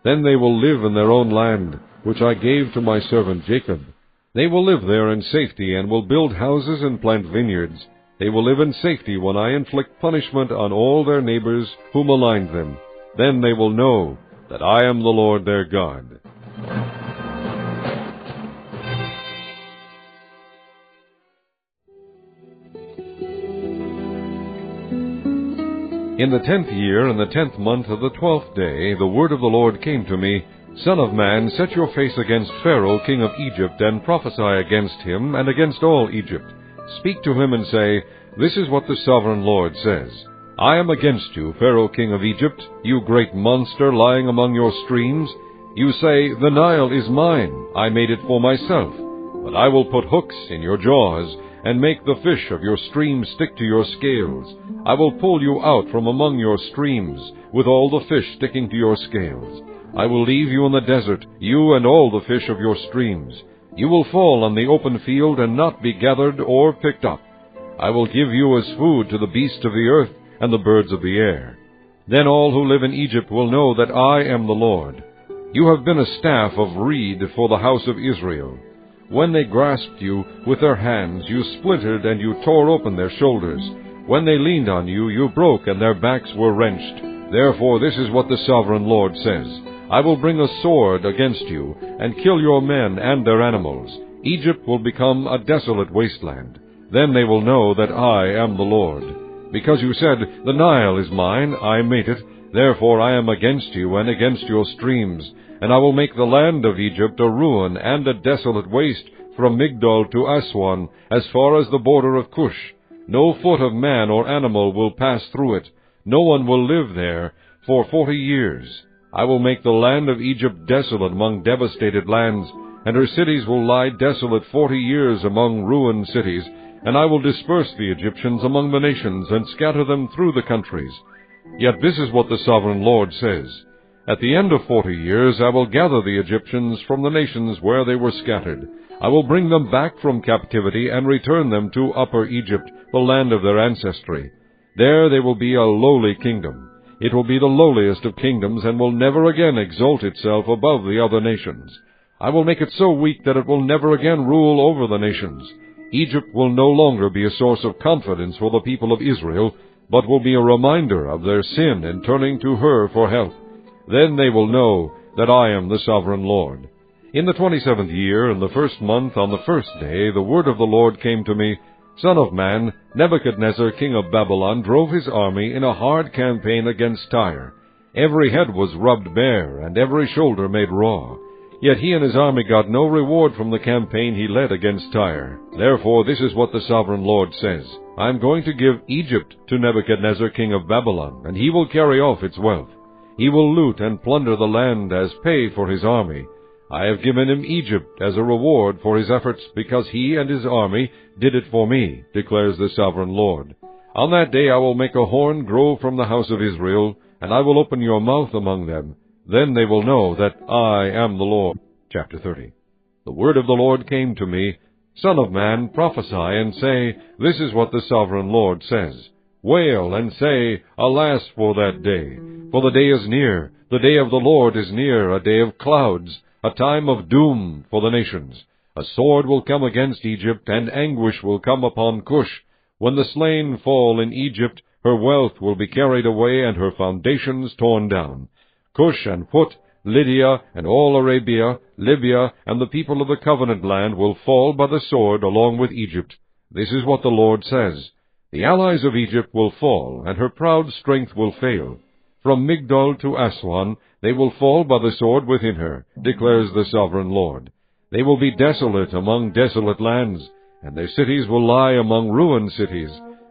Then they will live in their own land, which I gave to my servant Jacob. They will live there in safety, and will build houses and plant vineyards. They will live in safety when I inflict punishment on all their neighbors who maligned them. Then they will know that I am the Lord their God. In the 10th year, in the 10th month of the 12th day, the word of the Lord came to me, Son of man, set your face against Pharaoh, king of Egypt, and prophesy against him and against all Egypt. Speak to him and say, This is what the sovereign Lord says. I am against you, Pharaoh, king of Egypt, you great monster lying among your streams. You say, The Nile is mine, I made it for myself. But I will put hooks in your jaws, and make the fish of your streams stick to your scales. I will pull you out from among your streams, with all the fish sticking to your scales. I will leave you in the desert, you and all the fish of your streams. You will fall on the open field and not be gathered or picked up. I will give you as food to the beasts of the earth and the birds of the air. Then all who live in Egypt will know that I am the Lord. You have been a staff of reed for the house of Israel. When they grasped you with their hands, you splintered and you tore open their shoulders. When they leaned on you, you broke and their backs were wrenched. Therefore this is what the sovereign Lord says. I will bring a sword against you, and kill your men and their animals. Egypt will become a desolate wasteland. Then they will know that I am the Lord. Because you said, The Nile is mine, I made it, therefore I am against you and against your streams, and I will make the land of Egypt a ruin and a desolate waste, from Migdol to Aswan, as far as the border of Cush. No foot of man or animal will pass through it. No one will live there for 40 years. I will make the land of Egypt desolate among devastated lands, and her cities will lie desolate 40 years among ruined cities, and I will disperse the Egyptians among the nations, and scatter them through the countries. Yet this is what the sovereign Lord says. At the end of 40 years I will gather the Egyptians from the nations where they were scattered. I will bring them back from captivity and return them to Upper Egypt, the land of their ancestry. There they will be a lowly kingdom. It will be the lowliest of kingdoms, and will never again exalt itself above the other nations. I will make it so weak that it will never again rule over the nations. Egypt will no longer be a source of confidence for the people of Israel, but will be a reminder of their sin in turning to her for help. Then they will know that I am the sovereign Lord. In the 27th year, in the 1st month, on the 1st day, the word of the Lord came to me, Son of man, Nebuchadnezzar, king of Babylon, drove his army in a hard campaign against Tyre. Every head was rubbed bare, and every shoulder made raw. Yet he and his army got no reward from the campaign he led against Tyre. Therefore this is what the sovereign Lord says. I am going to give Egypt to Nebuchadnezzar, king of Babylon, and he will carry off its wealth. He will loot and plunder the land as pay for his army. I have given him Egypt as a reward for his efforts, because he and his army did it for me, declares the sovereign Lord. On that day I will make a horn grow from the house of Israel, and I will open your mouth among them. Then they will know that I am the Lord. Chapter 30. The word of the Lord came to me, Son of man, prophesy and say, This is what the sovereign Lord says. Wail and say, Alas for that day! For the day is near, the day of the Lord is near, a day of clouds, a time of doom for the nations. A sword will come against Egypt, and anguish will come upon Cush. When the slain fall in Egypt, her wealth will be carried away, and her foundations torn down. Cush and Put, Lydia, and all Arabia, Libya, and the people of the covenant land will fall by the sword along with Egypt. This is what the Lord says. The allies of Egypt will fall, and her proud strength will fail. From Migdol to Aswan they will fall by the sword within her, declares the sovereign Lord. They will be desolate among desolate lands, and their cities will lie among ruined cities.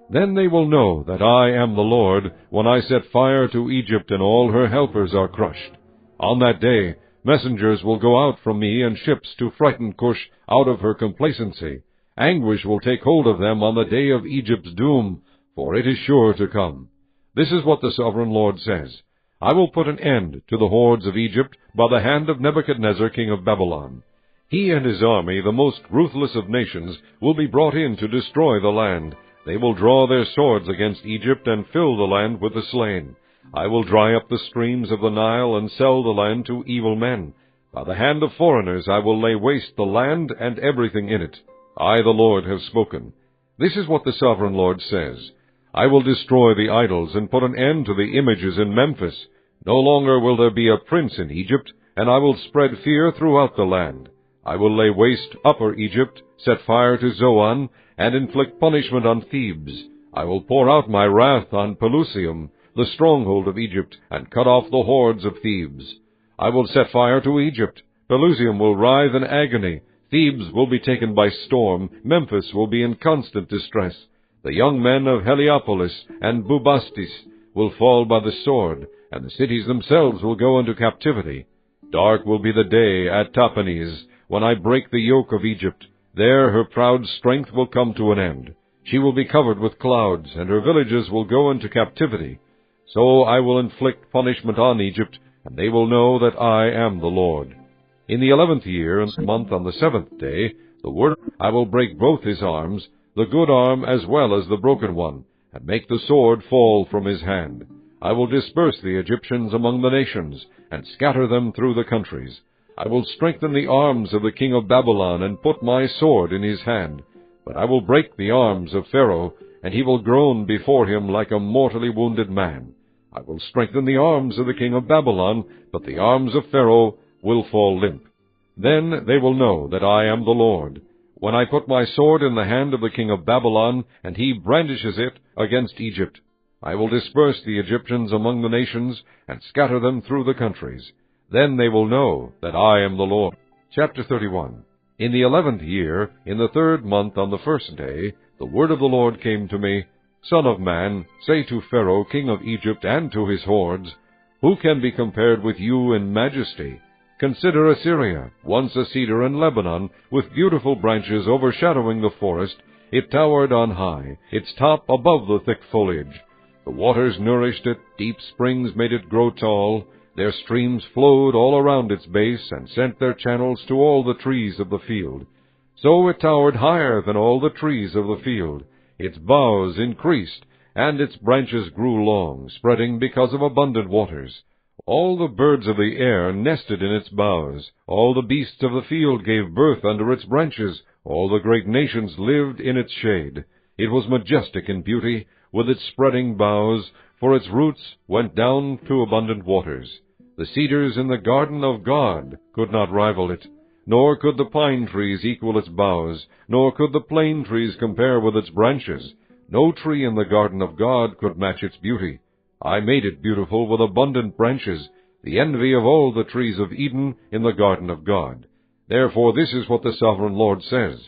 Then they will know that I am the Lord, when I set fire to Egypt and all her helpers are crushed. On that day messengers will go out from me and ships to frighten Cush out of her complacency. Anguish will take hold of them on the day of Egypt's doom, for it is sure to come. This is what the sovereign Lord says. I will put an end to the hordes of Egypt by the hand of Nebuchadnezzar, king of Babylon. He and his army, the most ruthless of nations, will be brought in to destroy the land. They will draw their swords against Egypt and fill the land with the slain. I will dry up the streams of the Nile and sell the land to evil men. By the hand of foreigners I will lay waste the land and everything in it. I, the Lord, have spoken. This is what the sovereign Lord says. I will destroy the idols and put an end to the images in Memphis. No longer will there be a prince in Egypt, and I will spread fear throughout the land. I will lay waste Upper Egypt, set fire to Zoan, and inflict punishment on Thebes. I will pour out my wrath on Pelusium, the stronghold of Egypt, and cut off the hordes of Thebes. I will set fire to Egypt. Pelusium will writhe in agony. Thebes will be taken by storm. Memphis will be in constant distress. The young men of Heliopolis and Bubastis will fall by the sword, and the cities themselves will go into captivity. Dark will be the day at Tahpanhes, when I break the yoke of Egypt. There her proud strength will come to an end. She will be covered with clouds, and her villages will go into captivity. So I will inflict punishment on Egypt, and they will know that I am the Lord. In the 11th year, and month, on the 7th day, the word I will break both his arms, the good arm as well as the broken one, and make the sword fall from his hand. I will disperse the Egyptians among the nations, and scatter them through the countries. I will strengthen the arms of the king of Babylon, and put my sword in his hand. But I will break the arms of Pharaoh, and he will groan before him like a mortally wounded man. I will strengthen the arms of the king of Babylon, but the arms of Pharaoh will fall limp. Then they will know that I am the Lord, when I put my sword in the hand of the king of Babylon, and he brandishes it against Egypt. I will disperse the Egyptians among the nations, and scatter them through the countries. Then they will know that I am the Lord. Chapter 31. In the 11th year, in the 3rd month, on the 1st day, the word of the Lord came to me, Son of man, say to Pharaoh, king of Egypt, and to his hordes, Who can be compared with you in majesty? Consider Assyria, once a cedar in Lebanon, with beautiful branches overshadowing the forest. It towered on high, its top above the thick foliage. The waters nourished it, deep springs made it grow tall. Their streams flowed all around its base, and sent their channels to all the trees of the field. So it towered higher than all the trees of the field. Its boughs increased, and its branches grew long, spreading because of abundant waters. All the birds of the air nested in its boughs. All the beasts of the field gave birth under its branches. All the great nations lived in its shade. It was majestic in beauty, with its spreading boughs, for its roots went down to abundant waters. The cedars in the garden of God could not rival it, nor could the pine trees equal its boughs, nor could the plane trees compare with its branches. No tree in the garden of God could match its beauty. I made it beautiful with abundant branches, the envy of all the trees of Eden in the garden of God. Therefore this is what the Sovereign Lord says: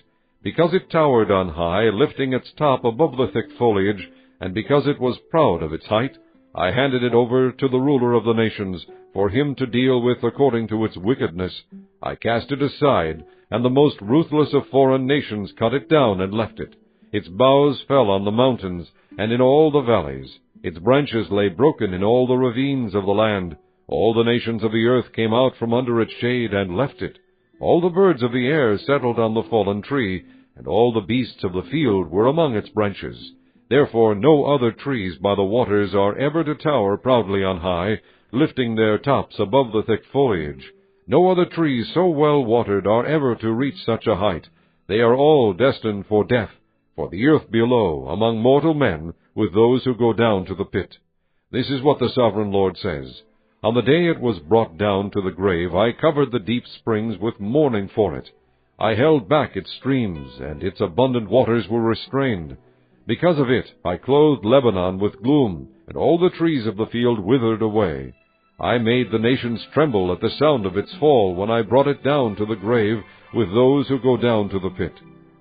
Because it towered on high, lifting its top above the thick foliage, and because it was proud of its height, I handed it over to the ruler of the nations, for him to deal with according to its wickedness. I cast it aside, and the most ruthless of foreign nations cut it down and left it. Its boughs fell on the mountains, and in all the valleys. Its branches lay broken in all the ravines of the land. All the nations of the earth came out from under its shade and left it. All the birds of the air settled on the fallen tree, and all the beasts of the field were among its branches. Therefore no other trees by the waters are ever to tower proudly on high, lifting their tops above the thick foliage. No other trees so well watered are ever to reach such a height. They are all destined for death, for the earth below, among mortal men, with those who go down to the pit. This is what the Sovereign Lord says: On the day it was brought down to the grave, I covered the deep springs with mourning for it. I held back its streams, and its abundant waters were restrained. Because of it, I clothed Lebanon with gloom, and all the trees of the field withered away. I made the nations tremble at the sound of its fall when I brought it down to the grave with those who go down to the pit.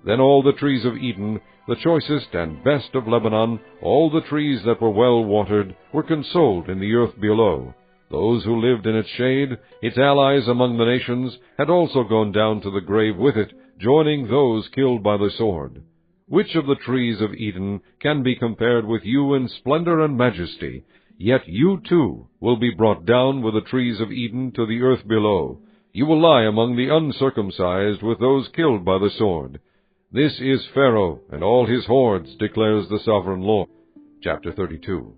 Then all the trees of Eden, the choicest and best of Lebanon, all the trees that were well watered, were consoled in the earth below. Those who lived in its shade, its allies among the nations, had also gone down to the grave with it, joining those killed by the sword. Which of the trees of Eden can be compared with you in splendor and majesty? Yet you too will be brought down with the trees of Eden to the earth below. You will lie among the uncircumcised with those killed by the sword. This is Pharaoh and all his hordes, declares the Sovereign Lord. Chapter 32.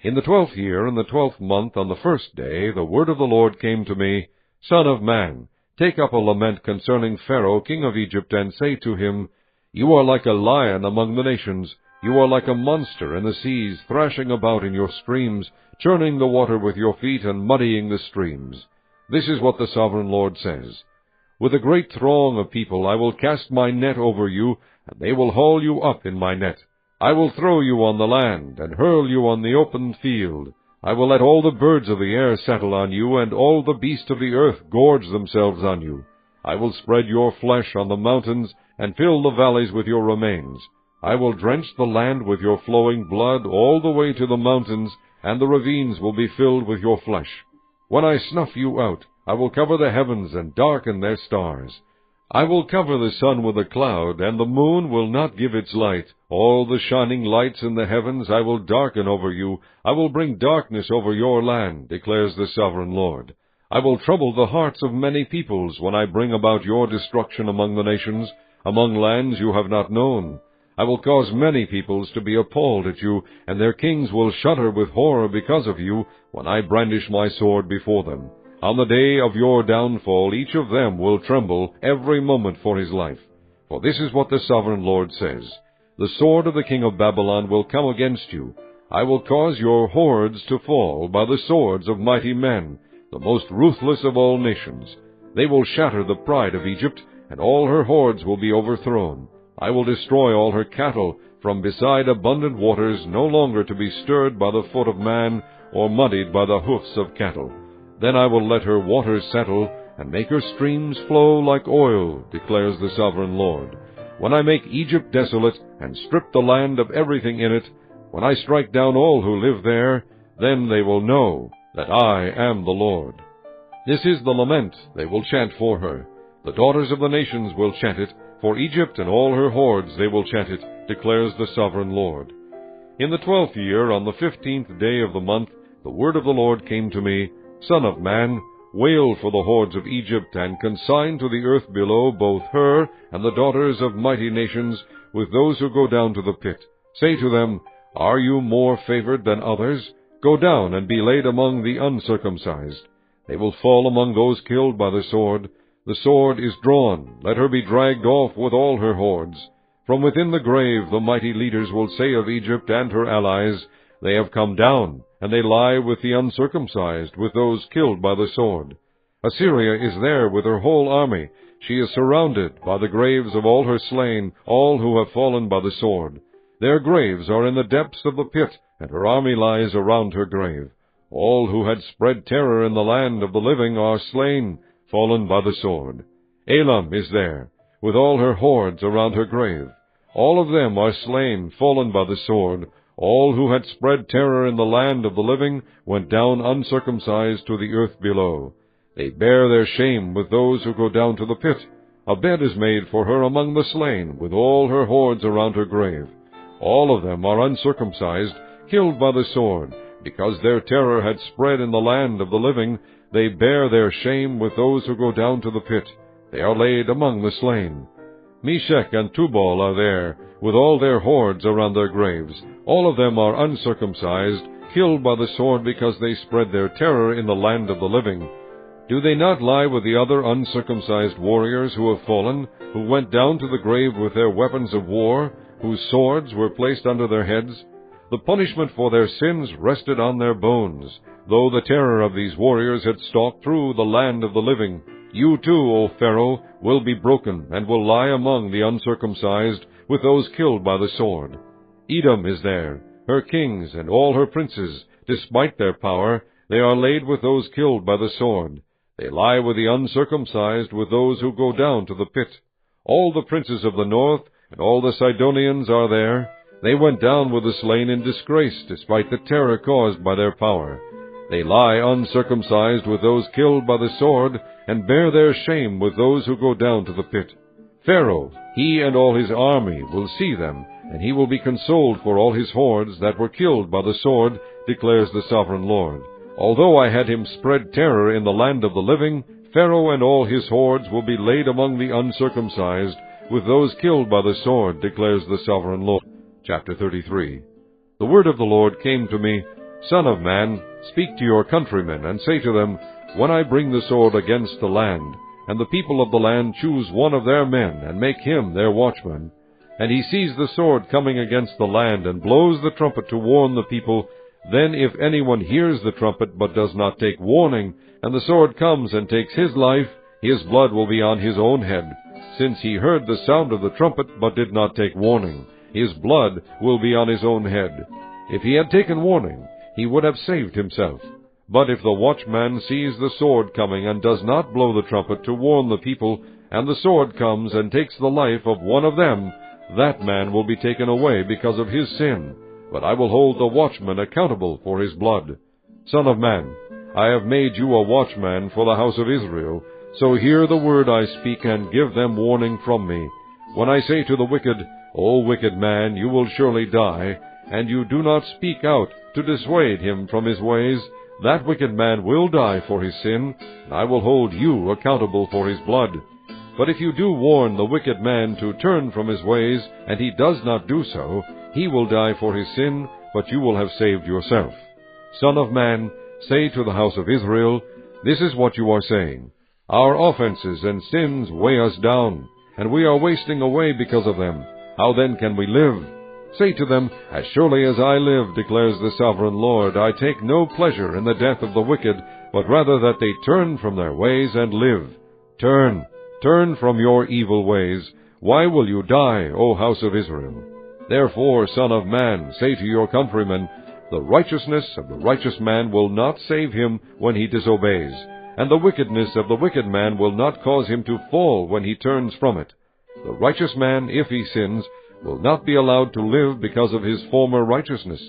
In the 12th year, in the 12th month, on the first day, the word of the Lord came to me: Son of man, take up a lament concerning Pharaoh, king of Egypt, and say to him, You are like a lion among the nations. You are like a monster in the seas, thrashing about in your streams, churning the water with your feet and muddying the streams. This is what the Sovereign Lord says: With a great throng of people I will cast my net over you, and they will haul you up in my net. I will throw you on the land, and hurl you on the open field. I will let all the birds of the air settle on you, and all the beasts of the earth gorge themselves on you. I will spread your flesh on the mountains, and fill the valleys with your remains. I will drench the land with your flowing blood all the way to the mountains, and the ravines will be filled with your flesh. When I snuff you out, I will cover the heavens and darken their stars. I will cover the sun with a cloud, and the moon will not give its light. All the shining lights in the heavens I will darken over you. I will bring darkness over your land, declares the Sovereign Lord. I will trouble the hearts of many peoples when I bring about your destruction among the nations, among lands you have not known. I will cause many peoples to be appalled at you, and their kings will shudder with horror because of you when I brandish my sword before them. On the day of your downfall, each of them will tremble every moment for his life. For this is what the Sovereign Lord says: The sword of the king of Babylon will come against you. I will cause your hordes to fall by the swords of mighty men, the most ruthless of all nations. They will shatter the pride of Egypt, and all her hordes will be overthrown. I will destroy all her cattle from beside abundant waters, no longer to be stirred by the foot of man, or muddied by the hoofs of cattle. Then I will let her waters settle, and make her streams flow like oil, declares the Sovereign Lord. When I make Egypt desolate, and strip the land of everything in it, when I strike down all who live there, then they will know that I am the Lord. This is the lament they will chant for her. The daughters of the nations will chant it. For Egypt and all her hordes they will chant it, declares the sovereign Lord. In the 12th year, on the 15th day of the month, the word of the Lord came to me, Son of man, wail for the hordes of Egypt, and consign to the earth below both her and the daughters of mighty nations, with those who go down to the pit. Say to them, Are you more favored than others? Go down and be laid among the uncircumcised. They will fall among those killed by the sword. The sword is drawn, let her be dragged off with all her hordes. From within the grave the mighty leaders will say of Egypt and her allies, They have come down, and they lie with the uncircumcised, with those killed by the sword. Assyria is there with her whole army. She is surrounded by the graves of all her slain, all who have fallen by the sword. Their graves are in the depths of the pit, and her army lies around her grave. All who had spread terror in the land of the living are slain, fallen by the sword. Elam is there, with all her hordes around her grave. All of them are slain, fallen by the sword. All who had spread terror in the land of the living went down uncircumcised to the earth below. They bear their shame with those who go down to the pit. A bed is made for her among the slain, with all her hordes around her grave. All of them are uncircumcised, killed by the sword. Because their terror had spread in the land of the living, they bear their shame with those who go down to the pit. They are laid among the slain. Meshech and Tubal are there, with all their hordes around their graves. All of them are uncircumcised, killed by the sword because they spread their terror in the land of the living. Do they not lie with the other uncircumcised warriors who have fallen, who went down to the grave with their weapons of war, whose swords were placed under their heads? The punishment for their sins rested on their bones, though the terror of these warriors had stalked through the land of the living. You too, O Pharaoh, will be broken, and will lie among the uncircumcised, with those killed by the sword. Edom is there, her kings and all her princes. Despite their power, they are laid with those killed by the sword. They lie with the uncircumcised, with those who go down to the pit. All the princes of the north and all the Sidonians are there. They went down with the slain in disgrace, despite the terror caused by their power. They lie uncircumcised with those killed by the sword, and bear their shame with those who go down to the pit. Pharaoh, he and all his army, will see them, and he will be consoled for all his hordes that were killed by the sword, declares the sovereign Lord. Although I had him spread terror in the land of the living, Pharaoh and all his hordes will be laid among the uncircumcised, with those killed by the sword, declares the sovereign Lord. Chapter 33. The word of the Lord came to me, Son of man, speak to your countrymen, and say to them, When I bring the sword against the land, and the people of the land choose one of their men, and make him their watchman, and he sees the sword coming against the land, and blows the trumpet to warn the people, then if anyone hears the trumpet, but does not take warning, and the sword comes and takes his life, his blood will be on his own head, since he heard the sound of the trumpet, but did not take warning. His blood will be on his own head. If he had taken warning, he would have saved himself. But if the watchman sees the sword coming, and does not blow the trumpet to warn the people, and the sword comes and takes the life of one of them, that man will be taken away because of his sin. But I will hold the watchman accountable for his blood. Son of man, I have made you a watchman for the house of Israel. So hear the word I speak, and give them warning from me. When I say to the wicked, O wicked man, you will surely die, and you do not speak out to dissuade him from his ways, that wicked man will die for his sin, and I will hold you accountable for his blood. But if you do warn the wicked man to turn from his ways, and he does not do so, he will die for his sin, but you will have saved yourself. Son of man, say to the house of Israel, This is what you are saying. Our offenses and sins weigh us down, and we are wasting away because of them. How then can we live? Say to them, As surely as I live, declares the sovereign Lord, I take no pleasure in the death of the wicked, but rather that they turn from their ways and live. Turn from your evil ways. Why will you die, O house of Israel? Therefore, Son of man, say to your countrymen, The righteousness of the righteous man will not save him when he disobeys, and the wickedness of the wicked man will not cause him to fall when he turns from it. The righteous man, if he sins, will not be allowed to live because of his former righteousness.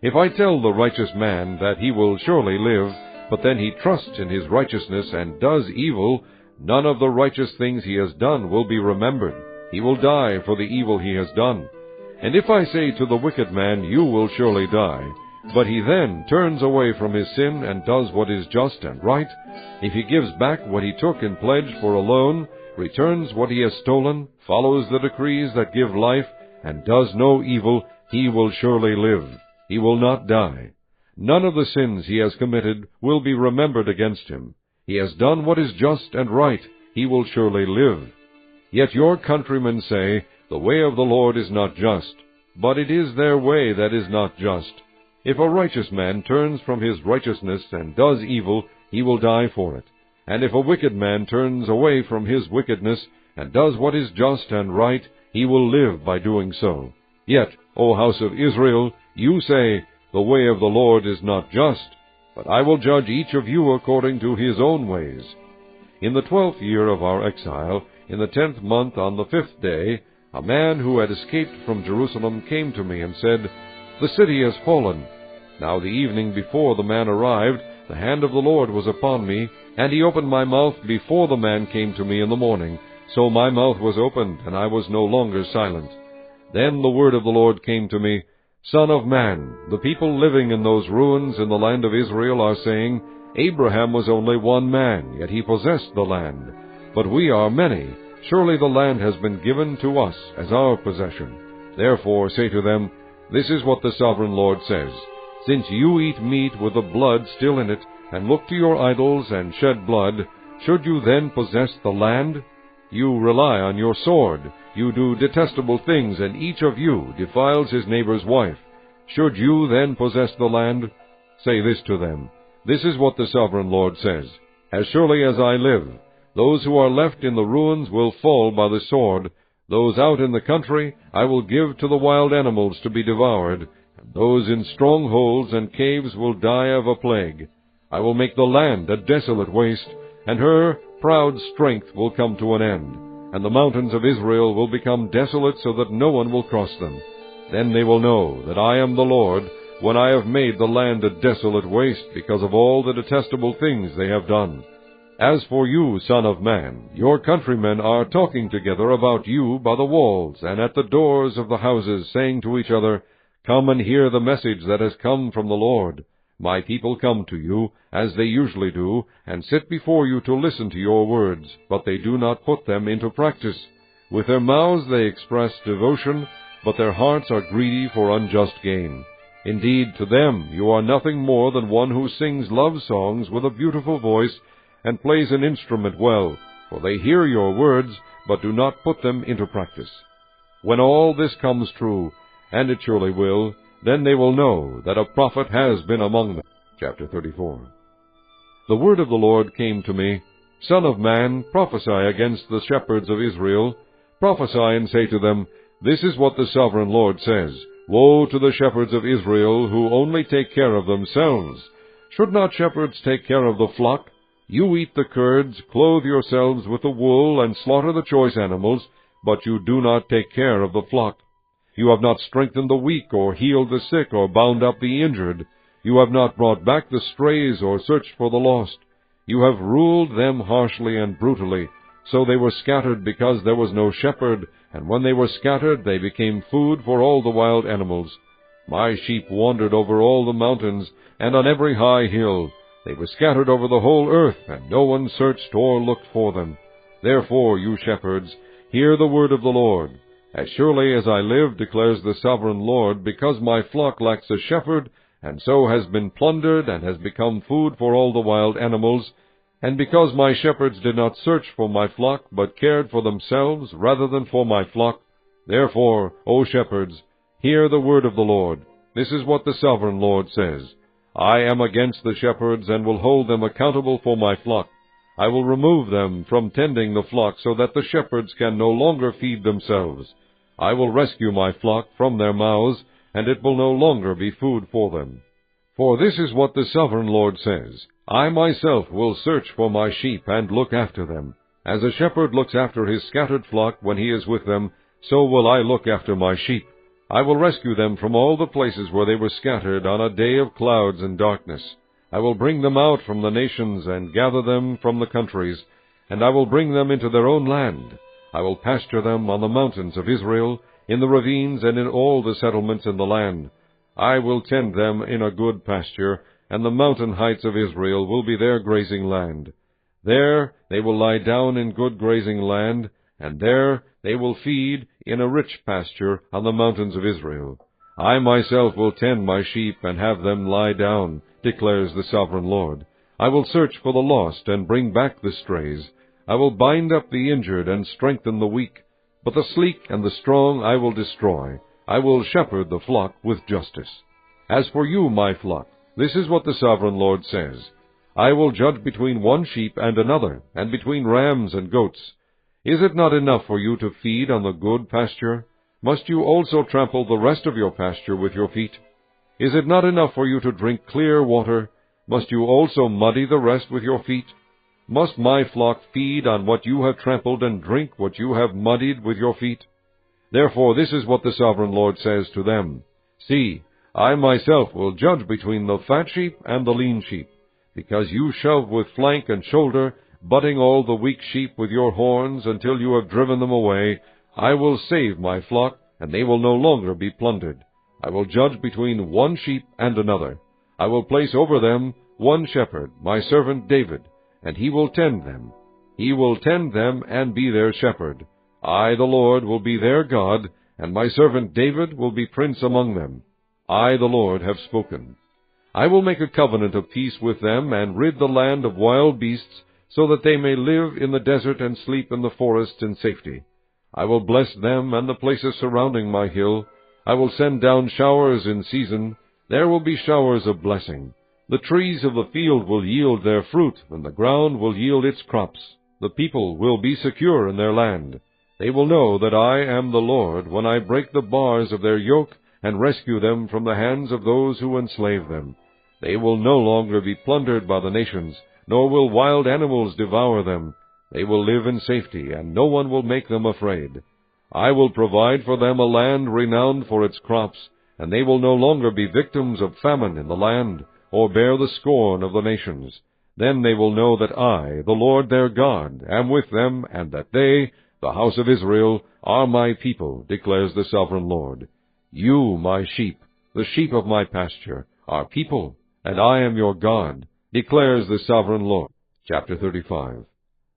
If I tell the righteous man that he will surely live, but then he trusts in his righteousness and does evil, none of the righteous things he has done will be remembered. He will die for the evil he has done. And if I say to the wicked man, you will surely die, but he then turns away from his sin and does what is just and right, if he gives back what he took in pledge for a loan, returns what he has stolen, follows the decrees that give life, and does no evil, he will surely live. He will not die. None of the sins he has committed will be remembered against him. He has done what is just and right. He will surely live. Yet your countrymen say, the way of the Lord is not just, but it is their way that is not just. If a righteous man turns from his righteousness and does evil, he will die for it. And if a wicked man turns away from his wickedness and does what is just and right, he will live by doing so. Yet, O house of Israel, you say, the way of the Lord is not just, but I will judge each of you according to his own ways. In the 12th year of our exile, in the 10th month on the 5th day, a man who had escaped from Jerusalem came to me and said, the city has fallen. Now the evening before the man arrived, the hand of the Lord was upon me, and he opened my mouth before the man came to me in the morning. So my mouth was opened, and I was no longer silent. Then the word of the Lord came to me, Son of man, the people living in those ruins in the land of Israel are saying, Abraham was only one man, yet he possessed the land. But we are many. Surely the land has been given to us as our possession. Therefore say to them, this is what the sovereign Lord says. Since you eat meat with the blood still in it, and look to your idols and shed blood, should you then possess the land? You rely on your sword. You do detestable things, and each of you defiles his neighbor's wife. Should you then possess the land? Say this to them, this is what the sovereign Lord says. As surely as I live, those who are left in the ruins will fall by the sword. Those out in the country I will give to the wild animals to be devoured, and those in strongholds and caves will die of a plague. I will make the land a desolate waste, and her proud strength will come to an end, and the mountains of Israel will become desolate so that no one will cross them. Then they will know that I am the Lord, when I have made the land a desolate waste because of all the detestable things they have done. As for you, Son of man, your countrymen are talking together about you by the walls and at the doors of the houses, saying to each other, Come and hear the message that has come from the Lord. My people come to you, as they usually do, and sit before you to listen to your words, but they do not put them into practice. With their mouths they express devotion, but their hearts are greedy for unjust gain. Indeed, to them you are nothing more than one who sings love songs with a beautiful voice, and plays an instrument well, for they hear your words, but do not put them into practice. When all this comes true, and it surely will, then they will know that a prophet has been among them. Chapter 34. The word of the Lord came to me, Son of man, prophesy against the shepherds of Israel. Prophesy and say to them, This is what the sovereign Lord says. Woe to the shepherds of Israel who only take care of themselves. Should not shepherds take care of the flock? You eat the curds, clothe yourselves with the wool, and slaughter the choice animals, but you do not take care of the flock. You have not strengthened the weak, or healed the sick, or bound up the injured. You have not brought back the strays, or searched for the lost. You have ruled them harshly and brutally. So they were scattered because there was no shepherd, and when they were scattered they became food for all the wild animals. My sheep wandered over all the mountains, and on every high hill. They were scattered over the whole earth, and no one searched or looked for them. Therefore, you shepherds, hear the word of the Lord. As surely as I live, declares the sovereign Lord, because my flock lacks a shepherd, and so has been plundered, and has become food for all the wild animals, and because my shepherds did not search for my flock, but cared for themselves rather than for my flock, therefore, O shepherds, hear the word of the Lord. This is what the sovereign Lord says. I am against the shepherds, and will hold them accountable for my flock. I will remove them from tending the flock, so that the shepherds can no longer feed themselves. I will rescue my flock from their mouths, and it will no longer be food for them. For this is what the sovereign Lord says, I myself will search for my sheep and look after them. As a shepherd looks after his scattered flock when he is with them, so will I look after my sheep. I will rescue them from all the places where they were scattered on a day of clouds and darkness. I will bring them out from the nations and gather them from the countries, and I will bring them into their own land. I will pasture them on the mountains of Israel, in the ravines and in all the settlements in the land. I will tend them in a good pasture, and the mountain heights of Israel will be their grazing land. There they will lie down in good grazing land, and there they will feed in a rich pasture on the mountains of Israel. I myself will tend my sheep and have them lie down, declares the Sovereign Lord. I will search for the lost and bring back the strays. I will bind up the injured and strengthen the weak, but the sleek and the strong I will destroy. I will shepherd the flock with justice. As for you, my flock, this is what the Sovereign Lord says. I will judge between one sheep and another, and between rams and goats. Is it not enough for you to feed on the good pasture? Must you also trample the rest of your pasture with your feet? Is it not enough for you to drink clear water? Must you also muddy the rest with your feet? Must my flock feed on what you have trampled and drink what you have muddied with your feet? Therefore this is what the Sovereign Lord says to them. See, I myself will judge between the fat sheep and the lean sheep, because you shove with flank and shoulder, butting all the weak sheep with your horns until you have driven them away. I will save my flock, and they will no longer be plundered. I will judge between one sheep and another. I will place over them one shepherd, my servant David, and he will tend them. He will tend them and be their shepherd. I, the Lord, will be their God, and my servant David will be prince among them. I, the Lord, have spoken. I will make a covenant of peace with them, and rid the land of wild beasts, so that they may live in the desert and sleep in the forests in safety. I will bless them and the places surrounding my hill. I will send down showers in season. There will be showers of blessing. The trees of the field will yield their fruit, and the ground will yield its crops. The people will be secure in their land. They will know that I am the Lord when I break the bars of their yoke and rescue them from the hands of those who enslave them. They will no longer be plundered by the nations, nor will wild animals devour them. They will live in safety, and no one will make them afraid. I will provide for them a land renowned for its crops, and they will no longer be victims of famine in the land, or bear the scorn of the nations. Then they will know that I, the Lord their God, am with them, and that they, the house of Israel, are my people, declares the Sovereign Lord. You, my sheep, the sheep of my pasture, are people, and I am your God, declares the Sovereign Lord. Chapter 35.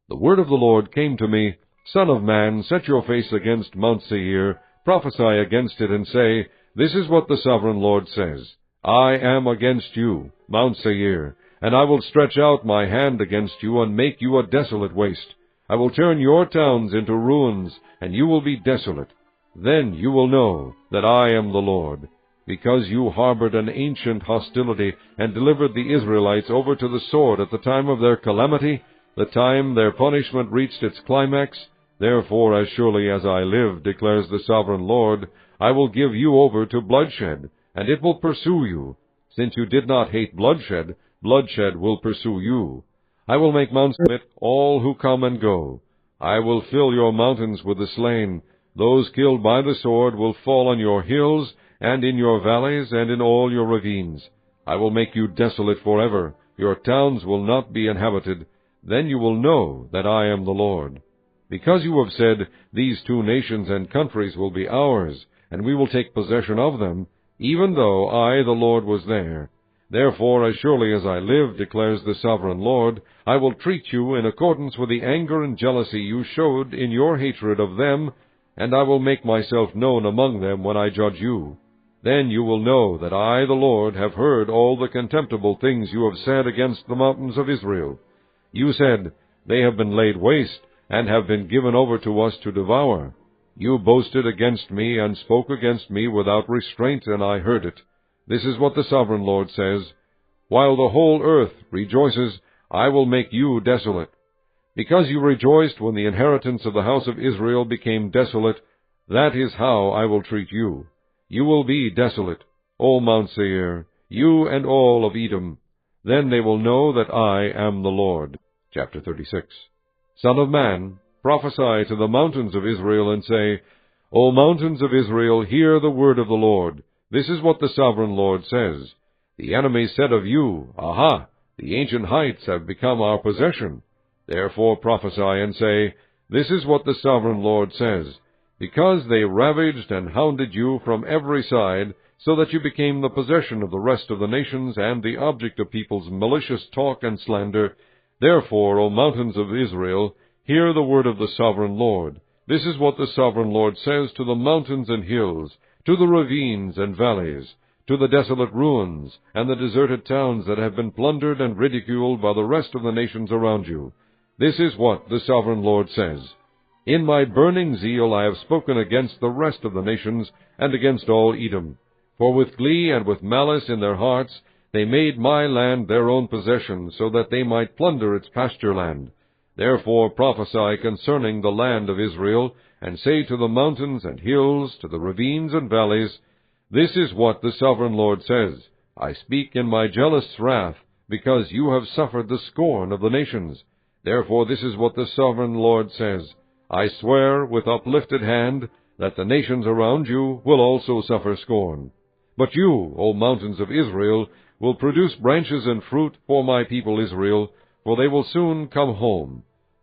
The word of the Lord came to me, Son of man, set your face against Mount Seir, prophesy against it, and say, This is what the Sovereign Lord says. I am against you, Mount Seir, and I will stretch out my hand against you, and make you a desolate waste. I will turn your towns into ruins, and you will be desolate. Then you will know that I am the Lord. Because you harbored an ancient hostility, and delivered the Israelites over to the sword at the time of their calamity, the time their punishment reached its climax, therefore, as surely as I live, declares the Sovereign Lord, I will give you over to bloodshed, and it will pursue you. Since you did not hate bloodshed, bloodshed will pursue you. I will make mountains submit all who come and go. I will fill your mountains with the slain. Those killed by the sword will fall on your hills, and in your valleys, and in all your ravines. I will make you desolate forever. Your towns will not be inhabited. Then you will know that I am the Lord. Because you have said, These two nations and countries will be ours, and we will take possession of them, even though I, the Lord, was there. Therefore, as surely as I live, declares the Sovereign Lord, I will treat you in accordance with the anger and jealousy you showed in your hatred of them, and I will make myself known among them when I judge you. Then you will know that I, the Lord, have heard all the contemptible things you have said against the mountains of Israel. You said, They have been laid waste, and have been given over to us to devour. You boasted against me, and spoke against me without restraint, and I heard it. This is what the Sovereign Lord says, While the whole earth rejoices, I will make you desolate. Because you rejoiced when the inheritance of the house of Israel became desolate, that is how I will treat you. You will be desolate, O Mount Seir, you and all of Edom. Then they will know that I am the Lord. Chapter 36. Son of man, prophesy to the mountains of Israel, and say, O mountains of Israel, hear the word of the Lord. This is what the sovereign Lord says. The enemy said of you, Aha! The ancient heights have become our possession. Therefore prophesy and say, This is what the sovereign Lord says. Because they ravaged and hounded you from every side, so that you became the possession of the rest of the nations and the object of people's malicious talk and slander, therefore, O mountains of Israel, hear the word of the sovereign Lord. This is what the sovereign Lord says to the mountains and hills, to the ravines and valleys, to the desolate ruins and the deserted towns that have been plundered and ridiculed by the rest of the nations around you. This is what the sovereign Lord says. In my burning zeal I have spoken against the rest of the nations and against all Edom. For with glee and with malice in their hearts they made my land their own possession, so that they might plunder its pasture land. Therefore prophesy concerning the land of Israel, and say to the mountains and hills, to the ravines and valleys, This is what the sovereign Lord says. I speak in my jealous wrath, because you have suffered the scorn of the nations. Therefore this is what the sovereign Lord says. I swear with uplifted hand that the nations around you will also suffer scorn. But you, O mountains of Israel, will produce branches and fruit for my people Israel, for they will soon come home.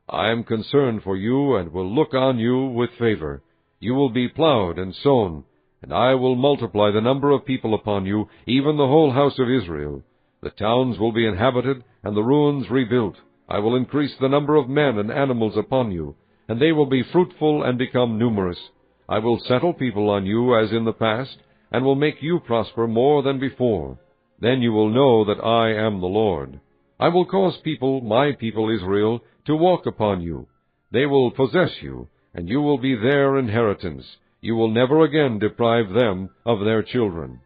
I am concerned for you, and will look on you with favor. You will be plowed and sown, and I will multiply the number of people upon you, even the whole house of Israel. The towns will be inhabited, and the ruins rebuilt. I will increase the number of men and animals upon you, and they will be fruitful and become numerous. I will settle people on you as in the past, and will make you prosper more than before. Then you will know that I am the Lord. I will cause people, my people Israel, to walk upon you. They will possess you, and you will be their inheritance. You will never again deprive them of their children.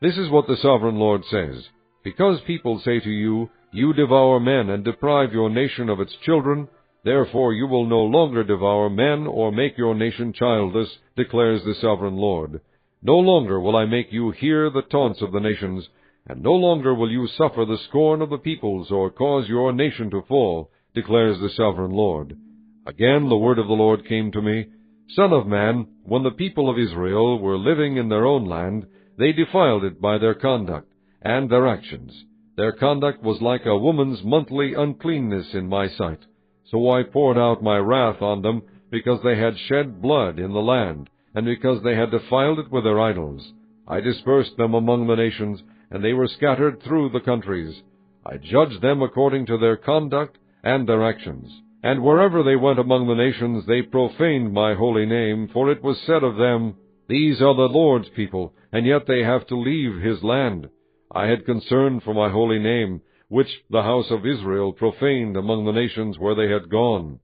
This is what the sovereign Lord says. Because people say to you, You devour men and deprive your nation of its children, therefore you will no longer devour men or make your nation childless, declares the sovereign Lord. No longer will I make you hear the taunts of the nations, and no longer will you suffer the scorn of the peoples, or cause your nation to fall, declares the sovereign Lord. Again the word of the Lord came to me, Son of man, when the people of Israel were living in their own land, they defiled it by their conduct and their actions. Their conduct was like a woman's monthly uncleanness in my sight. So I poured out my wrath on them, because they had shed blood in the land, and because they had defiled it with their idols. I dispersed them among the nations, and they were scattered through the countries. I judged them according to their conduct and their actions. And wherever they went among the nations, they profaned my holy name, for it was said of them, These are the Lord's people, and yet they have to leave his land. I had concern for my holy name, which the house of Israel profaned among the nations where they had gone.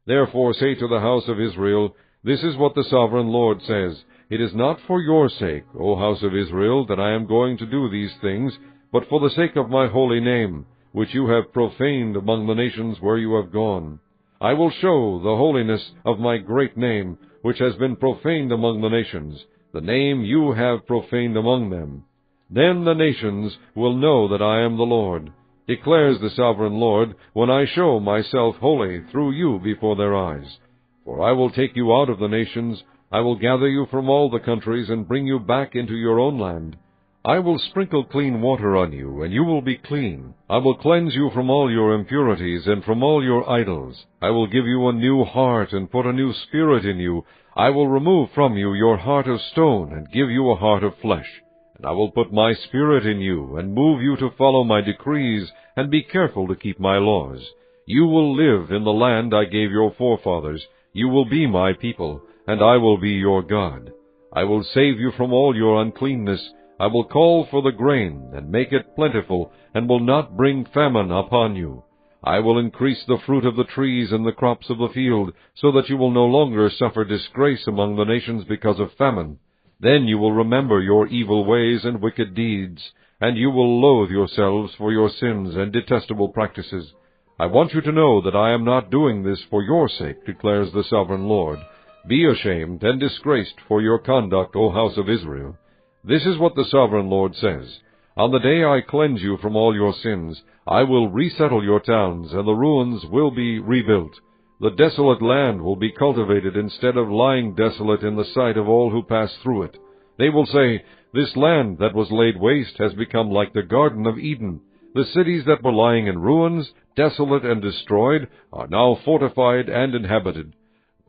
Therefore say to the house of Israel, This is what the sovereign Lord says, It is not for your sake, O house of Israel, that I am going to do these things, but for the sake of my holy name, which you have profaned among the nations where you have gone. I will show the holiness of my great name, which has been profaned among the nations, the name you have profaned among them. Then the nations will know that I am the Lord, declares the sovereign Lord, when I show myself holy through you before their eyes. For I will take you out of the nations, I will gather you from all the countries, and bring you back into your own land. I will sprinkle clean water on you, and you will be clean. I will cleanse you from all your impurities and from all your idols. I will give you a new heart and put a new spirit in you. I will remove from you your heart of stone and give you a heart of flesh. And I will put my spirit in you and move you to follow my decrees and be careful to keep my laws. You will live in the land I gave your forefathers. You will be my people, and I will be your God. I will save you from all your uncleanness. I will call for the grain, and make it plentiful, and will not bring famine upon you. I will increase the fruit of the trees and the crops of the field, so that you will no longer suffer disgrace among the nations because of famine. Then you will remember your evil ways and wicked deeds, and you will loathe yourselves for your sins and detestable practices. I want you to know that I am not doing this for your sake, declares the sovereign Lord. Be ashamed and disgraced for your conduct, O house of Israel. This is what the sovereign Lord says. On the day I cleanse you from all your sins, I will resettle your towns, and the ruins will be rebuilt. The desolate land will be cultivated instead of lying desolate in the sight of all who pass through it. They will say, This land that was laid waste has become like the Garden of Eden. The cities that were lying in ruins, desolate and destroyed, are now fortified and inhabited.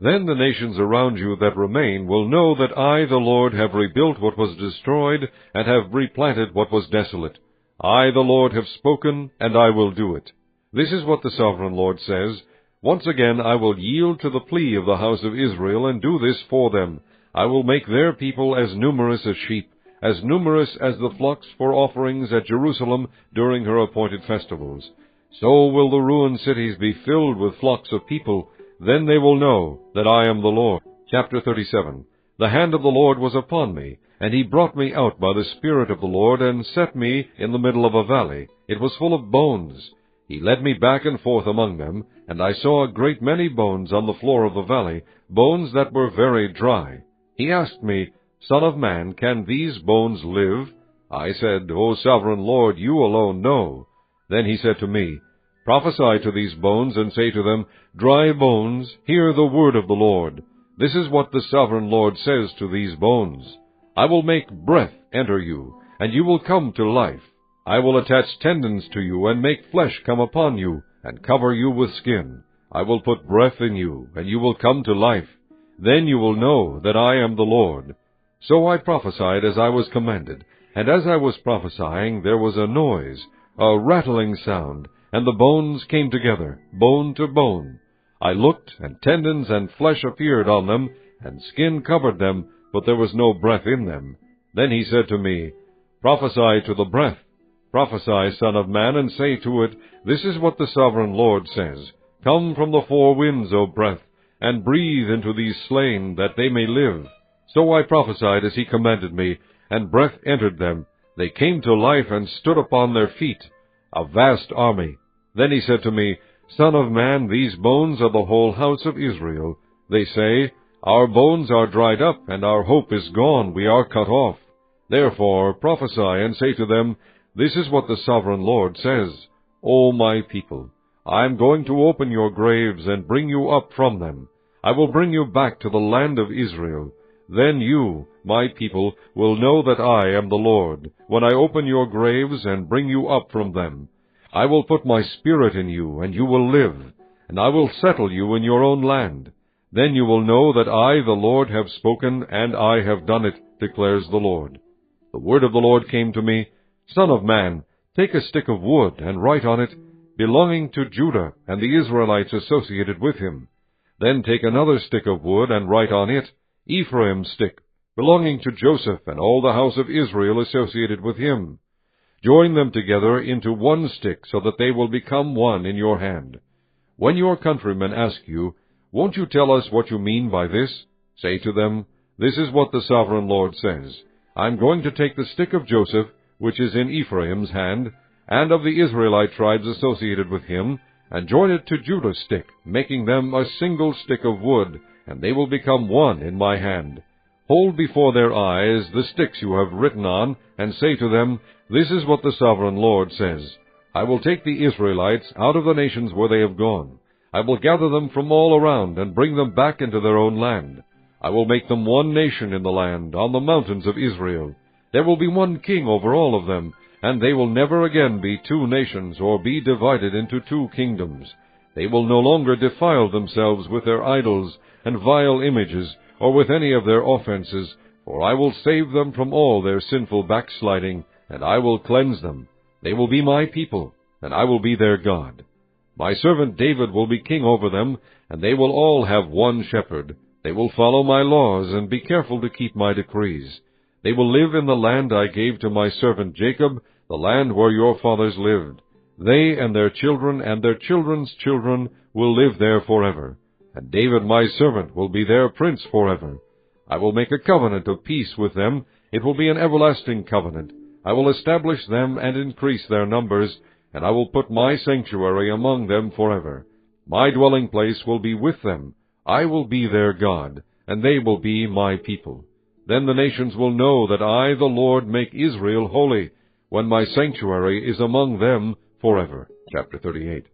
Then the nations around you that remain will know that I, the Lord, have rebuilt what was destroyed, and have replanted what was desolate. I, the Lord, have spoken, and I will do it. This is what the Sovereign Lord says. Once again I will yield to the plea of the house of Israel, and do this for them. I will make their people as numerous as sheep, as numerous as the flocks for offerings at Jerusalem during her appointed festivals. So will the ruined cities be filled with flocks of people. Then they will know that I am the Lord. Chapter 37. The hand of the Lord was upon me, and he brought me out by the Spirit of the Lord, and set me in the middle of a valley. It was full of bones. He led me back and forth among them, and I saw a great many bones on the floor of the valley, bones that were very dry. He asked me, Son of man, can these bones live? I said, O Sovereign Lord, you alone know. Then he said to me, Prophesy to these bones, and say to them, Dry bones, hear the word of the Lord. This is what the Sovereign Lord says to these bones. I will make breath enter you, and you will come to life. I will attach tendons to you, and make flesh come upon you, and cover you with skin. I will put breath in you, and you will come to life. Then you will know that I am the Lord. So I prophesied as I was commanded, and as I was prophesying there was a noise, a rattling sound, and the bones came together, bone to bone. I looked, and tendons and flesh appeared on them, and skin covered them, but there was no breath in them. Then he said to me, Prophesy to the breath. Prophesy, Son of man, and say to it, This is what the Sovereign Lord says. Come from the four winds, O breath, and breathe into these slain, that they may live. So I prophesied as he commanded me, and breath entered them. They came to life and stood upon their feet, a vast army. Then he said to me, Son of man, these bones are the whole house of Israel. They say, Our bones are dried up, and our hope is gone, we are cut off. Therefore prophesy, and say to them, This is what the Sovereign Lord says. O my people, I am going to open your graves, and bring you up from them. I will bring you back to the land of Israel. Then you, my people, will know that I am the Lord, when I open your graves and bring you up from them. I will put my Spirit in you, and you will live, and I will settle you in your own land. Then you will know that I, the Lord, have spoken, and I have done it, declares the Lord. The word of the Lord came to me, Son of man, take a stick of wood, and write on it, belonging to Judah and the Israelites associated with him. Then take another stick of wood, and write on it, Ephraim's stick, belonging to Joseph and all the house of Israel associated with him. Join them together into one stick, so that they will become one in your hand. When your countrymen ask you, Won't you tell us what you mean by this? Say to them, This is what the Sovereign Lord says. I am going to take the stick of Joseph, which is in Ephraim's hand, and of the Israelite tribes associated with him, and join it to Judah's stick, making them a single stick of wood, and they will become one in my hand. Hold before their eyes the sticks you have written on, and say to them, This is what the Sovereign Lord says. I will take the Israelites out of the nations where they have gone. I will gather them from all around, and bring them back into their own land. I will make them one nation in the land, on the mountains of Israel. There will be one king over all of them, and they will never again be two nations, or be divided into two kingdoms. They will no longer defile themselves with their idols and vile images, or with any of their offenses, for I will save them from all their sinful backsliding, and I will cleanse them. They will be my people, and I will be their God. My servant David will be king over them, and they will all have one shepherd. They will follow my laws, and be careful to keep my decrees. They will live in the land I gave to my servant Jacob, the land where your fathers lived. They and their children's children will live there forever. And David my servant will be their prince forever. I will make a covenant of peace with them. It will be an everlasting covenant. I will establish them and increase their numbers, and I will put my sanctuary among them forever. My dwelling place will be with them. I will be their God, and they will be my people. Then the nations will know that I, the Lord, make Israel holy, when my sanctuary is among them forever. Chapter 38.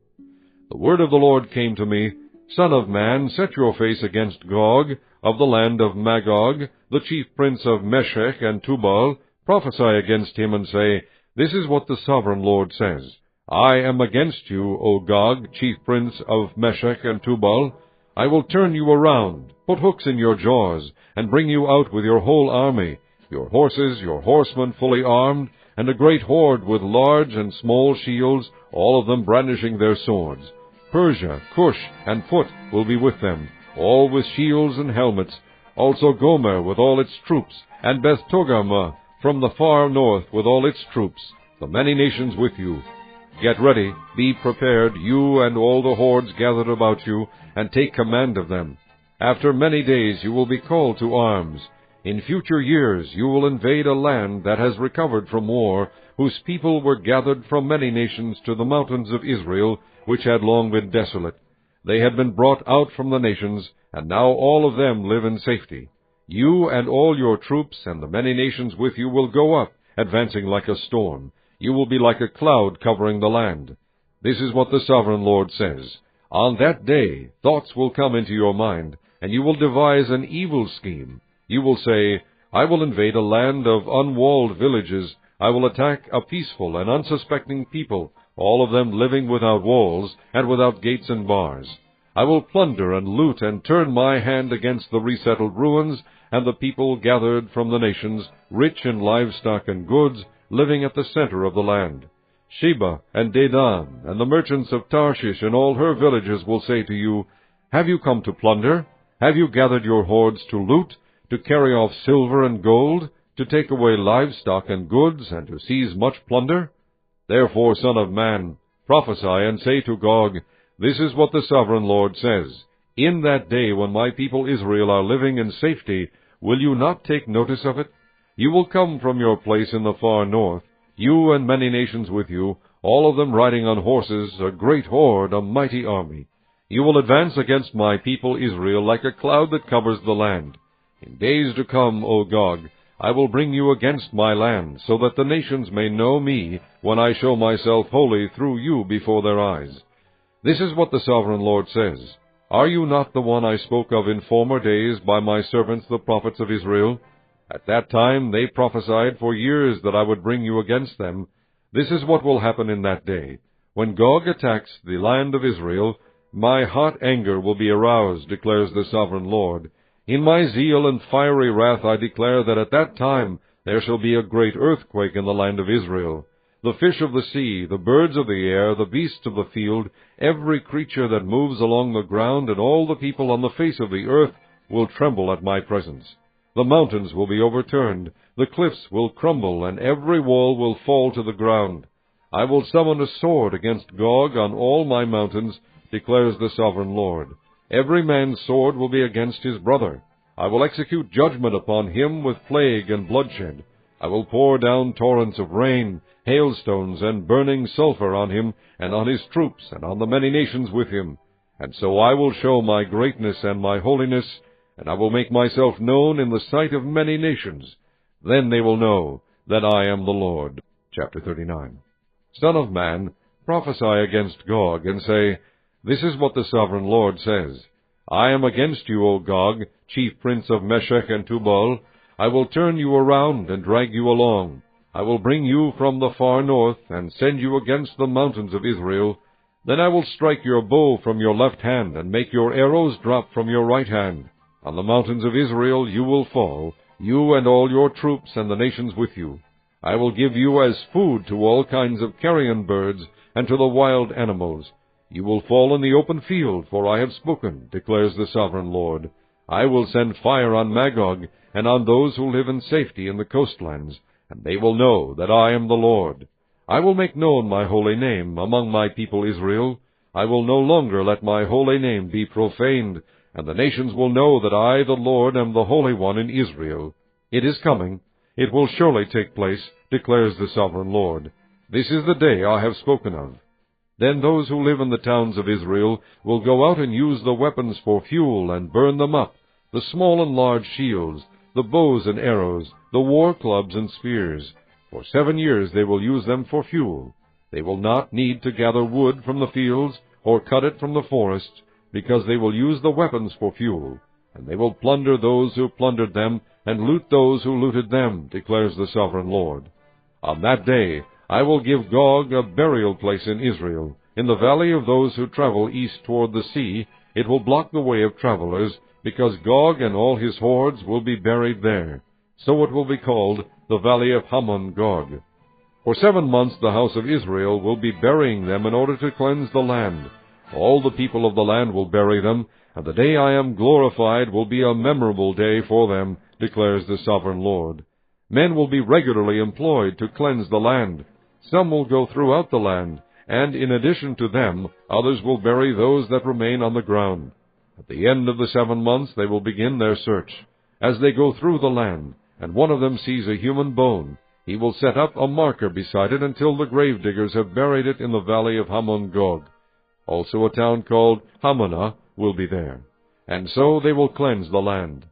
The word of the Lord came to me, Son of man, set your face against Gog, of the land of Magog, the chief prince of Meshech and Tubal. Prophesy against him, and say, This is what the sovereign Lord says. I am against you, O Gog, chief prince of Meshech and Tubal. I will turn you around, put hooks in your jaws, and bring you out with your whole army, your horses, your horsemen fully armed, and a great horde with large and small shields, all of them brandishing their swords. Persia, Cush, and Phut will be with them, all with shields and helmets, also Gomer with all its troops, and Beth Togarmah from the far north with all its troops, the many nations with you. Get ready, be prepared, you and all the hordes gathered about you, and take command of them. After many days you will be called to arms. In future years you will invade a land that has recovered from war, whose people were gathered from many nations to the mountains of Israel, which had long been desolate. They had been brought out from the nations, and now all of them live in safety. You and all your troops and the many nations with you will go up, advancing like a storm. You will be like a cloud covering the land. This is what the sovereign Lord says. On that day thoughts will come into your mind, and you will devise an evil scheme. You will say, I will invade a land of unwalled villages. I will attack a peaceful and unsuspecting people, all of them living without walls and without gates and bars. I will plunder and loot and turn my hand against the resettled ruins and the people gathered from the nations, rich in livestock and goods, living at the center of the land. Sheba and Dedan and the merchants of Tarshish and all her villages will say to you, Have you come to plunder? Have you gathered your hordes to loot, to carry off silver and gold, to take away livestock and goods, and to seize much plunder? Therefore, Son of man, prophesy and say to Gog, This is what the sovereign Lord says. In that day when my people Israel are living in safety, will you not take notice of it? You will come from your place in the far north, you and many nations with you, all of them riding on horses, a great horde, a mighty army. You will advance against my people Israel like a cloud that covers the land. In days to come, O Gog, I will bring you against my land, so that the nations may know me when I show myself holy through you before their eyes. This is what the sovereign Lord says. Are you not the one I spoke of in former days by my servants the prophets of Israel? At that time they prophesied for years that I would bring you against them. This is what will happen in that day. When Gog attacks the land of Israel, my hot anger will be aroused, declares the sovereign Lord. In my zeal and fiery wrath I declare that at that time there shall be a great earthquake in the land of Israel. The fish of the sea, the birds of the air, the beasts of the field, every creature that moves along the ground, and all the people on the face of the earth will tremble at my presence. The mountains will be overturned, the cliffs will crumble, and every wall will fall to the ground. I will summon a sword against Gog on all my mountains, declares the sovereign Lord. Every man's sword will be against his brother. I will execute judgment upon him with plague and bloodshed. I will pour down torrents of rain, hailstones, and burning sulfur on him, and on his troops, and on the many nations with him. And so I will show my greatness and my holiness, and I will make myself known in the sight of many nations. Then they will know that I am the Lord. Chapter 39. Son of man, prophesy against Gog, and say, This is what the sovereign Lord says. I am against you, O Gog, chief prince of Meshech and Tubal. I will turn you around and drag you along. I will bring you from the far north, and send you against the mountains of Israel. Then I will strike your bow from your left hand, and make your arrows drop from your right hand. On the mountains of Israel you will fall, you and all your troops and the nations with you. I will give you as food to all kinds of carrion birds, and to the wild animals. You will fall in the open field, for I have spoken, declares the sovereign Lord. I will send fire on Magog, and on those who live in safety in the coastlands, and they will know that I am the Lord. I will make known my holy name among my people Israel. I will no longer let my holy name be profaned, and the nations will know that I, the Lord, am the Holy One in Israel. It is coming. It will surely take place, declares the sovereign Lord. This is the day I have spoken of. Then those who live in the towns of Israel will go out and use the weapons for fuel and burn them up, the small and large shields, the bows and arrows, the war clubs and spears. For 7 years they will use them for fuel. They will not need to gather wood from the fields or cut it from the forests. because they will use the weapons for fuel, and they will plunder those who plundered them, and loot those who looted them, declares the Sovereign Lord. On that day I will give Gog a burial place in Israel. In the valley of those who travel east toward the sea, it will block the way of travelers, because Gog and all his hordes will be buried there. So it will be called the valley of Hamon Gog. For 7 months the house of Israel will be burying them in order to cleanse the land. All the people of the land will bury them, and the day I am glorified will be a memorable day for them, declares the Sovereign Lord. Men will be regularly employed to cleanse the land. Some will go throughout the land, and in addition to them, others will bury those that remain on the ground. At the end of the 7 months they will begin their search. As they go through the land, and one of them sees a human bone, he will set up a marker beside it until the gravediggers have buried it in the valley of Hamon Gog. Also a town called Hamonah will be there. And so they will cleanse the land.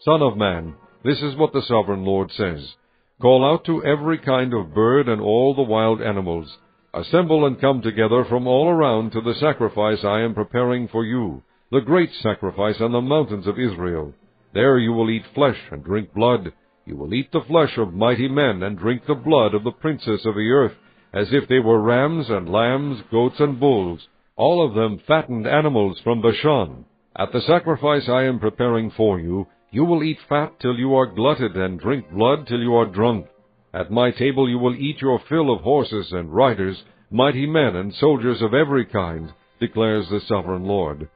Son of man, this is what the Sovereign Lord says. Call out to every kind of bird and all the wild animals. Assemble and come together from all around to the sacrifice I am preparing for you, the great sacrifice on the mountains of Israel. There you will eat flesh and drink blood. You will eat the flesh of mighty men and drink the blood of the princes of the earth, as if they were rams and lambs, goats and bulls, all of them fattened animals from Bashan. At the sacrifice I am preparing for you, you will eat fat till you are glutted, and drink blood till you are drunk. At my table you will eat your fill of horses and riders, mighty men and soldiers of every kind, declares the Sovereign Lord.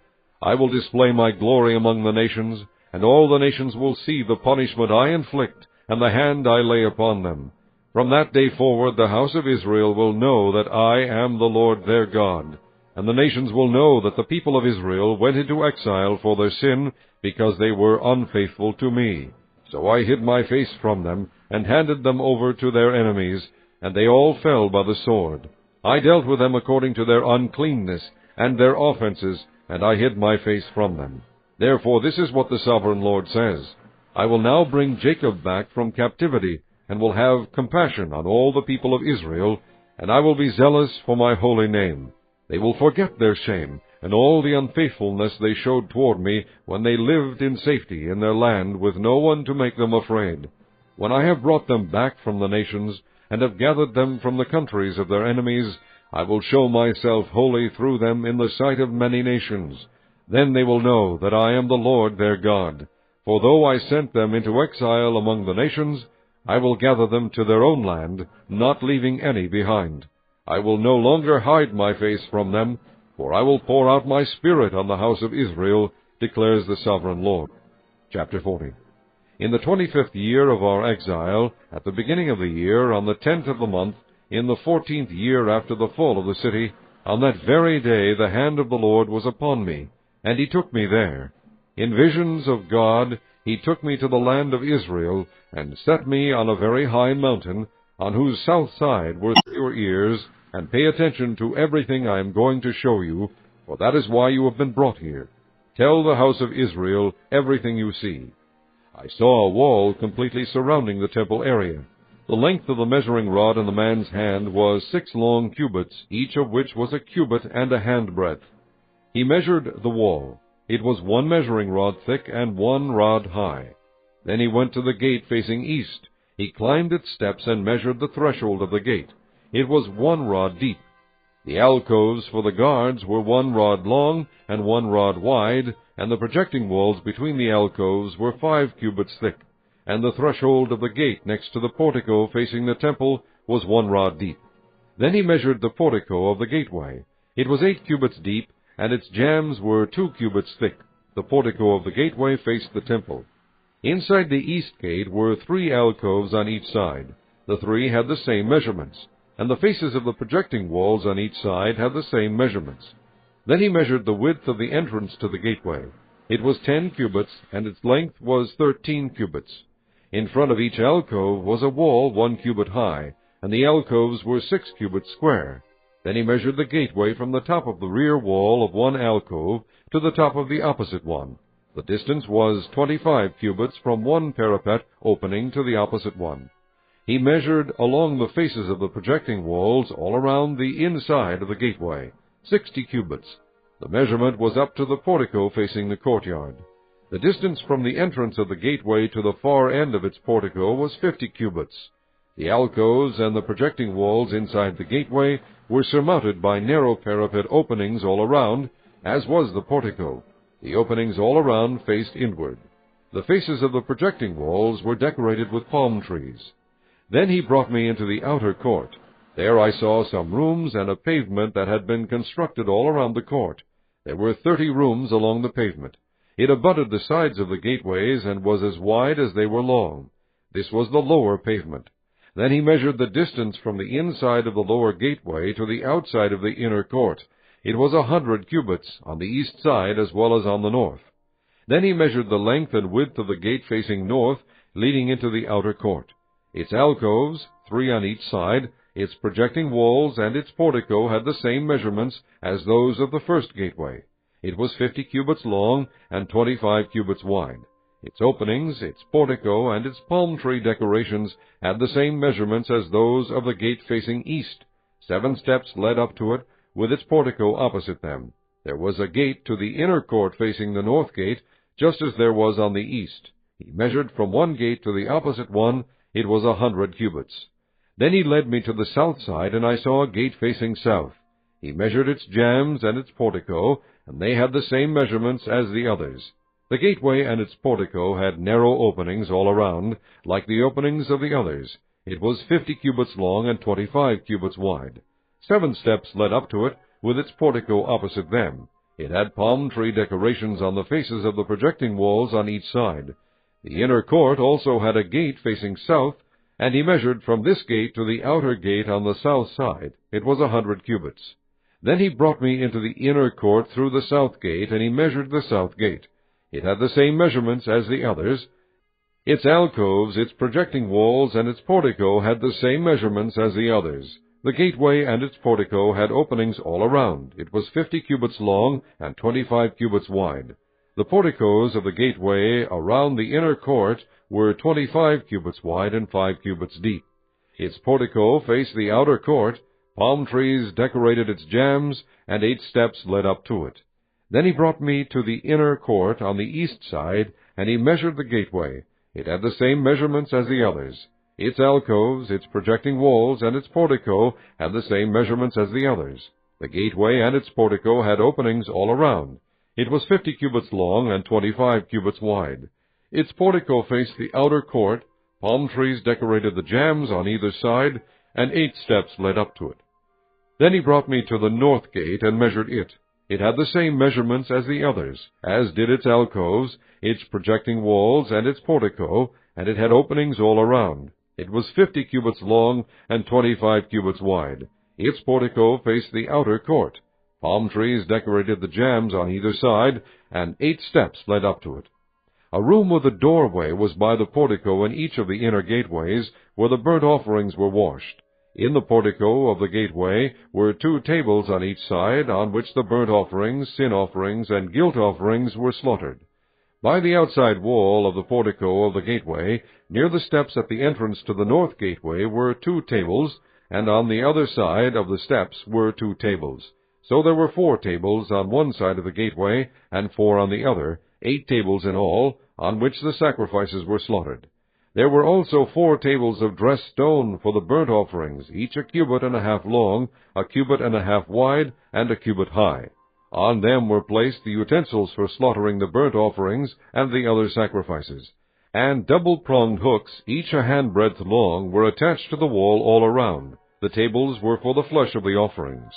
I will display my glory among the nations, and all the nations will see the punishment I inflict, and the hand I lay upon them. From that day forward the house of Israel will know that I am the Lord their God, and the nations will know that the people of Israel went into exile for their sin, because they were unfaithful to me. So I hid my face from them, and handed them over to their enemies, and they all fell by the sword. I dealt with them according to their uncleanness and their offenses, and I hid my face from them. Therefore this is what the Sovereign Lord says. I will now bring Jacob back from captivity, and will have compassion on all the people of Israel, and I will be zealous for my holy name. They will forget their shame, and all the unfaithfulness they showed toward me when they lived in safety in their land with no one to make them afraid. When I have brought them back from the nations, and have gathered them from the countries of their enemies, I will show myself holy through them in the sight of many nations. Then they will know that I am the Lord their God. For though I sent them into exile among the nations, I will gather them to their own land, not leaving any behind. I will no longer hide my face from them, for I will pour out my Spirit on the house of Israel, declares the Sovereign Lord. Chapter 40. In the 25th year of our exile, at the beginning of the year, on the 10th of the month, in the 14th year after the fall of the city, on that very day the hand of the Lord was upon me, and he took me there. In visions of God he took me to the land of Israel, and set me on a very high mountain, on whose south side were your ears, and pay attention to everything I am going to show you, for that is why you have been brought here. Tell the house of Israel everything you see. I saw a wall completely surrounding the temple area. The length of the measuring rod in the man's hand was 6 long cubits, each of which was a cubit and a handbreadth. He measured the wall. It was 1 measuring rod thick and 1 rod high. Then he went to the gate facing east. He climbed its steps and measured the threshold of the gate. It was 1 rod deep. The alcoves for the guards were 1 rod long and 1 rod wide, and the projecting walls between the alcoves were 5 cubits thick, and the threshold of the gate next to the portico facing the temple was 1 rod deep. Then he measured the portico of the gateway. It was 8 cubits deep, and its jambs were 2 cubits thick. The portico of the gateway faced the temple. Inside the east gate were 3 alcoves on each side. The 3 had the same measurements, and the faces of the projecting walls on each side had the same measurements. Then he measured the width of the entrance to the gateway. It was 10 cubits, and its length was 13 cubits. In front of each alcove was a wall 1 cubit high, and the alcoves were 6 cubits square. Then he measured the gateway from the top of the rear wall of one alcove to the top of the opposite one. The distance was 25 cubits from one parapet opening to the opposite one. He measured along the faces of the projecting walls all around the inside of the gateway, 60 cubits. The measurement was up to the portico facing the courtyard. The distance from the entrance of the gateway to the far end of its portico was 50 cubits. The alcoves and the projecting walls inside the gateway were surmounted by narrow parapet openings all around, as was the portico. The openings all around faced inward. The faces of the projecting walls were decorated with palm trees. Then he brought me into the outer court. There I saw some rooms and a pavement that had been constructed all around the court. There were 30 rooms along the pavement. It abutted the sides of the gateways and was as wide as they were long. This was the lower pavement. Then he measured the distance from the inside of the lower gateway to the outside of the inner court. It was 100 cubits on the east side as well as on the north. Then he measured the length and width of the gate facing north, leading into the outer court. Its alcoves, 3 on each side, its projecting walls, and its portico had the same measurements as those of the first gateway. It was 50 cubits long and 25 cubits wide. Its openings, its portico, and its palm tree decorations had the same measurements as those of the gate facing east. 7 steps led up to it, with its portico opposite them. There was a gate to the inner court facing the north gate, just as there was on the east. He measured from one gate to the opposite one. It was 100 cubits. Then he led me to the south side, and I saw a gate facing south. He measured its jambs and its portico, and they had the same measurements as the others. The gateway and its portico had narrow openings all around, like the openings of the others. It was 50 cubits long and 25 cubits wide. 7 steps led up to it, with its portico opposite them. It had palm tree decorations on the faces of the projecting walls on each side. The inner court also had a gate facing south, and he measured from this gate to the outer gate on the south side. It was 100 cubits. Then he brought me into the inner court through the south gate, and he measured the south gate. It had the same measurements as the others. Its alcoves, its projecting walls, and its portico had the same measurements as the others. The gateway and its portico had openings all around. It was 50 cubits long and 25 cubits wide. The porticos of the gateway around the inner court were 25 cubits wide and 5 cubits deep. Its portico faced the outer court. Palm trees decorated its jambs, and 8 steps led up to it. Then he brought me to the inner court on the east side, and he measured the gateway. It had the same measurements as the others. Its alcoves, its projecting walls, and its portico had the same measurements as the others. The gateway and its portico had openings all around. It was 50 cubits long and 25 cubits wide. Its portico faced the outer court. Palm trees decorated the jambs on either side, and 8 steps led up to it. Then he brought me to the north gate and measured it. It had the same measurements as the others, as did its alcoves, its projecting walls, and its portico, and it had openings all around. It was 50 cubits long and 25 cubits wide. Its portico faced the outer court. Palm trees decorated the jambs on either side, and 8 steps led up to it. A room with a doorway was by the portico in each of the inner gateways, where the burnt offerings were washed. In the portico of the gateway were 2 tables on each side, on which the burnt offerings, sin offerings, and guilt offerings were slaughtered. By the outside wall of the portico of the gateway, near the steps at the entrance to the north gateway, were 2 tables, and on the other side of the steps were 2 tables. So there were 4 tables on one side of the gateway, and 4 on the other, 8 tables in all, on which the sacrifices were slaughtered. There were also 4 tables of dressed stone for the burnt offerings, each a cubit and a half long, a cubit and a half wide, and a cubit high. On them were placed the utensils for slaughtering the burnt offerings and the other sacrifices. And double-pronged hooks, each a handbreadth long, were attached to the wall all around. The tables were for the flesh of the offerings.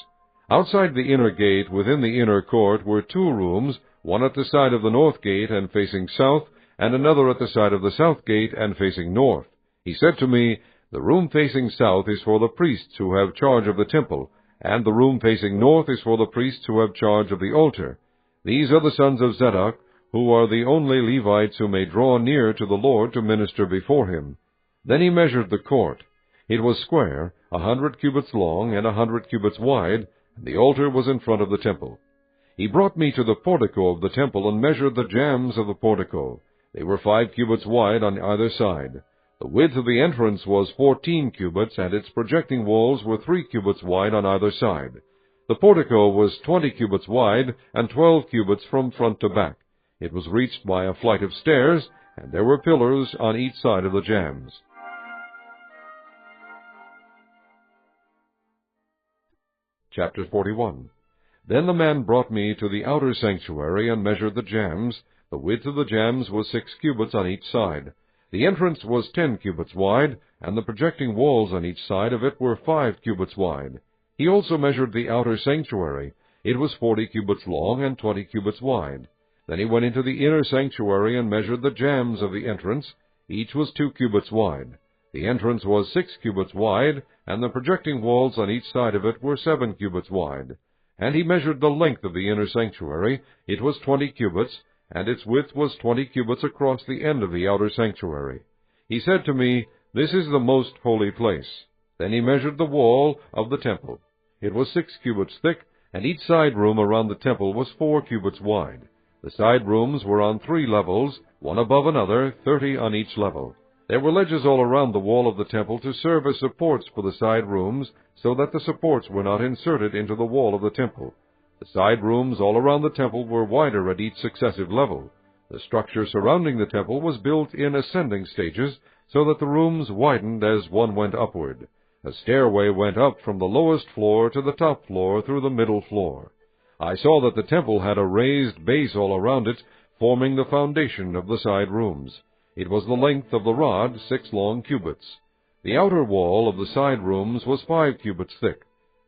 Outside the inner gate, within the inner court, were 2 rooms, one at the side of the north gate and facing south, and another at the side of the south gate and facing north. He said to me, "The room facing south is for the priests who have charge of the temple, and the room facing north is for the priests who have charge of the altar. These are the sons of Zadok, who are the only Levites who may draw near to the Lord to minister before him." Then he measured the court. It was square, 100 cubits long and 100 cubits wide, and the altar was in front of the temple. He brought me to the portico of the temple and measured the jambs of the portico. They were 5 cubits wide on either side. The width of the entrance was 14 cubits, and its projecting walls were 3 cubits wide on either side. The portico was 20 cubits wide, and 12 cubits from front to back. It was reached by a flight of stairs, and there were pillars on each side of the jambs. Chapter 41. Then the man brought me to the outer sanctuary and measured the jambs. The width of the jambs was 6 cubits on each side. The entrance was 10 cubits wide, and the projecting walls on each side of it were 5 cubits wide. He also measured the outer sanctuary. It was 40 cubits long and 20 cubits wide. Then he went into the inner sanctuary and measured the jambs of the entrance. Each was 2 cubits wide. The entrance was 6 cubits wide, and the projecting walls on each side of it were 7 cubits wide. And he measured the length of the inner sanctuary. It was 20 cubits, and its width was 20 cubits across the end of the outer sanctuary. He said to me, "This is the most holy place." Then he measured the wall of the temple. It was 6 cubits thick, and each side room around the temple was 4 cubits wide. The side rooms were on 3 levels, one above another, 30 on each level. There were ledges all around the wall of the temple to serve as supports for the side rooms, so that the supports were not inserted into the wall of the temple. The side rooms all around the temple were wider at each successive level. The structure surrounding the temple was built in ascending stages, so that the rooms widened as one went upward. A stairway went up from the lowest floor to the top floor through the middle floor. I saw that the temple had a raised base all around it, forming the foundation of the side rooms. It was the length of the rod, 6 long cubits. The outer wall of the side rooms was 5 cubits thick.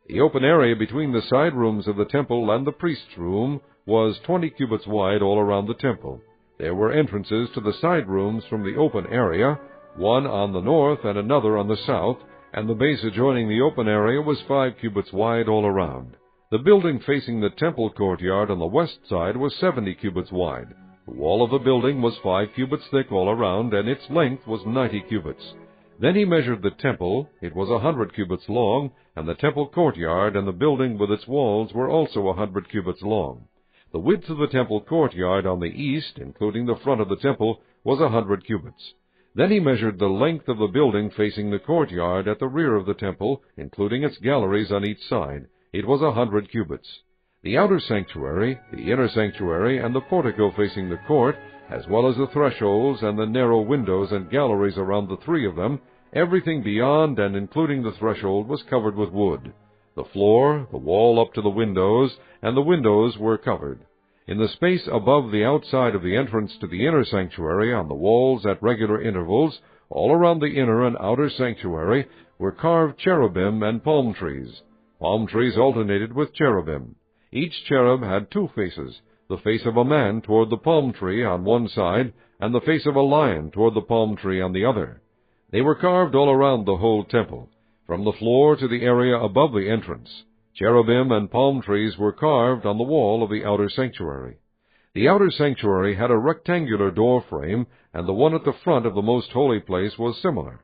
The open area between the side rooms of the temple and the priest's room was 20 cubits wide all around the temple. There were entrances to the side rooms from the open area, one on the north and another on the south, and the base adjoining the open area was 5 cubits wide all around. The building facing the temple courtyard on the west side was 70 cubits wide. The wall of the building was 5 cubits thick all around, and its length was 90 cubits. Then he measured the temple. It was 100 cubits long, and the temple courtyard and the building with its walls were also 100 cubits long. The width of the temple courtyard on the east, including the front of the temple, was 100 cubits. Then he measured the length of the building facing the courtyard at the rear of the temple, including its galleries on each side. It was 100 cubits. The outer sanctuary, the inner sanctuary, and the portico facing the court, as well as the thresholds and the narrow windows and galleries around the 3 of them, everything beyond and including the threshold was covered with wood. The floor, the wall up to the windows, and the windows were covered. In the space above the outside of the entrance to the inner sanctuary, on the walls at regular intervals, all around the inner and outer sanctuary, were carved cherubim and palm trees. Palm trees alternated with cherubim. Each cherub had 2 faces, the face of a man toward the palm tree on one side, and the face of a lion toward the palm tree on the other. They were carved all around the whole temple, from the floor to the area above the entrance. Cherubim and palm trees were carved on the wall of the outer sanctuary. The outer sanctuary had a rectangular door frame, and the one at the front of the most holy place was similar.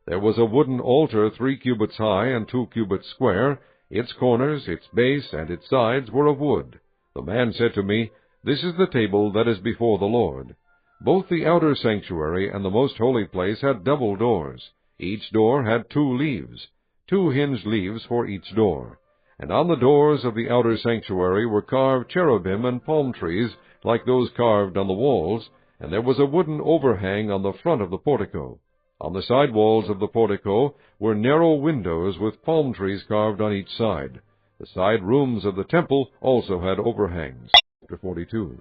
There was a wooden altar 3 cubits high and 2 cubits square. Its corners, its base, and its sides were of wood. The man said to me, "This is the table that is before the Lord." Both the outer sanctuary and the most holy place had double doors. Each door had 2 leaves, 2 hinged leaves for each door. And on the doors of the outer sanctuary were carved cherubim and palm trees, like those carved on the walls, and there was a wooden overhang on the front of the portico. On the side walls of the portico were narrow windows with palm trees carved on each side. The side rooms of the temple also had overhangs. Chapter 42.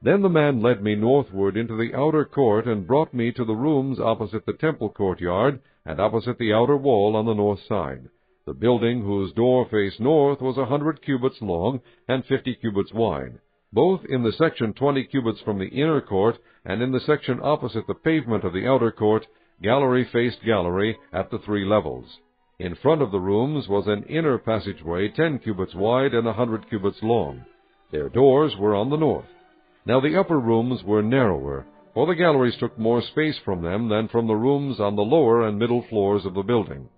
Then the man led me northward into the outer court and brought me to the rooms opposite the temple courtyard and opposite the outer wall on the north side. The building, whose door faced north, was 100 cubits long and 50 cubits wide. Both in the section 20 cubits from the inner court and in the section opposite the pavement of the outer court, gallery faced gallery at the 3 levels. In front of the rooms was an inner passageway 10 cubits wide and 100 cubits long. Their doors were on the north. Now the upper rooms were narrower, for the galleries took more space from them than from the rooms on the lower and middle floors of the building.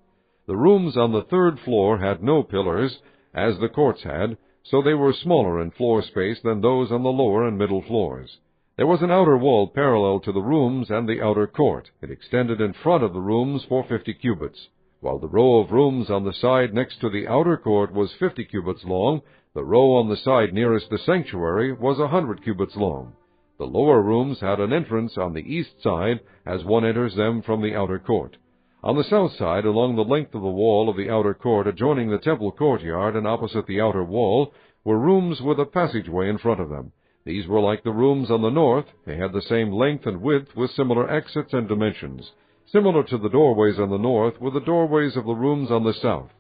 The rooms on the 3rd floor had no pillars, as the courts had, so they were smaller in floor space than those on the lower and middle floors. There was an outer wall parallel to the rooms and the outer court. It extended in front of the rooms for 50 cubits. While the row of rooms on the side next to the outer court was 50 cubits long, the row on the side nearest the sanctuary was 100 cubits long. The lower rooms had an entrance on the east side, as one enters them from the outer court. On the south side, along the length of the wall of the outer court adjoining the temple courtyard and opposite the outer wall, were rooms with a passageway in front of them. These were like the rooms on the north. They had the same length and width with similar exits and dimensions. Similar to the doorways on the north were the doorways of the rooms on the south.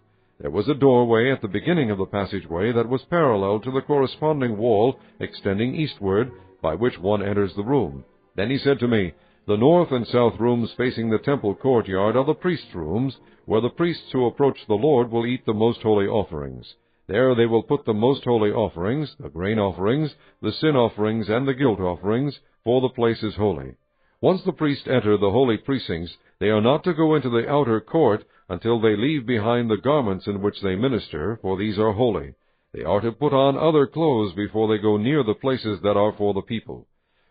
There was a doorway at the beginning of the passageway that was parallel to the corresponding wall extending eastward, by which one enters the room. Then he said to me, "The north and south rooms facing the temple courtyard are the priests' rooms, where the priests who approach the Lord will eat the most holy offerings. There they will put the most holy offerings, the grain offerings, the sin offerings, and the guilt offerings, for the place is holy. Once the priests enter the holy precincts, they are not to go into the outer court until they leave behind the garments in which they minister, for these are holy. They are to put on other clothes before they go near the places that are for the people."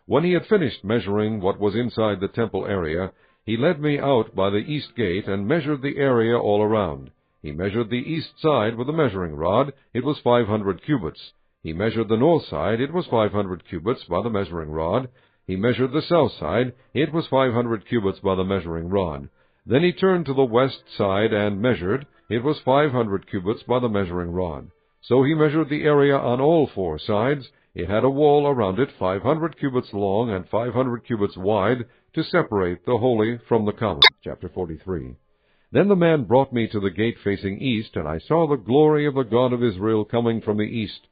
When he had finished measuring what was inside the temple area, he led me out by the east gate and measured the area all around. He measured the east side with a measuring rod. It was 500 cubits. He measured the north side. It was 500 cubits by the measuring rod. He measured the south side. It was 500 cubits by the measuring rod. Then he turned to the west side and measured. It was 500 cubits by the measuring rod. So he measured the area on all four sides. It had a wall around it 500 cubits long and 500 cubits wide, to separate the holy from the common. Chapter 43. Then the man brought me to the gate facing east, and I saw the glory of the God of Israel coming from the east.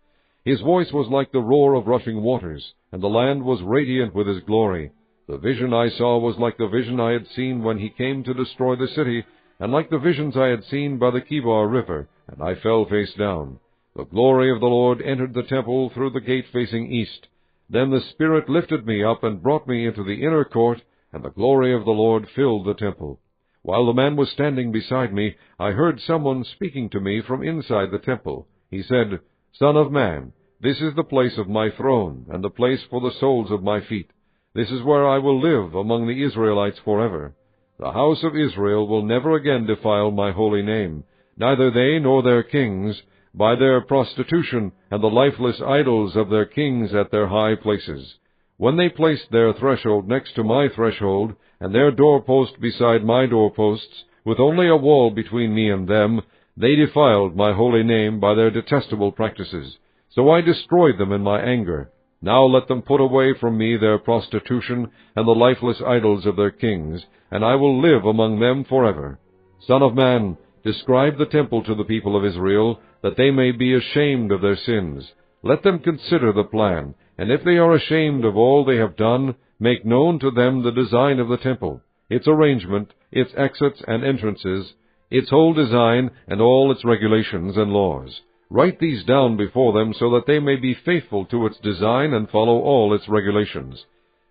His voice was like the roar of rushing waters, and the land was radiant with his glory. The vision I saw was like the vision I had seen when he came to destroy the city, and like the visions I had seen by the Kibar River, and I fell face down. The glory of the Lord entered the temple through the gate facing east. Then the Spirit lifted me up and brought me into the inner court, and the glory of the Lord filled the temple. While the man was standing beside me, I heard someone speaking to me from inside the temple. He said, "Son of man, this is the place of my throne, and the place for the soles of my feet. This is where I will live among the Israelites forever. The house of Israel will never again defile my holy name, neither they nor their kings, by their prostitution and the lifeless idols of their kings at their high places. When they placed their threshold next to my threshold, and their doorpost beside my doorposts, with only a wall between me and them, they defiled my holy name by their detestable practices. So I destroyed them in my anger. Now let them put away from me their prostitution and the lifeless idols of their kings, and I will live among them forever. Son of man, describe the temple to the people of Israel, that they may be ashamed of their sins. Let them consider the plan, and if they are ashamed of all they have done, make known to them the design of the temple, its arrangement, its exits and entrances, its whole design, and all its regulations and laws. Write these down before them so that they may be faithful to its design and follow all its regulations.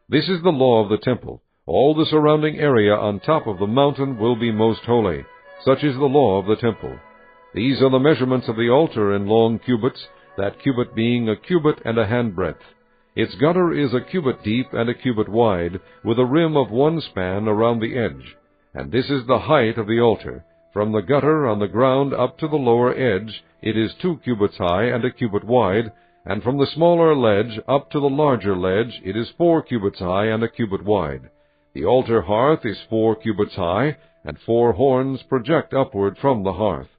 This is the law of the temple. All the surrounding area on top of the mountain will be most holy. Such is the law of the temple. These are the measurements of the altar in long cubits, that cubit being a cubit and a handbreadth. Its gutter is a cubit deep and a cubit wide, with a rim of 1 span around the edge. And this is the height of the altar. From the gutter on the ground up to the lower edge, it is 2 cubits high and a cubit wide, and from the smaller ledge up to the larger ledge, it is 4 cubits high and a cubit wide. The altar hearth is 4 cubits high, and 4 horns project upward from the hearth.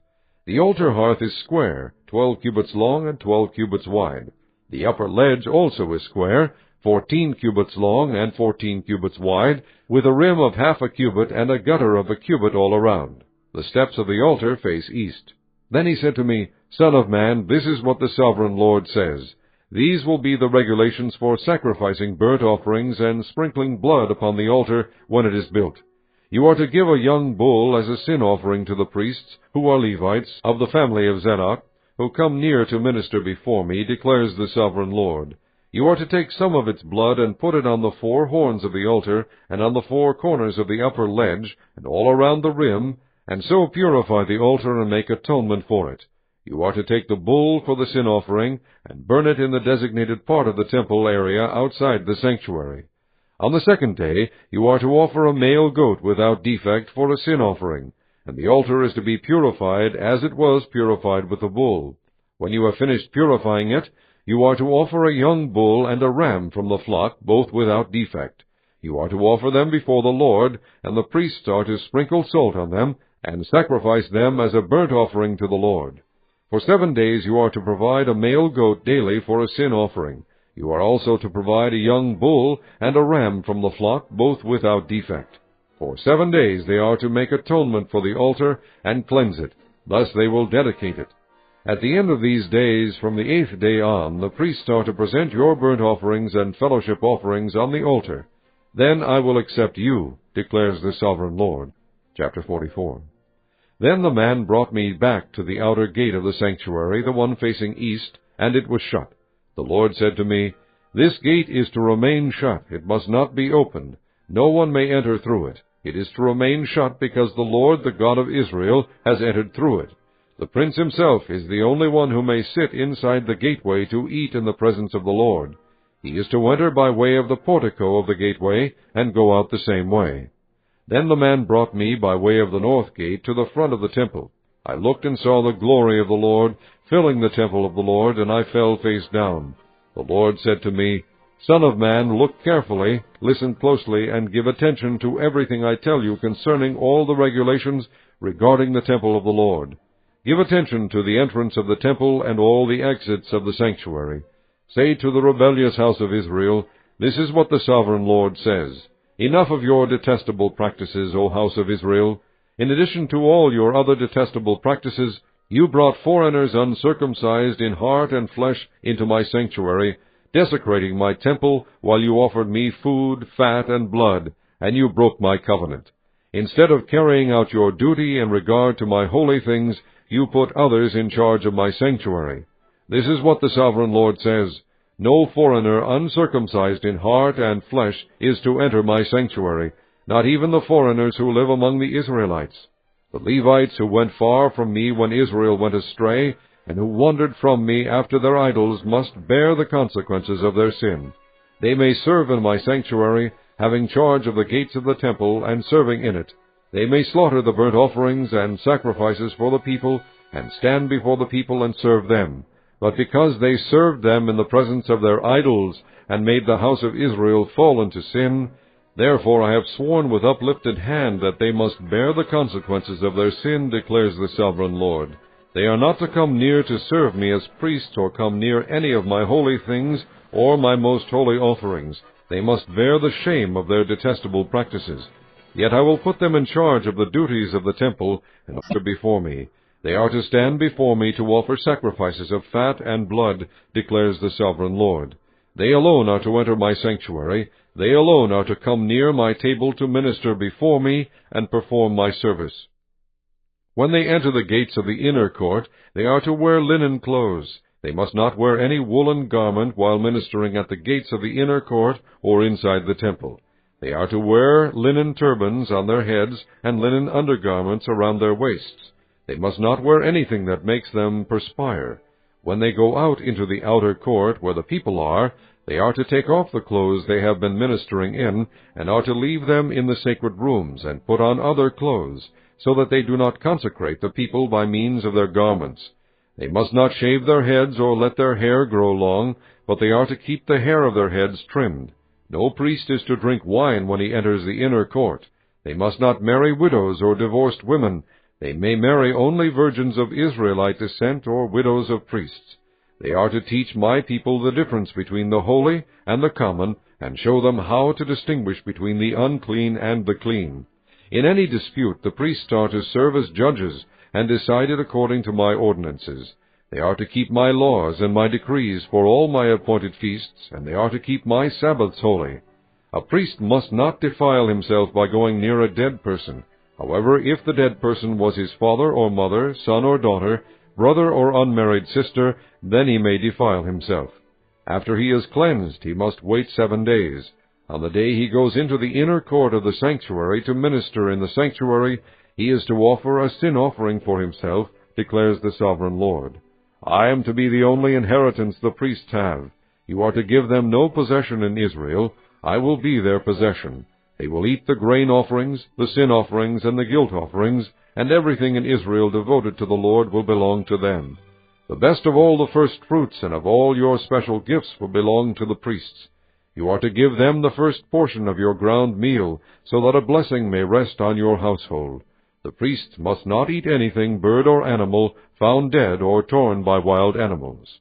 The altar hearth is square, 12 cubits long and 12 cubits wide. The upper ledge also is square, 14 cubits long and 14 cubits wide, with a rim of half a cubit and a gutter of a cubit all around. The steps of the altar face east. Then he said to me, "Son of man, this is what the sovereign Lord says. These will be the regulations for sacrificing burnt offerings and sprinkling blood upon the altar when it is built. You are to give a young bull as a sin offering to the priests, who are Levites, of the family of Zadok, who come near to minister before me, declares the sovereign Lord. You are to take some of its blood and put it on the 4 horns of the altar, and on the 4 corners of the upper ledge, and all around the rim, and so purify the altar and make atonement for it. You are to take the bull for the sin offering, and burn it in the designated part of the temple area outside the sanctuary. On the 2nd day, you are to offer a male goat without defect for a sin offering. and the altar is to be purified as it was purified with the bull. When you have finished purifying it, you are to offer a young bull and a ram from the flock, both without defect. You are to offer them before the Lord, and the priests are to sprinkle salt on them, and sacrifice them as a burnt offering to the Lord. For 7 days you are to provide a male goat daily for a sin offering. You are also to provide a young bull and a ram from the flock, both without defect. For 7 days they are to make atonement for the altar and cleanse it. Thus they will dedicate it. At the end of these days, from the 8th day on, the priests are to present your burnt offerings and fellowship offerings on the altar. Then I will accept you, declares the Sovereign Lord. Chapter 44. Then the man brought me back to the outer gate of the sanctuary, the one facing east, and it was shut. The Lord said to me, This gate is to remain shut. It must not be opened. No one may enter through it. It is to remain shut because the Lord, the God of Israel, has entered through it. The prince himself is the only one who may sit inside the gateway to eat in the presence of the Lord. He is to enter by way of the portico of the gateway, and go out the same way. Then the man brought me by way of the north gate to the front of the temple. I looked and saw the glory of the Lord filling the temple of the Lord, and I fell face down. The Lord said to me, Son of man, look carefully, listen closely, and give attention to everything I tell you concerning all the regulations regarding the temple of the Lord. Give attention to the entrance of the temple and all the exits of the sanctuary. Say to the rebellious house of Israel, This is what the Sovereign Lord says. Enough of your detestable practices, O house of Israel. In addition to all your other detestable practices, you brought foreigners uncircumcised in heart and flesh into my sanctuary, desecrating my temple while you offered me food, fat, and blood, and you broke my covenant. Instead of carrying out your duty in regard to my holy things, you put others in charge of my sanctuary. This is what the Sovereign Lord says, No foreigner uncircumcised in heart and flesh is to enter my sanctuary, not even the foreigners who live among the Israelites. The Levites who went far from me when Israel went astray, and who wandered from me after their idols, must bear the consequences of their sin. They may serve in my sanctuary, having charge of the gates of the temple, and serving in it. They may slaughter the burnt offerings and sacrifices for the people, and stand before the people and serve them. But because they served them in the presence of their idols, and made the house of Israel fall into sin, therefore I have sworn with uplifted hand that they must bear the consequences of their sin, declares the Sovereign Lord. They are not to come near to serve me as priests, or come near any of my holy things, or my most holy offerings. They must bear the shame of their detestable practices. Yet I will put them in charge of the duties of the temple, and offer before me. They are to stand before me to offer sacrifices of fat and blood, declares the Sovereign Lord. They alone are to enter my sanctuary. They alone are to come near my table to minister before me and perform my service. When they enter the gates of the inner court, they are to wear linen clothes. They must not wear any woolen garment while ministering at the gates of the inner court or inside the temple. They are to wear linen turbans on their heads and linen undergarments around their waists. They must not wear anything that makes them perspire. When they go out into the outer court where the people are, they are to take off the clothes they have been ministering in, and are to leave them in the sacred rooms, and put on other clothes, so that they do not consecrate the people by means of their garments. They must not shave their heads or let their hair grow long, but they are to keep the hair of their heads trimmed. No priest is to drink wine when he enters the inner court. They must not marry widows or divorced women. They may marry only virgins of Israelite descent or widows of priests. They are to teach my people the difference between the holy and the common, and show them how to distinguish between the unclean and the clean. In any dispute the priests are to serve as judges, and decide it according to my ordinances. They are to keep my laws and my decrees for all my appointed feasts, and they are to keep my Sabbaths holy. A priest must not defile himself by going near a dead person. However, if the dead person was his father or mother, son or daughter, brother or unmarried sister, then he may defile himself. After he is cleansed, he must wait 7 days. On the day he goes into the inner court of the sanctuary to minister in the sanctuary, he is to offer a sin offering for himself, declares the Sovereign Lord. I am to be the only inheritance the priests have. You are to give them no possession in Israel. I will be their possession. They will eat the grain offerings, the sin offerings, and the guilt offerings, and everything in Israel devoted to the Lord will belong to them. The best of all the first fruits and of all your special gifts will belong to the priests. You are to give them the first portion of your ground meal, so that a blessing may rest on your household. The priests must not eat anything, bird or animal, found dead or torn by wild animals.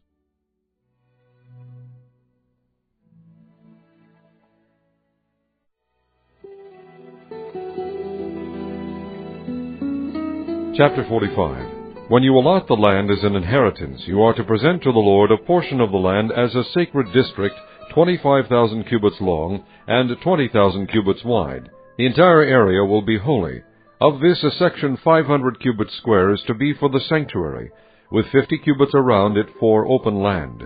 Chapter 45. When you allot the land as an inheritance, you are to present to the Lord a portion of the land as a sacred district, 25,000 cubits long and 20,000 cubits wide. The entire area will be holy. Of this, a section 500 cubits square is to be for the sanctuary, with 50 cubits around it for open land.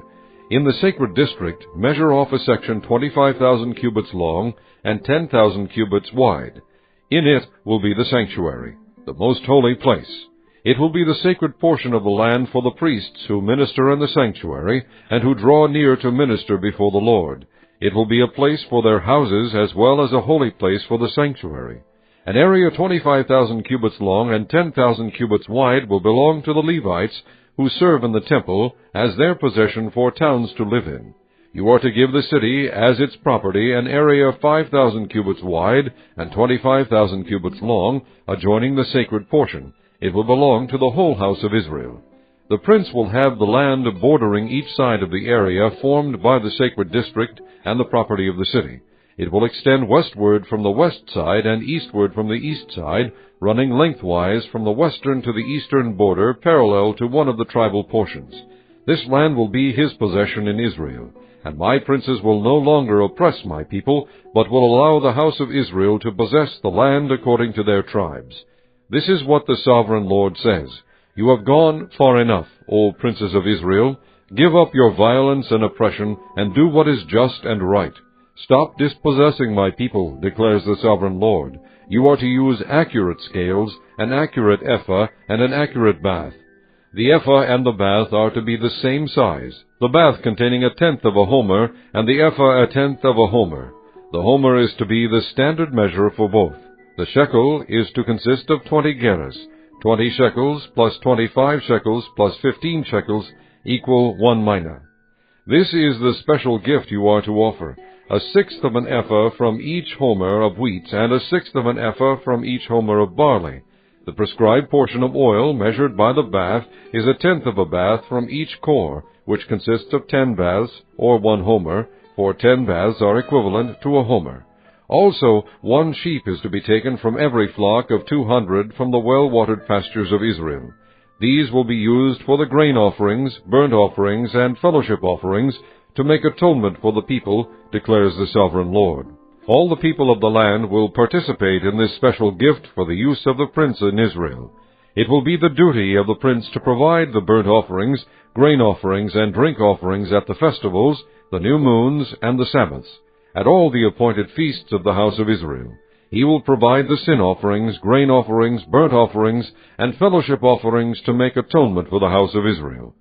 In the sacred district, measure off a section 25,000 cubits long and 10,000 cubits wide. In it will be the sanctuary, the most holy place. It will be the sacred portion of the land for the priests who minister in the sanctuary and who draw near to minister before the Lord. It will be a place for their houses as well as a holy place for the sanctuary. An area 25,000 cubits long and 10,000 cubits wide will belong to the Levites who serve in the temple as their possession for towns to live in. You are to give the city as its property an area 5,000 cubits wide and 25,000 cubits long, adjoining the sacred portion. It will belong to the whole house of Israel. The prince will have the land bordering each side of the area formed by the sacred district and the property of the city. It will extend westward from the west side and eastward from the east side, running lengthwise from the western to the eastern border, parallel to one of the tribal portions. This land will be his possession in Israel, and my princes will no longer oppress my people, but will allow the house of Israel to possess the land according to their tribes. This is what the sovereign Lord says. You have gone far enough, O princes of Israel. Give up your violence and oppression, and do what is just and right. Stop dispossessing my people, declares the sovereign Lord. You are to use accurate scales, an accurate ephah, and an accurate bath. The ephah and the bath are to be the same size, the bath containing 1/10 of a homer, and the ephah 1/10 of a homer. The homer is to be the standard measure for both. The shekel is to consist of 20 gerahs. 20 shekels plus 25 shekels plus 15 shekels equal 1 mina. This is the special gift you are to offer, 1/6 of an ephah from each homer of wheat, and 1/6 of an ephah from each homer of barley. The prescribed portion of oil, measured by the bath, is 1/10 of a bath from each core, which consists of 10 baths, or 1 homer, for 10 baths are equivalent to a homer. Also, 1 sheep is to be taken from every flock of 200 from the well-watered pastures of Israel. These will be used for the grain offerings, burnt offerings, and fellowship offerings, to make atonement for the people, declares the sovereign Lord. All the people of the land will participate in this special gift for the use of the prince in Israel. It will be the duty of the prince to provide the burnt offerings, grain offerings, and drink offerings at the festivals, the new moons, and the Sabbaths, at all the appointed feasts of the house of Israel. He will provide the sin offerings, grain offerings, burnt offerings, and fellowship offerings to make atonement for the house of Israel.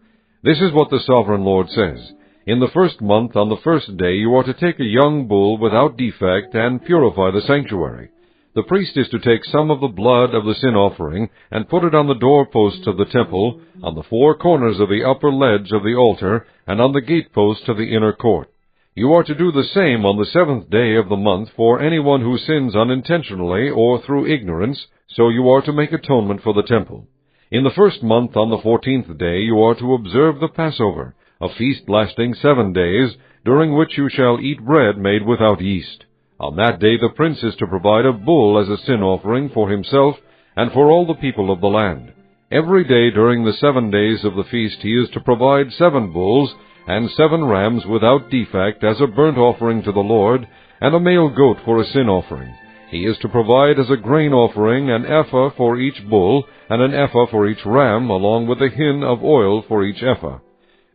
This is what the sovereign Lord says. In the first month, on the first day, you are to take a young bull without defect and purify the sanctuary. The priest is to take some of the blood of the sin offering and put it on the doorposts of the temple, on the 4 corners of the upper ledge of the altar, and on the gateposts of the inner court. You are to do the same on the 7th day of the month for anyone who sins unintentionally or through ignorance, so you are to make atonement for the temple. In the first month, on the 14th day, you are to observe the Passover, a feast lasting 7 days, during which you shall eat bread made without yeast. On that day the prince is to provide a bull as a sin offering for himself and for all the people of the land. Every day during the 7 days of the feast he is to provide 7 bulls and 7 rams without defect as a burnt offering to the Lord, and a male goat for a sin offering. He is to provide as a grain offering an ephah for each bull, and an ephah for each ram, along with a hin of oil for each ephah.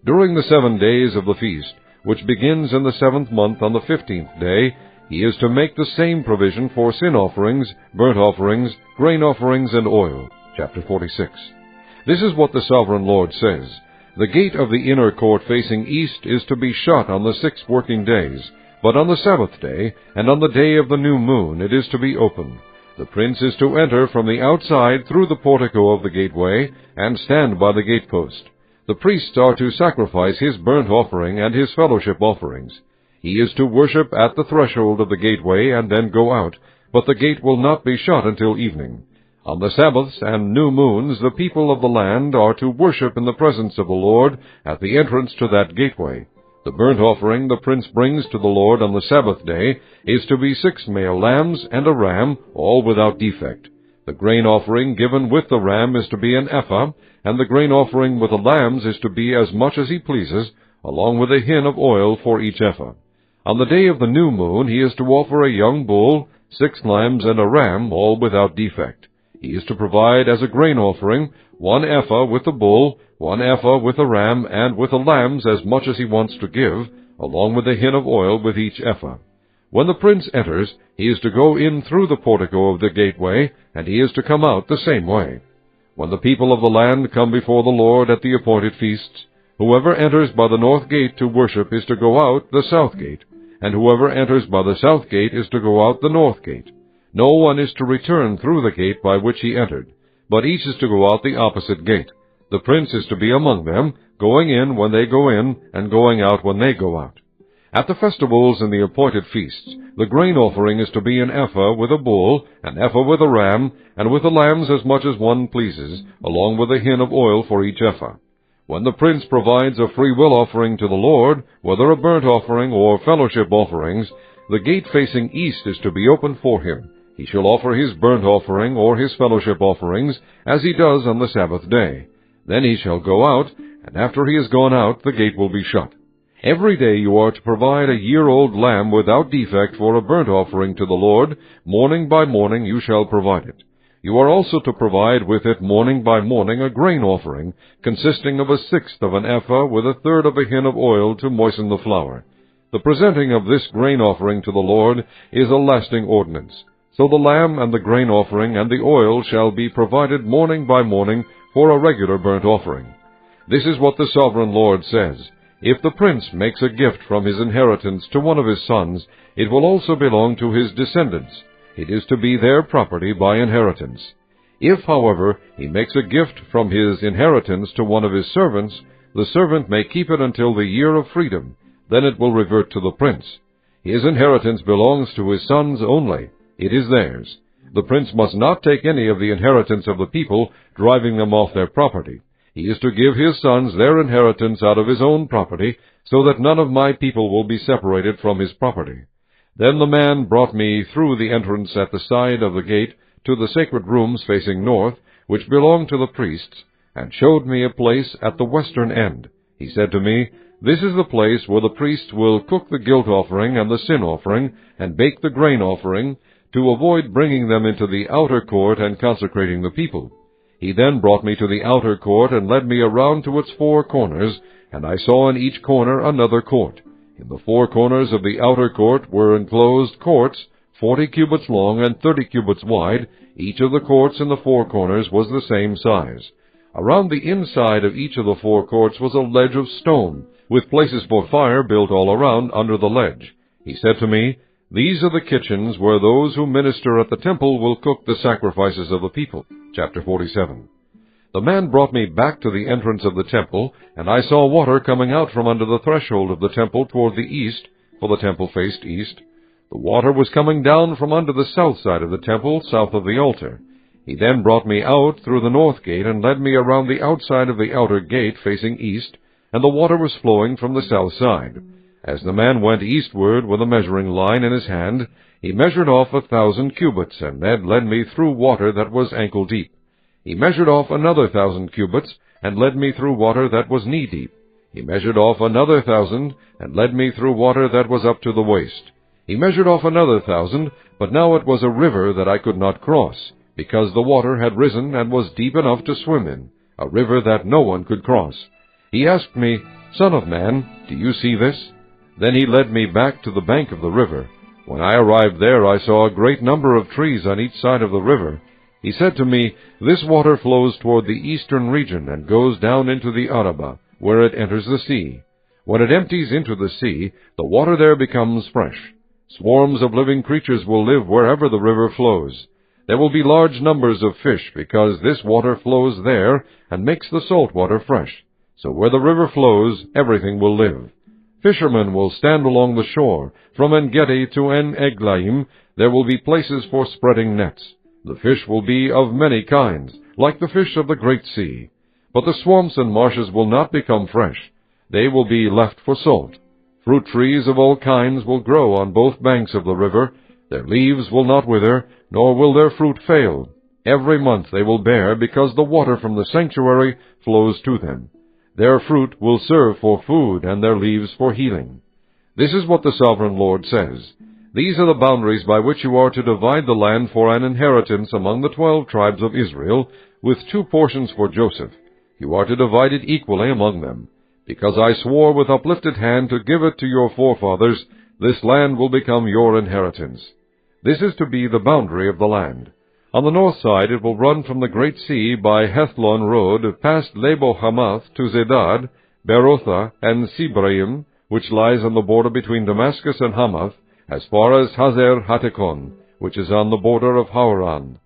During the 7 days of the feast, which begins in the 7th month on the 15th day, he is to make the same provision for sin offerings, burnt offerings, grain offerings, and oil. Chapter 46. This is what the sovereign Lord says. The gate of the inner court facing east is to be shut on the 6 working days, but on the Sabbath day, and on the day of the new moon, it is to be open. The prince is to enter from the outside through the portico of the gateway, and stand by the gatepost. The priests are to sacrifice his burnt offering and his fellowship offerings. He is to worship at the threshold of the gateway and then go out, but the gate will not be shut until evening. On the Sabbaths and new moons the people of the land are to worship in the presence of the Lord at the entrance to that gateway. The burnt offering the prince brings to the Lord on the Sabbath day is to be 6 male lambs and a ram, all without defect. The grain offering given with the ram is to be an ephah, and the grain offering with the lambs is to be as much as he pleases, along with a hin of oil for each ephah. On the day of the new moon he is to offer a young bull, 6 lambs, and a ram, all without defect. He is to provide as a grain offering 1 ephah with the bull, 1 ephah with the ram, and with the lambs as much as he wants to give, along with a hin of oil with each ephah. When the prince enters, he is to go in through the portico of the gateway, and he is to come out the same way. When the people of the land come before the Lord at the appointed feasts, whoever enters by the north gate to worship is to go out the south gate, and whoever enters by the south gate is to go out the north gate. No one is to return through the gate by which he entered, but each is to go out the opposite gate. The prince is to be among them, going in when they go in, and going out when they go out. At the festivals and the appointed feasts, the grain offering is to be an ephah with a bull, an ephah with a ram, and with the lambs as much as one pleases, along with a hin of oil for each ephah. When the prince provides a freewill offering to the Lord, whether a burnt offering or fellowship offerings, the gate facing east is to be opened for him. He shall offer his burnt offering or his fellowship offerings, as he does on the Sabbath day. Then he shall go out, and after he has gone out, the gate will be shut. Every day you are to provide a year-old lamb without defect for a burnt offering to the Lord. Morning by morning you shall provide it. You are also to provide with it morning by morning a grain offering, consisting of 1/6 of an ephah with 1/3 of a hin of oil to moisten the flour. The presenting of this grain offering to the Lord is a lasting ordinance. So the lamb and the grain offering and the oil shall be provided morning by morning for a regular burnt offering. This is what the sovereign Lord says. If the prince makes a gift from his inheritance to one of his sons, it will also belong to his descendants. It is to be their property by inheritance. If, however, he makes a gift from his inheritance to one of his servants, the servant may keep it until the year of freedom. Then it will revert to the prince. His inheritance belongs to his sons only. It is theirs. The prince must not take any of the inheritance of the people, driving them off their property. He is to give his sons their inheritance out of his own property, so that none of my people will be separated from his property. Then the man brought me through the entrance at the side of the gate to the sacred rooms facing north, which belonged to the priests, and showed me a place at the western end. He said to me, "This is the place where the priests will cook the guilt offering and the sin offering, and bake the grain offering, to avoid bringing them into the outer court and consecrating the people." He then brought me to the outer court and led me around to its 4 corners, and I saw in each corner another court. In the 4 corners of the outer court were enclosed courts, 40 cubits long and 30 cubits wide. Each of the courts in the 4 corners was the same size. Around the inside of each of the 4 courts was a ledge of stone, with places for fire built all around under the ledge. He said to me, "These are the kitchens where those who minister at the temple will cook the sacrifices of the people." Chapter 47. The man brought me back to the entrance of the temple, and I saw water coming out from under the threshold of the temple toward the east, for the temple faced east. The water was coming down from under the south side of the temple, south of the altar. He then brought me out through the north gate and led me around the outside of the outer gate facing east, and the water was flowing from the south side. As the man went eastward with a measuring line in his hand, he measured off 1,000 cubits, and then led me through water that was ankle deep. He measured off another 1,000 cubits, and led me through water that was knee deep. He measured off another 1,000, and led me through water that was up to the waist. He measured off another 1,000, but now it was a river that I could not cross, because the water had risen and was deep enough to swim in, a river that no one could cross. He asked me, "Son of man, do you see this?" Then he led me back to the bank of the river. When I arrived there, I saw a great number of trees on each side of the river. He said to me, "This water flows toward the eastern region and goes down into the Arabah, where it enters the sea. When it empties into the sea, the water there becomes fresh. Swarms of living creatures will live wherever the river flows. There will be large numbers of fish, because this water flows there, and makes the salt water fresh. So where the river flows, everything will live. Fishermen will stand along the shore. From En-Gedi to En-Eglaim there will be places for spreading nets. The fish will be of many kinds, like the fish of the great sea. But the swamps and marshes will not become fresh. They will be left for salt. Fruit trees of all kinds will grow on both banks of the river. Their leaves will not wither, nor will their fruit fail. Every month they will bear, because the water from the sanctuary flows to them. Their fruit will serve for food, and their leaves for healing. This is what the Sovereign Lord says. These are the boundaries by which you are to divide the land for an inheritance among the 12 tribes of Israel, with 2 portions for Joseph. You are to divide it equally among them. Because I swore with uplifted hand to give it to your forefathers, this land will become your inheritance. This is to be the boundary of the land. On the north side it will run from the great sea by Hethlon road, past Lebo-Hamath to Zedad, Berotha, and Sibraim, which lies on the border between Damascus and Hamath, as far as Hazer Hatekon, which is on the border of Hauran.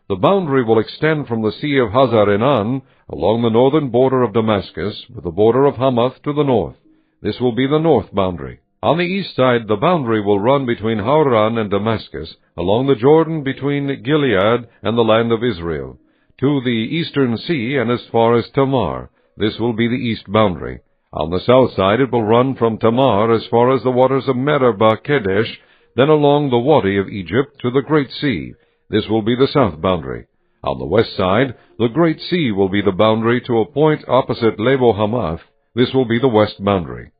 The boundary will extend from the sea of Hazar-Enan along the northern border of Damascus, with the border of Hamath to the north. This will be the north boundary. On the east side the boundary will run between Hauran and Damascus, along the Jordan between Gilead and the land of Israel, to the eastern sea and as far as Tamar. This will be the east boundary. On the south side it will run from Tamar as far as the waters of Meribah Kadesh, then along the Wadi of Egypt to the Great Sea. This will be the south boundary. On the west side, the Great Sea will be the boundary to a point opposite Lebo-Hamath. This will be the west boundary.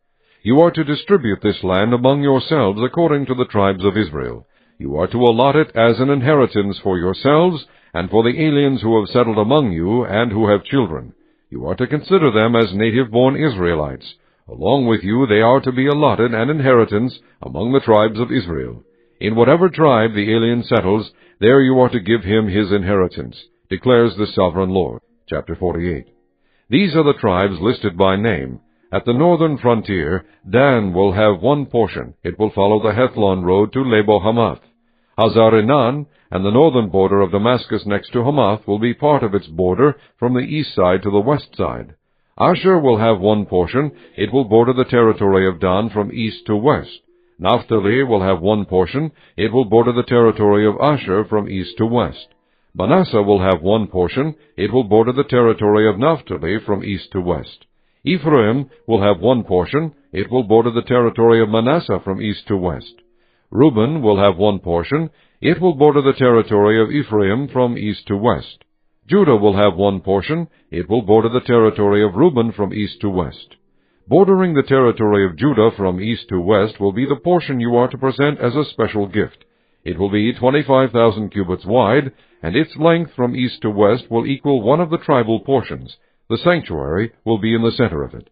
You are to distribute this land among yourselves according to the tribes of Israel. You are to allot it as an inheritance for yourselves and for the aliens who have settled among you and who have children. You are to consider them as native-born Israelites. Along with you they are to be allotted an inheritance among the tribes of Israel. In whatever tribe the alien settles, there you are to give him his inheritance, declares the Sovereign Lord. Chapter 48. These are the tribes listed by name. At the northern frontier, Dan will have 1 portion. It will follow the Hethlon road to Lebo-Hamath. Hazar-Enan and the northern border of Damascus next to Hamath will be part of its border from the east side to the west side. Asher will have 1 portion. It will border the territory of Dan from east to west. Naphtali will have 1 portion. It will border the territory of Asher from east to west. Manasseh will have 1 portion. It will border the territory of Naphtali from east to west. Ephraim will have 1 portion. It will border the territory of Manasseh from east to west. Reuben will have 1 portion. It will border the territory of Ephraim from east to west. Judah will have 1 portion. It will border the territory of Reuben from east to west. Bordering the territory of Judah from east to west will be the portion you are to present as a special gift. It will be 25,000 cubits wide, and its length from east to west will equal one of the tribal portions. The sanctuary will be in the center of it.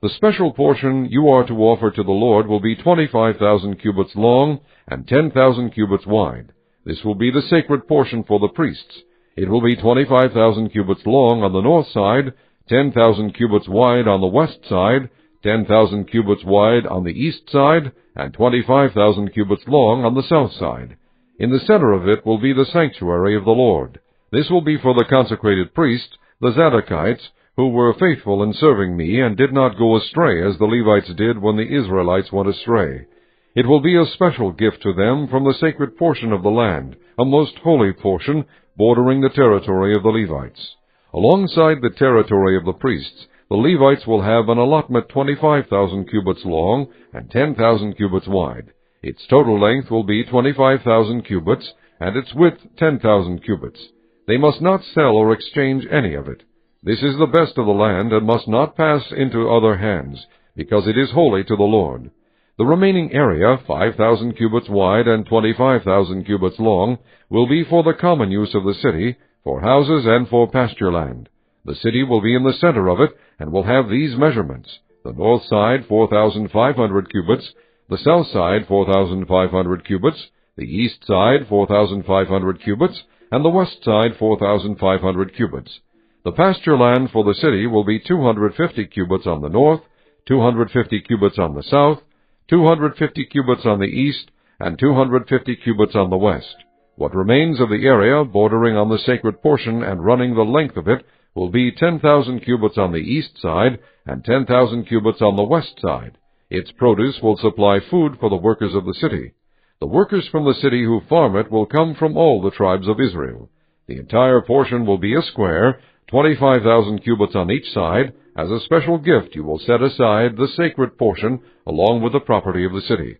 The special portion you are to offer to the Lord will be 25,000 cubits long and 10,000 cubits wide. This will be the sacred portion for the priests. It will be 25,000 cubits long on the north side, 10,000 cubits wide on the west side, 10,000 cubits wide on the east side, and 25,000 cubits long on the south side. In the center of it will be the sanctuary of the Lord. This will be for the consecrated priests, the Zadokites, who were faithful in serving me and did not go astray as the Levites did when the Israelites went astray. It will be a special gift to them from the sacred portion of the land, a most holy portion bordering the territory of the Levites. Alongside the territory of the priests, the Levites will have an allotment 25,000 cubits long and 10,000 cubits wide. Its total length will be 25,000 cubits, and its width 10,000 cubits. They must not sell or exchange any of it. This is the best of the land, and must not pass into other hands, because it is holy to the Lord. The remaining area, 5,000 cubits wide and 25,000 cubits long, will be for the common use of the city, for houses and for pasture land. The city will be in the center of it, and will have these measurements: the north side 4,500 cubits, the south side 4,500 cubits, the east side 4,500 cubits, and the west side 4,500 cubits. The pasture land for the city will be 250 cubits on the north, 250 cubits on the south, 250 cubits on the east, and 250 cubits on the west. What remains of the area bordering on the sacred portion and running the length of it will be 10,000 cubits on the east side and 10,000 cubits on the west side. Its produce will supply food for the workers of the city. The workers from the city who farm it will come from all the tribes of Israel. The entire portion will be a square, 25,000 cubits on each side. As a special gift you will set aside the sacred portion along with the property of the city.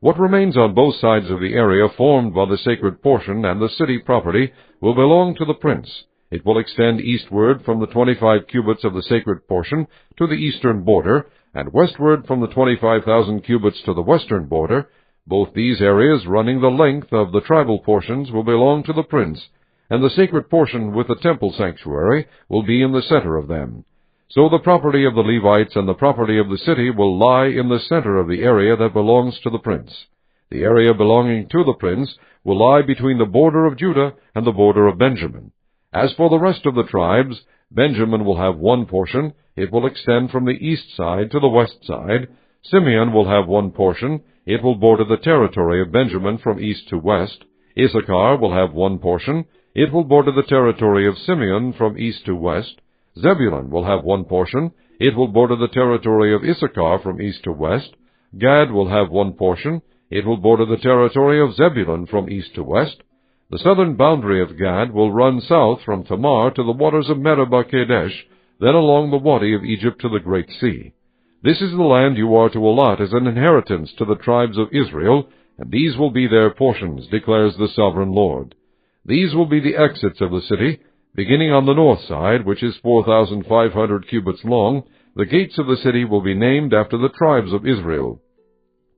What remains on both sides of the area formed by the sacred portion and the city property will belong to the prince. It will extend eastward from the 25 cubits of the sacred portion to the eastern border, and westward from the 25,000 cubits to the western border. Both these areas running the length of the tribal portions will belong to the prince, and the sacred portion with the temple sanctuary will be in the center of them. So the property of the Levites and the property of the city will lie in the center of the area that belongs to the prince. The area belonging to the prince will lie between the border of Judah and the border of Benjamin. As for the rest of the tribes, Benjamin will have one portion. It will extend from the east side to the west side. Simeon will have one portion. It will border the territory of Benjamin from east to west. Issachar will have one portion. It will border the territory of Simeon from east to west. Zebulun will have one portion. It will border the territory of Issachar from east to west. Gad will have one portion. It will border the territory of Zebulun from east to west. The southern boundary of Gad will run south from Tamar to the waters of Meribah Kadesh, then along the Wadi of Egypt to the Great Sea. This is the land you are to allot as an inheritance to the tribes of Israel, and these will be their portions, declares the sovereign Lord. These will be the exits of the city. Beginning on the north side, which is 4,500 cubits long, the gates of the city will be named after the tribes of Israel.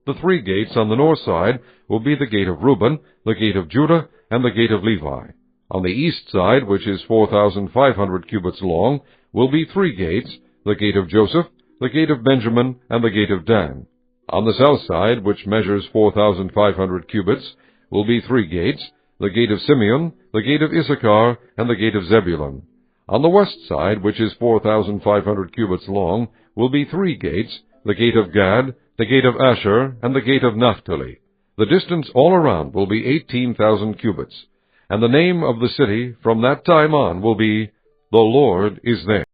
The 3 gates on the north side will be the gate of Reuben, the gate of Judah, and the gate of Levi. On the east side, which is 4,500 cubits long, will be 3 gates, the gate of Joseph, the gate of Benjamin, and the gate of Dan. On the south side, which measures 4,500 cubits, will be 3 gates, the gate of Simeon, the gate of Issachar, and the gate of Zebulun. On the west side, which is 4,500 cubits long, will be 3 gates, the gate of Gad, the gate of Asher, and the gate of Naphtali. The distance all around will be 18,000 cubits, and the name of the city from that time on will be, The Lord is there.